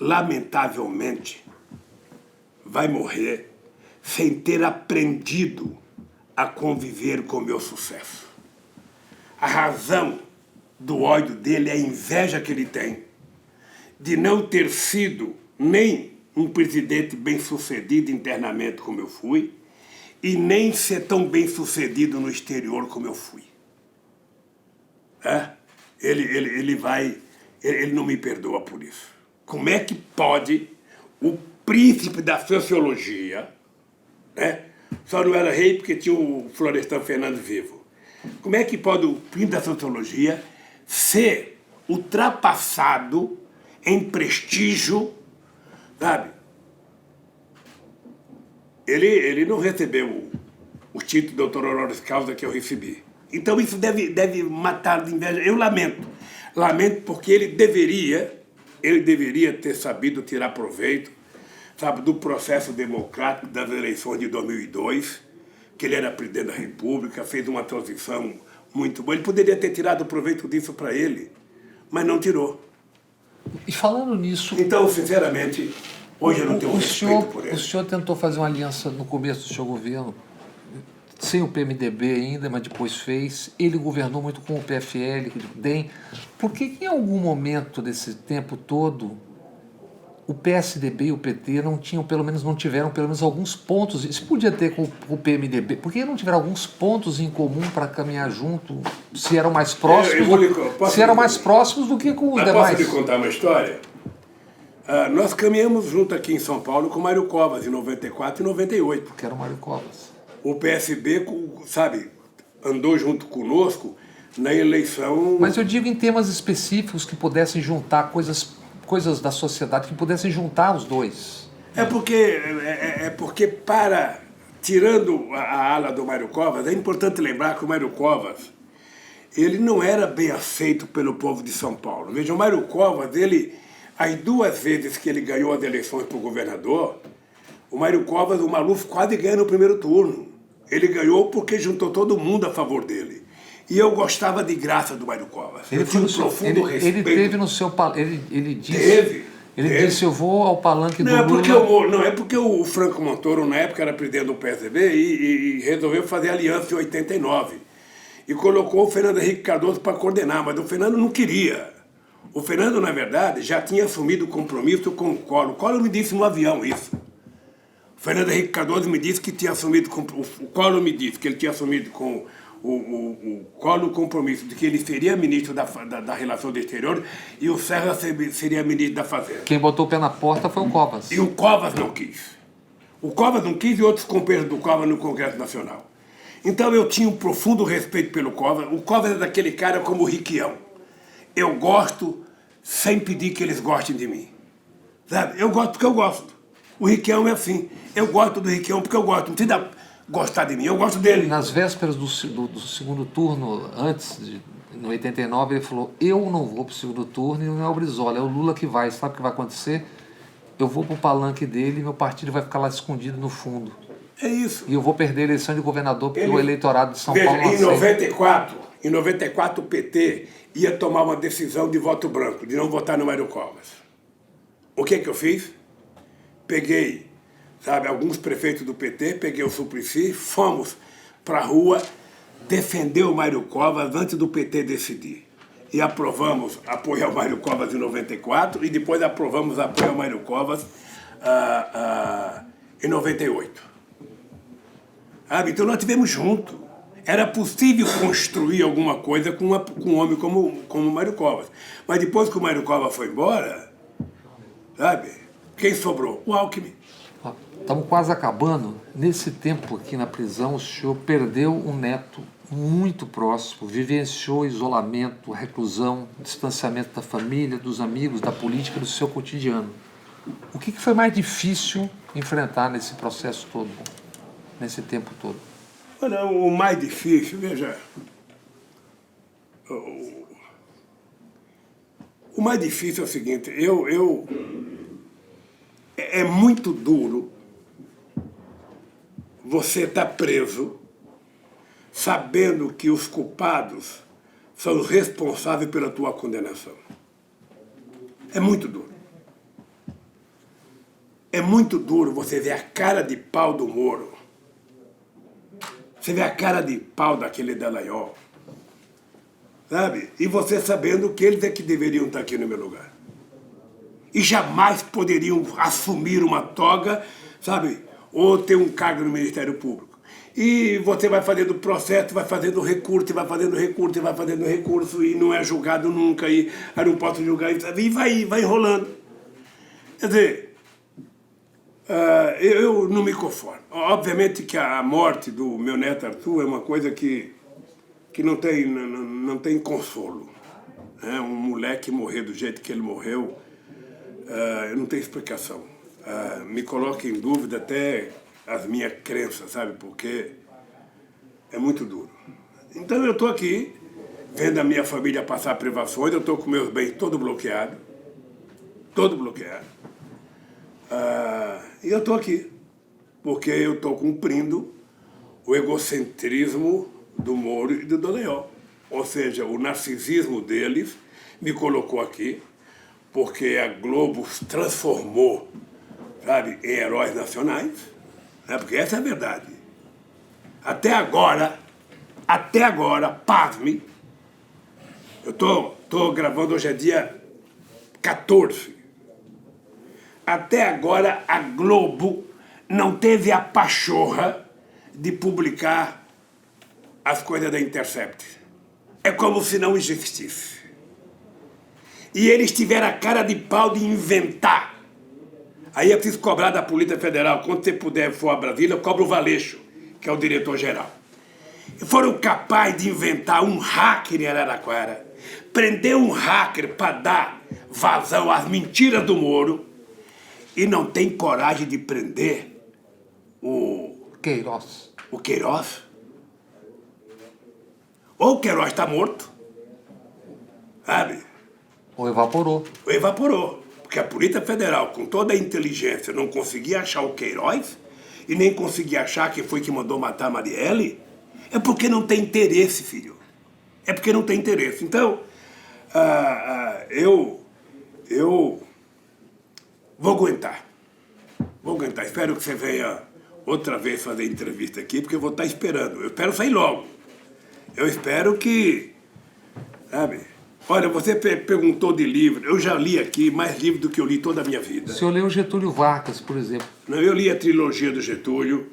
lamentavelmente, vai morrer sem ter aprendido a conviver com o meu sucesso. A razão do ódio dele é a inveja que ele tem de não ter sido nem um presidente bem-sucedido internamente como eu fui e nem ser tão bem-sucedido no exterior como eu fui. Ele não me perdoa por isso. Como é que pode o príncipe da sociologia, né? Só não era rei porque tinha o Florestan Fernandes vivo. Como é que pode o príncipe da sociologia ser ultrapassado em prestígio, sabe? Ele não recebeu o título de doutor honoris causa que eu recebi. Então isso deve matar de inveja. Eu lamento. Lamento porque ele deveria ter sabido tirar proveito, sabe, do processo democrático das eleições de 2002, que ele era presidente da República, fez uma transição muito boa. Ele poderia ter tirado proveito disso para ele, mas não tirou. E falando nisso... Então, sinceramente, hoje eu não tenho respeito por ele. O senhor tentou fazer uma aliança no começo do seu governo, sem o PMDB ainda, mas depois fez. Ele governou muito com o PFL, com o DEM. Por que em algum momento desse tempo todo o PSDB e o PT não tiveram pelo menos alguns pontos? Isso podia ter com o PMDB. Por que não tiveram alguns pontos em comum para caminhar junto? Se eram mais próximos, do que com os demais. Posso lhe contar uma história? Nós caminhamos junto aqui em São Paulo com o Mário Covas em 94 e 98. Porque era o Mário Covas. O PSB, sabe, andou junto conosco na eleição... Mas eu digo em temas específicos que pudessem juntar coisas da sociedade, que pudessem juntar os dois. É porque tirando a ala do Mário Covas, é importante lembrar que o Mário Covas, ele não era bem aceito pelo povo de São Paulo. Veja, o Mário Covas, as 2 vezes que ele ganhou as eleições para o governador, o Mário Covas, o Maluf quase ganha no primeiro turno. Ele ganhou porque juntou todo mundo a favor dele. E eu gostava de graça do Mário Covas. Ele tinha um profundo respeito. Ele teve no seu... Ele disse, eu vou ao palanque do Lula... Não é porque o Franco Montoro, na época, era presidente do PSDB e resolveu fazer aliança em 89. E colocou o Fernando Henrique Cardoso para coordenar, mas o Fernando não queria. O Fernando, na verdade, já tinha assumido o compromisso com o Collor. O Collor me disse no avião isso. O Fernando Henrique Cardoso me disse que tinha assumido... O Collor me disse que ele tinha assumido com o Collor o compromisso de que ele seria ministro da Relação do Exterior e o Serra seria ministro da Fazenda. Quem botou o pé na porta foi o Covas. E o Covas não quis. O Covas não quis e outros companheiros do Covas no Congresso Nacional. Então eu tinha um profundo respeito pelo Covas. O Covas é daquele cara como o Riquião. Eu gosto sem pedir que eles gostem de mim. Sabe? Eu gosto porque eu gosto. O Riquião é assim. Eu gosto do Riquião porque eu gosto. Não precisa gostar de mim, eu gosto dele. Nas vésperas do segundo turno, no 89, ele falou, eu não vou para o segundo turno e não é o Brizola, é o Lula que vai. Sabe o que vai acontecer? Eu vou para o palanque dele e meu partido vai ficar lá escondido no fundo. É isso. E eu vou perder a eleição de governador porque o eleitorado de São Paulo não aceita. Em 94 o PT ia tomar uma decisão de voto branco, de não votar no Mário Covas. O que eu fiz? Peguei, sabe, alguns prefeitos do PT, peguei o Suplicy, fomos para a rua defender o Mário Covas antes do PT decidir. E aprovamos apoio ao Mário Covas em 94 e depois aprovamos apoio ao Mário Covas em 98. Então nós estivemos juntos. Era possível construir alguma coisa com um homem como o Mário Covas. Mas depois que o Mário Covas foi embora, sabe, quem sobrou? O Alckmin. Estamos quase acabando. Nesse tempo aqui na prisão, o senhor perdeu um neto muito próximo, vivenciou isolamento, reclusão, distanciamento da família, dos amigos, da política, do seu cotidiano. O que foi mais difícil enfrentar nesse processo todo, nesse tempo todo? Olha, o mais difícil, veja, o mais difícil é o seguinte, é muito duro você estar preso sabendo que os culpados são os responsáveis pela tua condenação. É muito duro. É muito duro você ver a cara de pau do Moro. Você vê a cara de pau daquele Dallagnol. Sabe? E você sabendo que eles é que deveriam estar aqui no meu lugar. E jamais poderiam assumir uma toga, sabe? Ou ter um cargo no Ministério Público. E você vai fazendo processo, vai fazendo recurso, vai fazendo recurso, vai fazendo recurso, e não é julgado nunca, e eu não posso julgar, e vai enrolando. Quer dizer, eu não me conformo. Obviamente que a morte do meu neto Arthur é uma coisa que não tem consolo. Um moleque morrer do jeito que ele morreu, não tem explicação. Me coloca em dúvida até as minhas crenças, sabe? Porque é muito duro. Então eu estou aqui, vendo a minha família passar privações, eu estou com meus bens todo bloqueado. E eu estou aqui, porque eu estou cumprindo o egocentrismo do Moro e do Dallagnol. Ou seja, o narcisismo deles me colocou aqui, porque a Globo os transformou, sabe, em heróis nacionais, né? Porque essa é a verdade. Até agora, pasme, eu tô gravando, hoje é dia 14. Até agora a Globo não teve a pachorra de publicar as coisas da Intercept. É como se não existisse. E eles tiveram a cara de pau de inventar. Aí eu preciso cobrar da Polícia Federal, quando você puder for a Brasília, eu cobro o Valeixo, que é o diretor-geral. Foram capazes de inventar um hacker em Araraquara, prender um hacker para dar vazão às mentiras do Moro, e não tem coragem de prender o Queiroz. O Queiroz. Ou o Queiroz está morto, sabe? Ou evaporou. Ou evaporou. Porque a Polícia Federal, com toda a inteligência, não conseguia achar o Queiroz e nem conseguia achar quem foi que mandou matar a Marielle, é porque não tem interesse, filho. É porque não tem interesse. Então, eu vou aguentar. Espero que você venha outra vez fazer entrevista aqui, porque eu vou estar esperando. Eu espero sair logo. Eu espero que, sabe? Olha, você perguntou de livro. Eu já li aqui mais livro do que eu li toda a minha vida. O senhor leu Getúlio Vargas, por exemplo? Não, eu li a trilogia do Getúlio,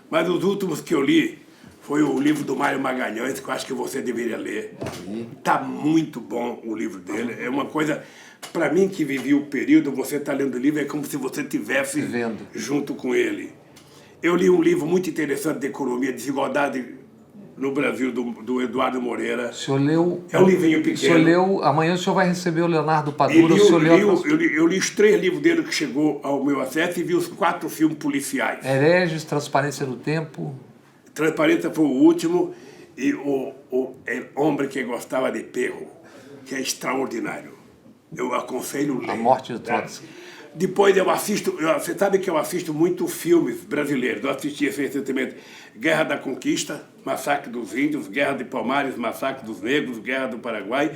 mas os últimos que eu li foi o livro do Mário Magalhães, que eu acho que você deveria ler. Tá muito bom o livro dele. É uma coisa, para mim que vivi o período, você tá lendo o livro, é como se você estivesse junto com ele. Eu li um livro muito interessante de economia, desigualdade no Brasil, do Eduardo Moreira. O senhor leu... É um livrinho pequeno. O senhor leu... Amanhã o senhor vai receber o Leonardo Padura. Eu li os 3 livros dele que chegou ao meu acesso e vi os 4 filmes policiais. Hereges, Transparência do Tempo. Transparência foi o último. E o Homem que Gostava de Perro, que é extraordinário. Eu aconselho ler. A Morte de Trotsky. Depois eu assisto, você sabe que eu assisto muito filmes brasileiros. Eu assisti recentemente Guerra da Conquista, Massacre dos Índios, Guerra de Palmares, Massacre dos Negros, Guerra do Paraguai,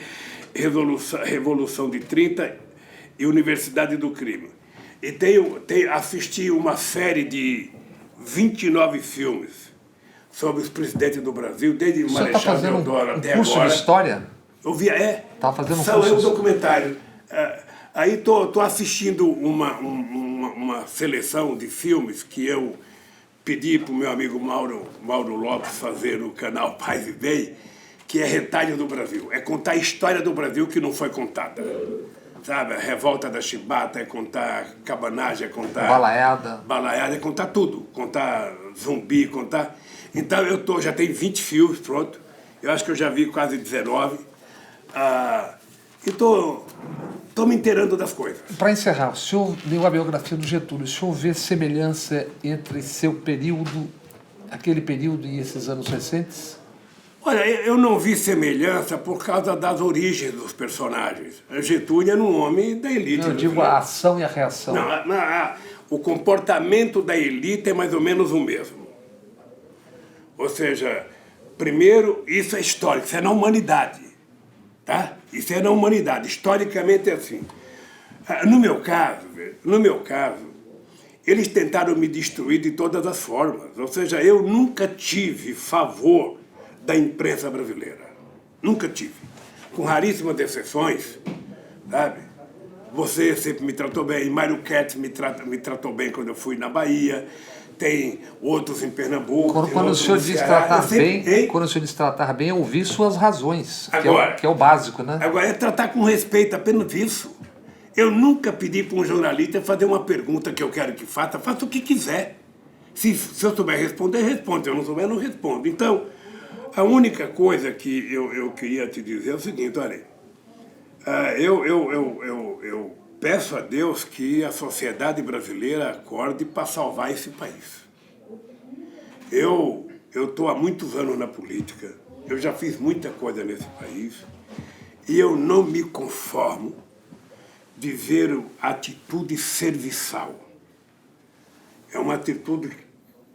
Revolução de 30 e Universidade do Crime. E assisti uma série de 29 filmes sobre os presidentes do Brasil, desde Marechal Deodoro até agora. Curso de História? Eu vi, Tá fazendo um documentário. Aí tô assistindo uma seleção de filmes que eu pedi para o meu amigo Mauro Lopes fazer no canal Paz e Bem, que é Retalho do Brasil. É contar a história do Brasil que não foi contada. Sabe? A Revolta da Chibata, é contar cabanagem, é contar... Balaiada. Balaiada, é contar tudo. Contar zumbi, contar... Então eu já tenho 20 filmes, pronto. Eu acho que eu já vi quase 19. E estou me inteirando das coisas. Para encerrar, o senhor leu a biografia do Getúlio. O senhor vê semelhança entre seu período, aquele período e esses anos recentes? Olha, eu não vi semelhança por causa das origens dos personagens. Getúlio era um homem da elite. Eu digo a ação e a reação. O comportamento da elite é mais ou menos o mesmo. Ou seja, primeiro, isso é histórico, isso é na humanidade. Tá? Isso é na humanidade, historicamente é assim. No meu caso, eles tentaram me destruir de todas as formas. Ou seja, eu nunca tive favor da imprensa brasileira. Nunca tive. Com raríssimas exceções, sabe? Você sempre me tratou bem, Mário Ketz me tratou bem quando eu fui na Bahia, tem outros em Pernambuco. Quando o senhor diz tratar bem, quando o senhor diz tratar bem, eu ouvi suas razões, agora, que é o básico, né? Agora, é tratar com respeito, apenas isso. Eu nunca pedi para um jornalista fazer uma pergunta que eu quero que faça o que quiser. Se eu souber responder, responde. Se eu não souber, não respondo. Então, a única coisa que eu queria te dizer é o seguinte, olha, eu peço a Deus que a sociedade brasileira acorde para salvar esse país. Eu estou há muitos anos na política, eu já fiz muita coisa nesse país e eu não me conformo de ver a atitude serviçal. É uma atitude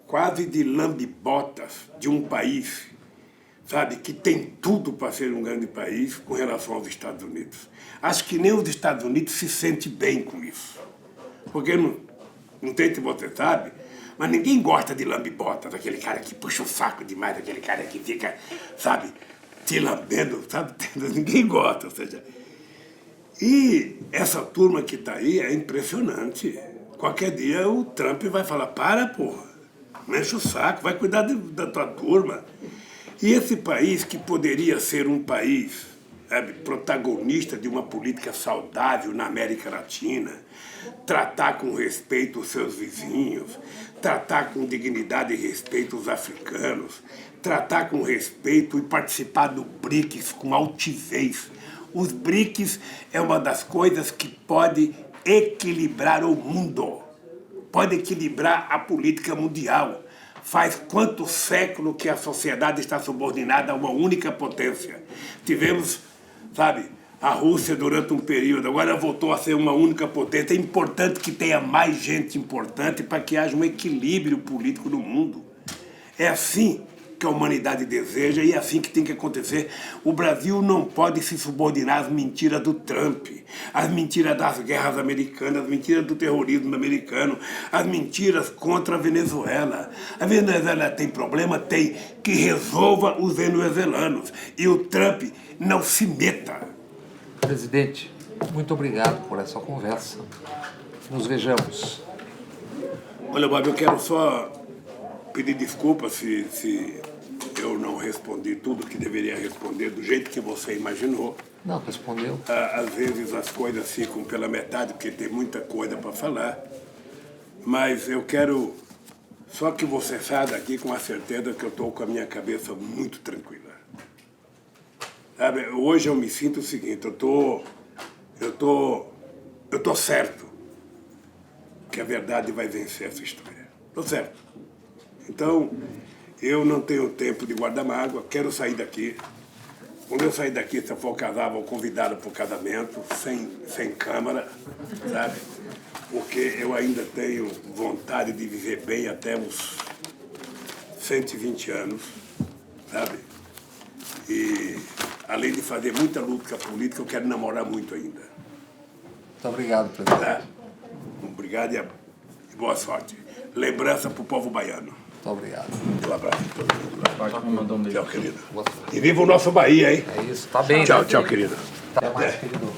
quase de lambe-botas de um país, sabe, que tem tudo para ser um grande país com relação aos Estados Unidos. Acho que nem os Estados Unidos se sente bem com isso. Porque não sei se você sabe, mas ninguém gosta de lambe-botas, aquele cara que puxa o saco demais, aquele cara que fica, sabe, te lambendo, sabe? Ninguém gosta, ou seja... E essa turma que está aí é impressionante. Qualquer dia o Trump vai falar, porra, não enche o saco, vai cuidar da tua turma. E esse país que poderia ser um país, sabe, protagonista de uma política saudável na América Latina, tratar com respeito os seus vizinhos, tratar com dignidade e respeito os africanos, tratar com respeito e participar do BRICS com altivez. Os BRICS é uma das coisas que pode equilibrar o mundo, pode equilibrar a política mundial. Faz quanto século que a sociedade está subordinada a uma única potência. Tivemos, sabe, a Rússia durante um período, agora voltou a ser uma única potência. É importante que tenha mais gente importante para que haja um equilíbrio político no mundo. É assim que a humanidade deseja e é assim que tem que acontecer. O Brasil não pode se subordinar às mentiras do Trump, às mentiras das guerras americanas, às mentiras do terrorismo americano, às mentiras contra a Venezuela. A Venezuela tem problema? Tem. Que resolva os venezuelanos. E o Trump não se meta. Presidente, muito obrigado por essa conversa. Nos vejamos. Olha, Bob, eu quero só pedir desculpa se eu não respondi tudo que deveria responder do jeito que você imaginou. Não, respondeu. Às vezes as coisas ficam pela metade, porque tem muita coisa para falar. Mas eu quero só que você saia daqui com a certeza que eu estou com a minha cabeça muito tranquila. Sabe, hoje eu me sinto o seguinte, eu tô certo que a verdade vai vencer essa história. Estou certo. Então, eu não tenho tempo de guardar mágoa, quero sair daqui. Quando eu sair daqui, se eu for casar, vou convidá-lo para o casamento, sem câmara, sabe? Porque eu ainda tenho vontade de viver bem até uns 120 anos, sabe? E, além de fazer muita luta política, eu quero namorar muito ainda. Muito obrigado, presidente. Tá? Obrigado e boa sorte. Lembrança para o povo baiano. Muito obrigado. Um abraço a todos. Mandou um beijo. Tchau, querido. E viva o nosso Bahia, hein? É isso, tá bem. Tchau, né? tchau, querido. Até mais, querido.